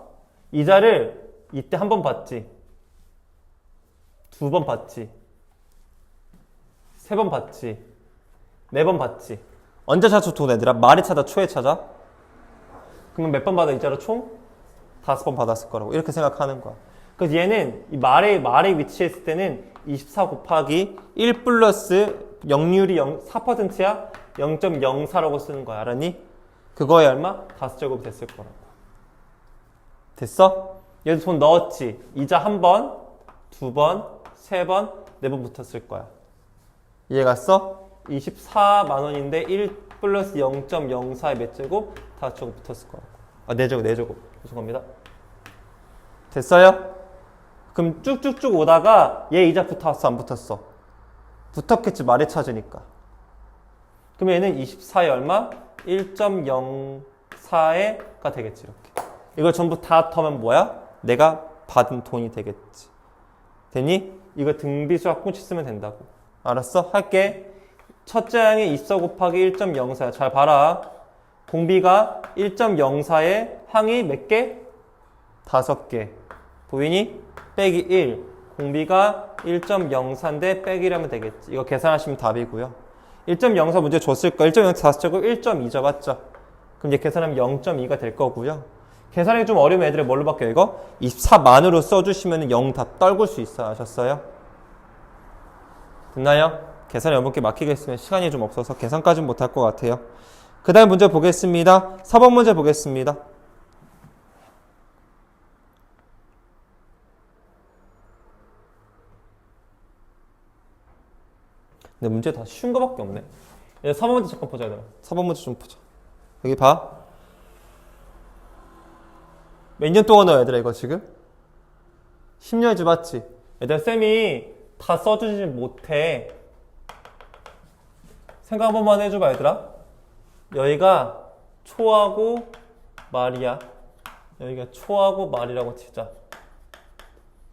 이자를 이때 한 번 받지. 2번 받지. 3번 받지. 4번 받지. 언제 찾아 돈 얘들아? 말에 찾아, 초에 찾아? 그러면 몇 번 받아 이자로 총? 5번 받았을 거라고. 이렇게 생각하는 거야. 그래서 얘는 이 말에 위치했을 때는 24 곱하기 1 플러스 영률이 4%야? 0.04라고 쓰는 거야. 알았니? 그거에 얼마? 5제곱 됐을 거라고. 됐어? 얘도 돈 넣었지. 이자 1번, 2번, 3번, 4번 붙었을 거야. 이해 갔어? 24만 원인데 1 플러스 0.04의 몇 제곱? 5제곱 붙었을 거라고. 아, 4제곱, 4제곱. 죄송합니다. 됐어요? 그럼 쭉쭉쭉 오다가 얘 이자 붙었어, 안 붙었어? 붙었겠지, 말에 찾으니까. 그럼 얘는 24에 얼마? 1.04가 되겠지, 이렇게. 이걸 전부 다 더하면 뭐야? 내가 받은 돈이 되겠지. 됐니? 이거 등비수학 공식 쓰면 된다고. 알았어? 할게. 첫째 항이 24 곱하기 1.04야. 잘 봐라. 공비가 1.04에 항이 몇 개? 5개. 보이니? 빼기 1. 공비가 1.04인데 빼기 1하면 되겠지. 이거 계산하시면 답이고요. 1.04 문제 줬을 거. 1.04 4제곱 1.2죠. 맞죠? 그럼 이제 계산하면 0.2가 될 거고요. 계산이 좀 어려운 애들이 뭘로 바뀌어요? 이거? 24만으로 써주시면 0답 떨굴 수 있어요. 아셨어요? 됐나요? 계산이 여러분께 맡기겠으면 시간이 좀 없어서 계산까지는 못할 것 같아요. 그 다음 문제 보겠습니다. 4번 문제 보겠습니다. 근데 문제 다 쉬운 거밖에 없네. 이제 4번 문제 잠깐 보자, 얘들아. 4번 문제 좀 보자. 여기 봐. 몇 년 동안 넣어, 얘들아, 이거 지금? 10년이지, 맞지? 얘들아, 쌤이 다 써주지 못해. 생각 한 번만 해줘봐, 얘들아. 여기가 초하고 말이야. 여기가 초하고 말이라고 치자.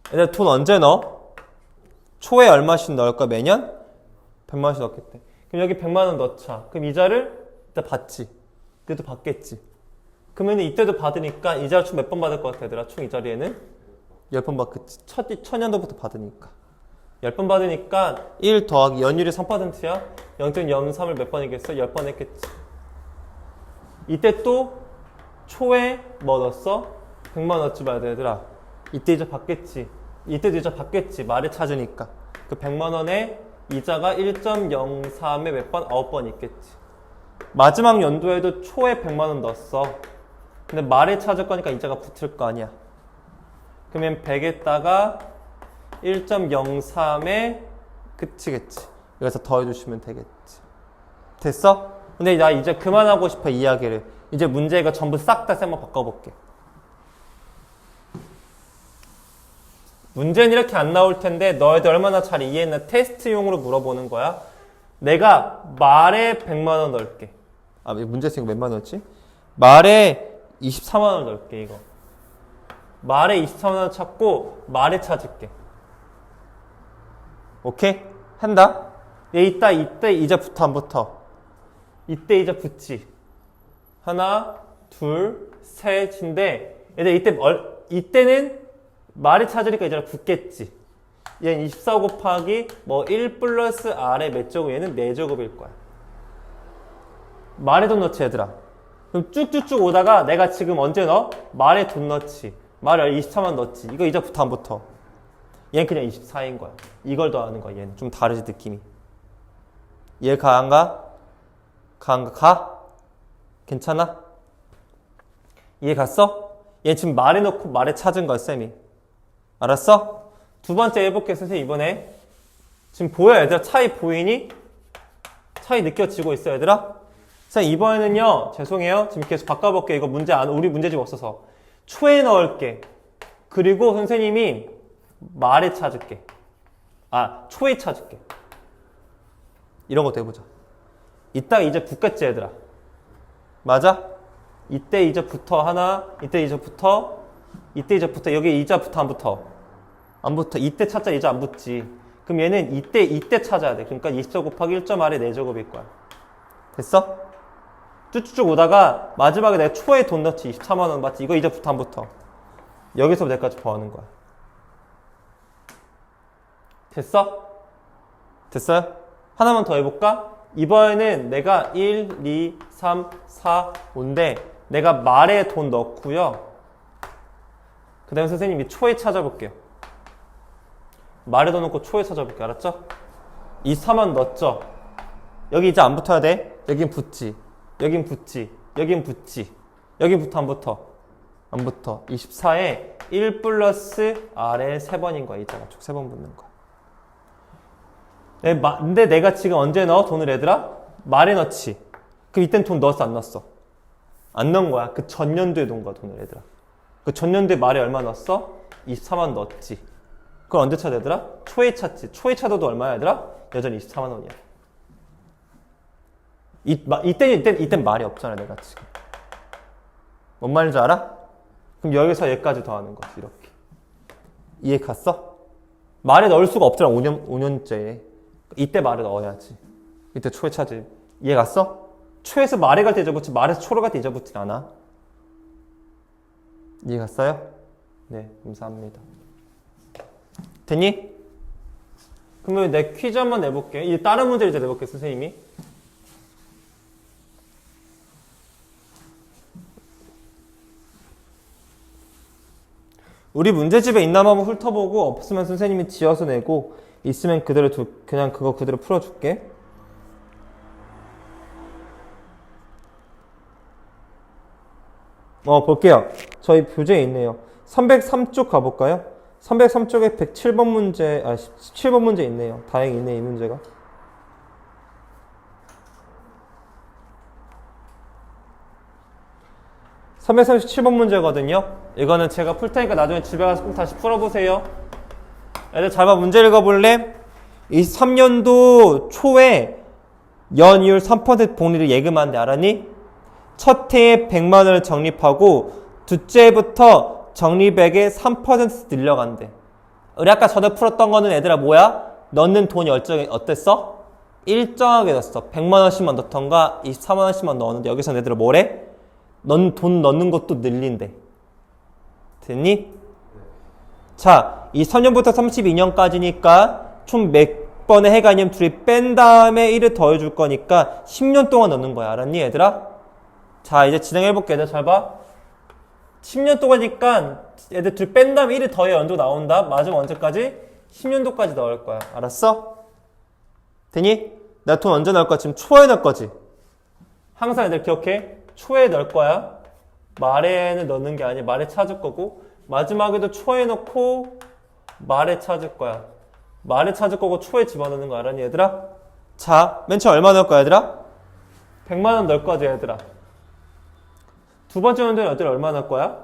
얘들아, 돈 언제 넣어? 초에 얼마씩 넣을 거야, 매년? 100만 원씩 넣겠대. 그럼 여기 100만 원 넣자. 그럼 이자를 일단 받지. 이때도 받겠지. 그러면 이때도 받으니까 이자를 총 몇 번 받을 것 같아, 얘들아? 총 이 자리에는 10번 받겠지. 천년도부터 받으니까. 10번 받으니까 1 더하기 연율이 3%야? 0.03을 몇 번이겠어? 10번 했겠지. 이때 또 초에 뭐 넣었어? 100만 원 넣지 말자, 얘들아. 이때 이자 받겠지. 이때도 이자 받겠지. 말에 찾으니까. 그 100만 원에 이자가 1.03에 몇 번? 9번 있겠지. 마지막 연도에도 초에 100만 원 넣었어. 근데 말에 찾을 거니까 이자가 붙을 거 아니야. 그러면 100에다가 1.03에 끝이겠지. 여기서 더해주시면 되겠지. 됐어? 근데 나 이제 그만하고 싶어, 이야기를. 이제 문제 이거 전부 싹 다 쌤만 바꿔볼게. 문제는 이렇게 안 나올 텐데 너희들 얼마나 잘 이해했나 테스트용으로 물어보는 거야. 내가 말에 100만 원 넣을게. 아, 문제 쓰니까 몇만 원이었지? 말에 24만 원 넣을게, 이거. 말에 24만 원 찾고 말에 찾을게. 오케이? 한다. 얘 이때 이자 붙어 안 붙어? 이때 이자 붙지. 하나, 둘, 셋인데 얘들 이때는 말이 찾으니까 이자가 붙겠지. 얘는 24 곱하기 뭐 1 플러스 R의 몇 제곱, 얘는 4제곱일 거야. 말에 돈 넣지, 얘들아. 그럼 쭉쭉쭉 오다가 내가 지금 언제 넣어? 말에 돈 넣지. 말에 24만 넣지. 이거 이자 붙어 안 붙어? 얘는 그냥 24인 거야. 이걸 더하는 거야, 얘는. 좀 다르지, 느낌이. 얘 가, 안 가? 가? 괜찮아? 이해 갔어? 얘 지금 말에 넣고 말에 찾은 거야, 쌤이. 알았어? 두 번째 해볼게 선생님 이번에. 지금 보여 얘들아? 차이 보이니? 차이 느껴지고 있어 얘들아? 선생님 이번에는요 죄송해요 지금 계속 바꿔볼게. 이거 우리 문제집 없어서 초에 넣을게. 그리고 선생님이 말에 찾을게. 초에 찾을게. 이런 것도 해보자. 이따가 이제 붙겠지 얘들아. 맞아? 이때 이제 붙어 하나, 이때 이제 붙어, 이때 이제 붙어. 여기 이자 붙어 안 붙어? 안 붙어. 이때 찾자 이제 안 붙지. 그럼 얘는 이때 찾아야 돼. 그러니까 24 곱하기 1.r의 4제곱일 거야. 됐어? 쭉쭉쭉 오다가 마지막에 내가 초에 돈 넣지. 24만원 맞지? 이거 이제 붙어 안 붙어? 여기서부터 여기까지 더하는 거야. 됐어? 됐어요? 하나만 더 해볼까? 이번에는 내가 1, 2, 3, 4, 5인데 내가 말에 돈 넣고요. 그 다음에 선생님이 초에 찾아볼게요. 말에 돈 넣고 초에 찾아볼게요. 알았죠? 24만 넣었죠? 여기 이제 안 붙어야 돼. 여긴 붙지. 여긴 붙지. 여긴 붙지. 여긴 붙어 안 붙어? 안 붙어. 24에 1 플러스 R에 3번인 거야. 이자가 총 3번 붙는 거야. 근데 내가 지금 언제 넣어? 돈을 얘들아? 말에 넣지. 그럼 이땐 돈 넣었어? 안 넣었어? 안 넣은 거야. 그 전년도에 넣은 거야. 돈을 얘들아. 그 전년도에 말에 얼마 넣었어? 24만 넣었지. 그걸 언제 찾아 얘들아? 초에 찾지. 초에 찾아도 얼마야 얘들아? 여전히 24만 원이야. 이땐 말이 없잖아 내가 지금. 뭔 말인지 알아? 그럼 여기서 얘까지 더하는 거지. 이렇게. 이해 갔어? 말에 넣을 수가 없잖아. 5년째에. 이때 말에 넣어야지. 이때 초에 차지. 이해 갔어? 초에서 말에 갈 때 잊어붙지 말에서 초로 갈 때 잊어붙진 않아. 이해 갔어요? 네, 감사합니다. 됐니? 그러면 내 퀴즈 한번 내볼게. 이제 다른 문제를 이제 내볼게 선생님이. 우리 문제집에 있나 한번 훑어보고 없으면 선생님이 지어서 내고 있으면 그대로 그냥 그거 그대로 풀어줄게. 볼게요. 저희 교재에 있네요. 303쪽 가볼까요? 303쪽에 107번 문제, 17번 문제 있네요. 다행히 있네, 이 문제가. (337번) 문제거든요. 이거는 제가 풀 테니까 나중에 집에 가서 꼭 다시 풀어보세요. 애들 잘 봐. 문제 읽어볼래? 23년도 초에 연이율 3% 복리를 예금한대. 알았니? 첫 해에 100만 원을 적립하고 둘째 해부터 적립액의 3% 늘려간대. 우리 아까 전에 풀었던 거는 얘들아 뭐야? 넣는 돈이 어땠어? 일정하게 넣었어. 100만 원씩만 넣던가 24만 원씩만 넣었는데 여기서 얘들아 뭐래? 돈 넣는 것도 늘린대. 됐니? 자, 이 3년부터 32년까지니까 총 몇 번의 해가 있냐면 둘이 뺀 다음에 1을 더해줄 거니까 10년 동안 넣는 거야. 알았니 얘들아? 자, 이제 진행해볼게. 얘들 잘 봐. 10년 동안이니까 얘들 둘 뺀 다음에 1을 더해 연도 나온다. 맞으면 언제까지? 10년도까지 넣을 거야. 알았어? 되니? 나 돈 언제 넣을 거야? 지금 초에 넣을 거지? 항상 얘들 기억해. 초에 넣을 거야. 말에는 넣는 게 아니야. 말에 찾을 거고 마지막에도 초에 넣고 말에 찾을 거야. 말에 찾을 거고 초에 집어넣는 거 알았니 얘들아? 자, 맨 처음 얼마 넣을 거야 얘들아? 100만 원 넣을 거지 얘들아. 두 번째 문제는 얘들아 얼마 넣을 거야?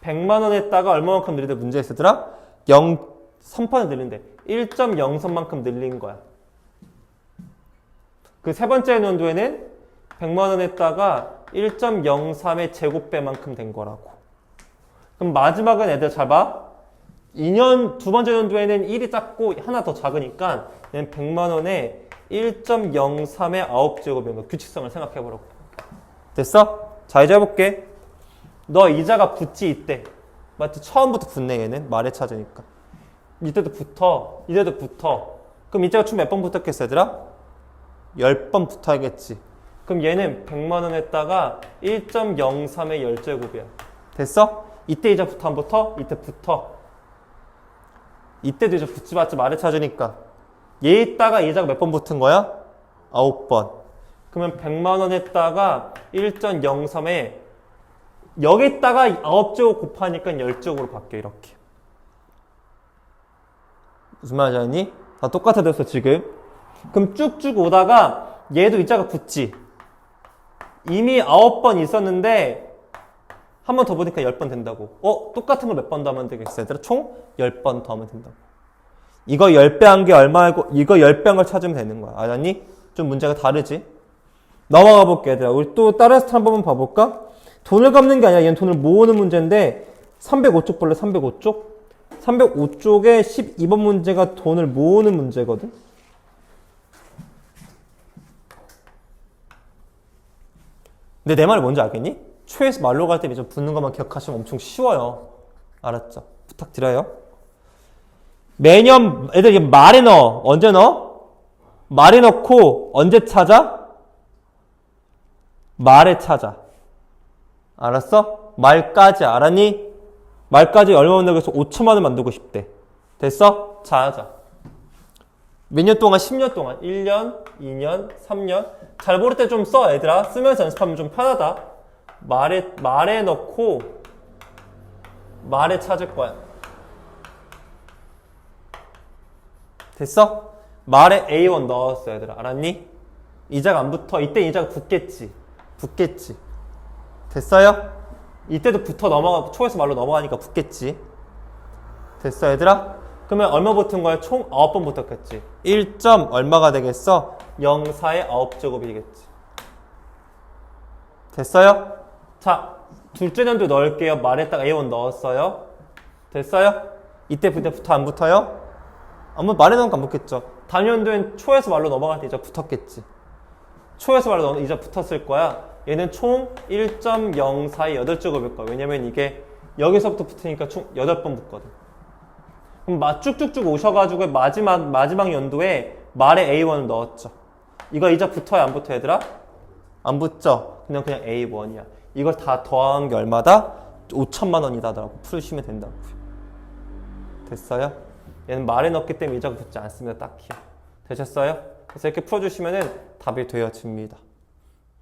100만 원에다가 얼마만큼 늘리대 문제에서 얘들아? 3% 늘린대. 1.03만큼 늘린 거야. 그 세 번째 연도에는 100만 원에다가 1.03의 제곱배만큼 된 거라고. 그럼 마지막은 애들 잘 봐. 두 번째 연도에는 1이 작고 하나 더 작으니까 얘는 100만 원에 1.03의 9제곱인 거. 규칙성을 생각해보라고. 됐어? 자, 이제 해볼게. 너 이자가 붙지 이때. 맞지? 처음부터 붙네 얘는. 말에 찾으니까. 이때도 붙어. 이때도 붙어. 그럼 이자가 총 몇 번 붙었겠어 얘들아? 10번 붙어야겠지. 그럼 얘는 100만 원에다가 1.03의 10제곱이야. 됐어? 이때 이자 붙어 안 붙어? 이때 붙어. 이때도 이제 붙지 맞지 말에 찾으니까. 얘에다가 이자가 몇 번 붙은 거야? 9번. 그러면 100만 원에다가 1.03에 여기다가 9제곱 곱하니까 10제곱으로 바뀌어 이렇게. 무슨 말인지 알니? 다 똑같아졌어 지금. 그럼 쭉쭉 오다가 얘도 이 자가 붙지. 이미 9번 있었는데 한 번 더 보니까 10번 된다고. 똑같은 걸 몇 번 더 하면 되겠어 얘들아? 총 10번 더 하면 된다고. 이거 10배 한 게 얼마고 이거 10배 한 걸 찾으면 되는 거야. 알았니? 좀 문제가 다르지? 넘어가 볼게 얘들아. 우리 또 다른 스타일 한번 봐볼까? 돈을 갚는 게 아니라 얘는 돈을 모으는 문제인데 305쪽 볼래? 305쪽? 305쪽에 12번 문제가 돈을 모으는 문제거든? 근데 내 말이 뭔지 알겠니? 초에서 말로 갈 때 이제 붙는 것만 기억하시면 엄청 쉬워요. 알았죠? 부탁드려요. 매년 애들 이게 말에 넣어. 언제 넣어? 말에 넣고 언제 찾아? 말에 찾아. 알았어? 말까지 알았니? 말까지 얼마 만들고 해서 5천만 원 만들고 싶대. 됐어? 자, 하자. 몇 년 동안? 10년 동안. 1년, 2년, 3년. 잘 모를 때 좀 써, 얘들아. 쓰면서 연습하면 좀 편하다. 말에 넣고, 말에 찾을 거야. 됐어? 말에 A1 넣었어, 얘들아. 알았니? 이자가 안 붙어. 이때 이자가 붙겠지. 됐어요? 이때도 붙어 넘어가, 초에서 말로 넘어가니까 붙겠지. 됐어, 얘들아? 그러면 얼마 붙은 거야? 총 9번 붙었겠지. 1점 얼마가 되겠어? 0,4의 9제곱이겠지. 됐어요? 자, 둘째 년도 넣을게요. 말에 딱 A1 넣었어요. 됐어요? 이때 붙어 안 붙어요? 아무 말에 넣은 거 안 붙겠죠. 다음 연도엔 초에서 말로 넘어갈 때 이자 붙었겠지. 초에서 말로 이자 붙었을 거야. 얘는 총 1.04의 8제곱일 거야. 왜냐면 이게 여기서부터 붙으니까 총 8번 붙거든. 그럼 쭉쭉쭉 오셔가지고 마지막 연도에 말에 A1을 넣었죠. 이거 이자 붙어야 안 붙어 얘들아? 안 붙죠? 그냥 A1이야. 이걸 다 더한 게 얼마다? 5천만 원이다 라고 풀으시면 된다고요. 됐어요? 얘는 말에 넣기 때문에 이자가 붙지 않습니다. 딱히요. 되셨어요? 그래서 이렇게 풀어주시면은 답이 되어집니다.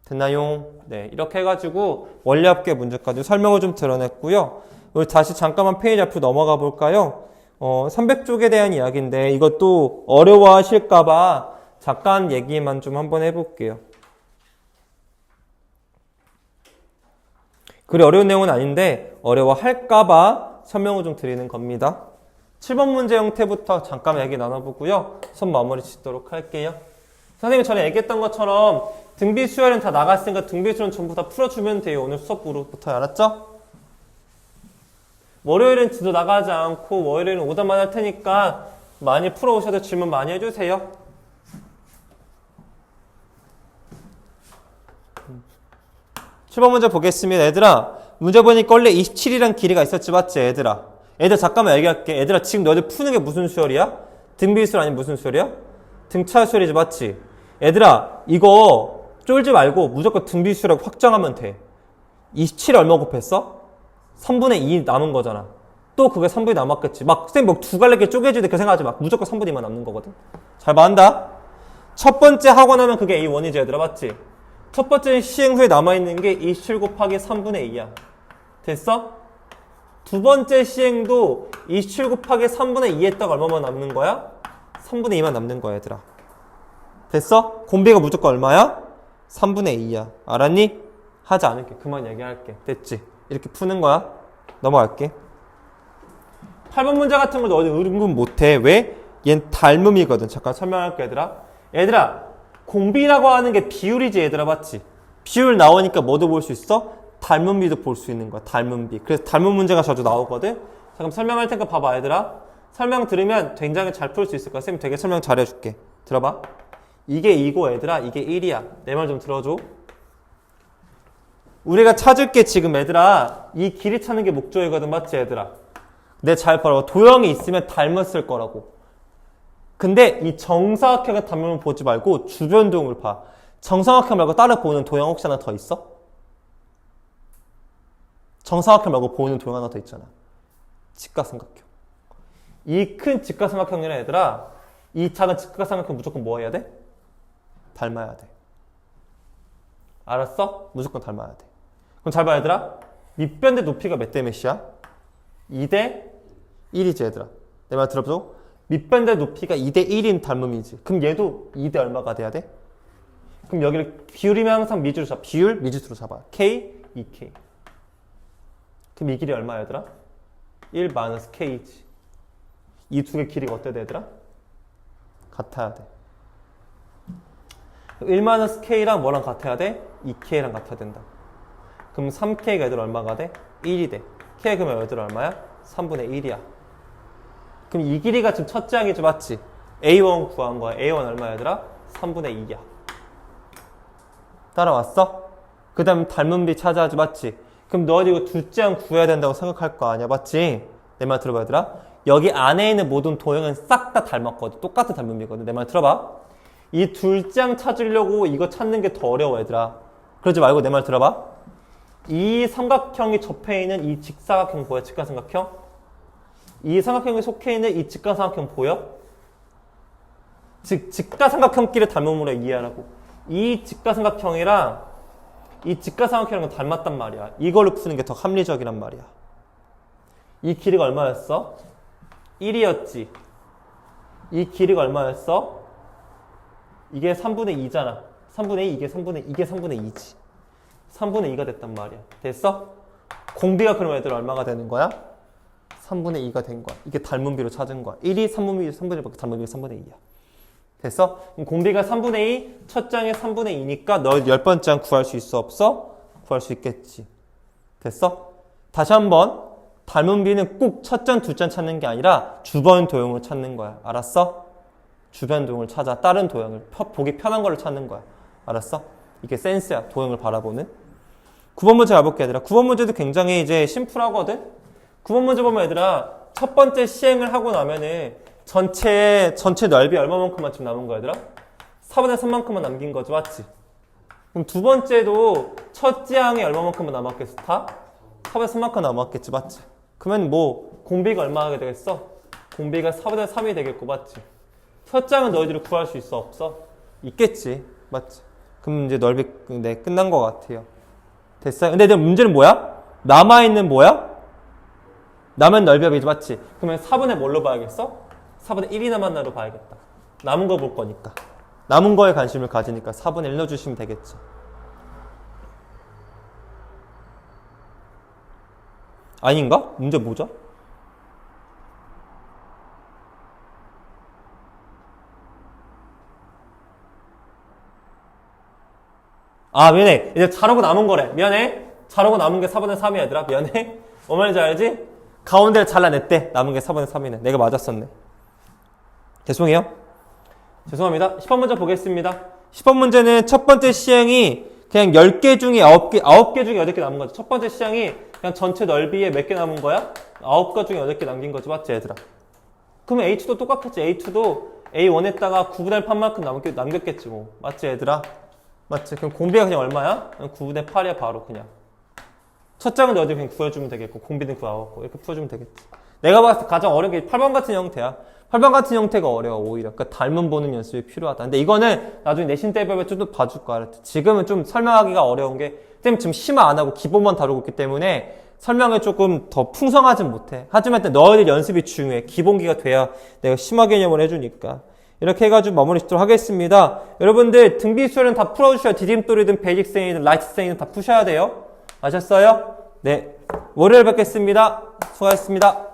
됐나요? 네, 이렇게 해가지고 원리합계 문제까지 설명을 좀 드러냈고요. 우리 다시 잠깐만 페이지 앞으로 넘어가 볼까요? 300쪽에 대한 이야기인데 이것도 어려워하실까봐 잠깐 얘기만 좀 한번 해볼게요. 그리 어려운 내용은 아닌데 어려워할까봐 설명을 좀 드리는 겁니다. 7번 문제 형태부터 잠깐 얘기 나눠보고요. 수업 마무리 짓도록 할게요. 선생님이 전에 얘기했던 것처럼 등비 수열은 다 나갔으니까 등비 수열은 전부 다 풀어주면 돼요. 오늘 수업으로부터 알았죠? 월요일은 지도 나가지 않고 월요일은 오답만 할 테니까 많이 풀어오셔서 질문 많이 해주세요. 출발 문제 보겠습니다. 얘들아, 문제 보니까 원래 27이란 길이가 있었지, 맞지? 얘들아 잠깐만 얘기할게. 얘들아, 지금 너희들 푸는 게 무슨 수열이야? 등비수열 아니면 무슨 수열이야? 등차수열이지, 맞지? 얘들아, 이거 쫄지 말고 무조건 등비수열이라고 확정하면 돼. 27에 얼마 곱했어? 3분의 2 남은 거잖아. 또 그게 3분의 2 남았겠지. 막 쌤 뭐 두 갈래게 쪼개지는데 그 생각하지 마. 무조건 3분의 2만 남는 거거든. 잘 봐한다. 첫 번째 하고 나면 그게 A1이지, 얘들아, 맞지? 첫 번째 시행 후에 남아있는 게 27 곱하기 3분의 2야. 됐어? 두 번째 시행도 27 곱하기 3분의 2 했다가 얼마만 남는 거야? 3분의 2만 남는 거야, 얘들아. 됐어? 곰비가 무조건 얼마야? 3분의 2야. 알았니? 하지 않을게. 그만 얘기할게. 됐지? 이렇게 푸는 거야. 넘어갈게. 8번 문제 같은 거 너희들 은근 못해. 왜? 얜 닮음이거든. 잠깐 설명할게, 얘들아. 공비라고 하는 게 비율이지, 얘들아, 맞지? 비율 나오니까 뭐도 볼 수 있어? 닮음비도 볼 수 있는 거야, 닮음비. 그래서 닮음 문제가 자주 나오거든? 자, 그럼 설명할 테니까 봐봐, 얘들아. 설명 들으면 굉장히 잘 풀 수 있을 거야. 쌤이 되게 설명 잘해줄게. 들어봐. 이게 2고, 얘들아, 이게 1이야. 내 말 좀 들어줘. 우리가 찾을 게 지금, 얘들아, 이 길이 찾는 게 목적이거든, 맞지, 얘들아? 내 잘 봐봐. 도형이 있으면 닮았을 거라고. 근데 이 정사각형의 단면을 보지 말고 주변 도형을 봐. 정사각형 말고 따로 보는 도형 혹시 하나 더 있어? 정사각형 말고 보는 도형 하나 더 있잖아. 직각삼각형. 이 큰 직각삼각형이라 얘들아, 이 작은 직각삼각형 무조건 뭐 해야 돼? 닮아야 돼. 알았어? 무조건 닮아야 돼. 그럼 잘 봐, 얘들아. 밑변대 높이가 몇 대 몇이야? 2대 1이지, 얘들아. 내 말 들어줘. 밑변들의 높이가 2대 1인 닮음이지. 그럼 얘도 2대 얼마가 돼야 돼? 그럼 여기를 비율이면 항상 미지수로 잡아. 비율 미지수로 잡아. K, 2K. 그럼 이 길이 얼마야 얘들아? 1 마이너스 K지. 이 두 개 길이가 어때야 돼 얘들아? 같아야 돼. 1 마이너스 K랑 뭐랑 같아야 돼? 2K랑 같아야 된다. 그럼 3K가 얘들 얼마가 돼? 1이 돼. K 그러면 얘들 얼마야? 3분의 1이야. 그럼 이 길이가 지금 첫째 항이죠, 맞지? A1 구한 거야. A1 얼마야 얘들아? 3분의 2야. 따라왔어? 그 다음 닮은 비 찾아야지, 맞지? 그럼 너희들 이거 둘째 항 구해야 된다고 생각할 거 아니야, 맞지? 내 말 들어봐 얘들아. 여기 안에 있는 모든 도형은 싹 다 닮았거든. 똑같은 닮은 비거든. 내 말 들어봐. 이 둘째 항 찾으려고 이거 찾는 게 더 어려워 얘들아. 그러지 말고 내 말 들어봐. 이 삼각형이 접해 있는 이 직사각형 보여? 직각삼각형? 이 삼각형에 속해 있는 이 직각삼각형 보여? 즉 직각삼각형끼리 닮음으로 이해하라고. 이 직각삼각형이랑 이 직각삼각형이랑 닮았단 말이야. 이걸로 푸는 게 더 합리적이란 말이야. 이 길이가 얼마였어? 1이었지. 이 길이가 얼마였어? 이게 3분의 2잖아. 3분의 2, 이게 3분의 2지. 3분의 2가 됐단 말이야. 됐어? 공비가 그럼 얘들 얼마가 되는 거야? 3분의 2가 된 거야. 이게 닮은 비로 찾은 거야. 1이 3분의 1밖에 닮은 비가 3분의 2야. 됐어? 그럼 공비가 3분의 2, 첫 장에 3분의 2니까 너 10번째 장 구할 수 있어? 없어? 구할 수 있겠지. 됐어? 다시 한번 닮은 비는 꼭 첫 장, 두 장 찾는 게 아니라 주변 도형을 찾는 거야. 알았어? 주변 도형을 찾아. 다른 도형을 보기 편한 걸로 찾는 거야. 알았어? 이게 센스야. 도형을 바라보는. 9번 문제 가볼게 얘들아. 9번 문제도 굉장히 이제 심플하거든? 9번 문제 보면 얘들아 첫 번째 시행을 하고 나면은 전체 넓이 얼마만큼만 지금 남은 거야 얘들아? 4분의 3만큼만 남긴 거지, 맞지? 그럼 두 번째도 첫째 항이 얼마만큼만 남았겠어? 다? 4분의 3만큼 남았겠지, 맞지? 그러면 뭐 공비가 얼마 하게 되겠어? 공비가 4분의 3이 되겠고, 맞지? 첫째 항은 너희들이 구할 수 있어? 없어? 있겠지, 맞지? 그럼 이제 넓이 네, 끝난 것 같아요. 됐어요? 근데 이제 문제는 뭐야? 남아있는 뭐야? 남은 넓이가 맞지? 그러면 4분의 뭘로 봐야겠어? 4분의 1이 남았나로 봐야겠다. 남은 거 볼 거니까. 남은 거에 관심을 가지니까 4분의 1 넣어주시면 되겠죠. 아닌가? 문제 뭐죠? 아, 미안해. 이제 자르고 남은 거래. 미안해. 자르고 남은 게 4분의 3이야, 얘들아. 미안해. 뭐 말인지 알지? 가운데를 잘라냈대. 남은 게 4분의 3이네. 내가 맞았었네. 죄송해요. 죄송합니다. 10번 문제 보겠습니다. 10번 문제는 첫 번째 시행이 그냥 10개 중에 9개 중에 8개 남은 거죠. 첫 번째 시행이 그냥 전체 넓이에 몇 개 남은 거야? 9개 중에 8개 남긴 거지, 맞지, 얘들아? 그러면 H2도 똑같겠지. H2도 A1에다가 9분의 8만큼 남겼겠지, 뭐. 맞지, 얘들아? 맞지? 그럼 공비가 그냥 얼마야? 9분의 8이야, 바로 그냥. 첫 장은 너희들 그냥 구해주면 되겠고, 공비는 구하고, 이렇게 풀어주면 되겠지. 내가 봤을 때 가장 어려운 게 8번 같은 형태야. 8번 같은 형태가 어려워, 오히려. 그러니까 닮은 보는 연습이 필요하다. 근데 이거는 나중에 내신 대비에 좀 더 봐줄 거야. 알았지? 지금은 좀 설명하기가 어려운 게, 쌤 지금 심화 안 하고 기본만 다루고 있기 때문에 설명을 조금 더 풍성하진 못해. 하지만 너희들 연습이 중요해. 기본기가 돼야 내가 심화 개념을 해주니까. 이렇게 해가지고 마무리 짓도록 하겠습니다. 여러분들 등비수열은 다 풀어주셔야 디딤돌이든 베이직생이든 라이트생이든 다 푸셔야 돼요. 아셨어요? 네. 월요일 뵙겠습니다. 수고하셨습니다.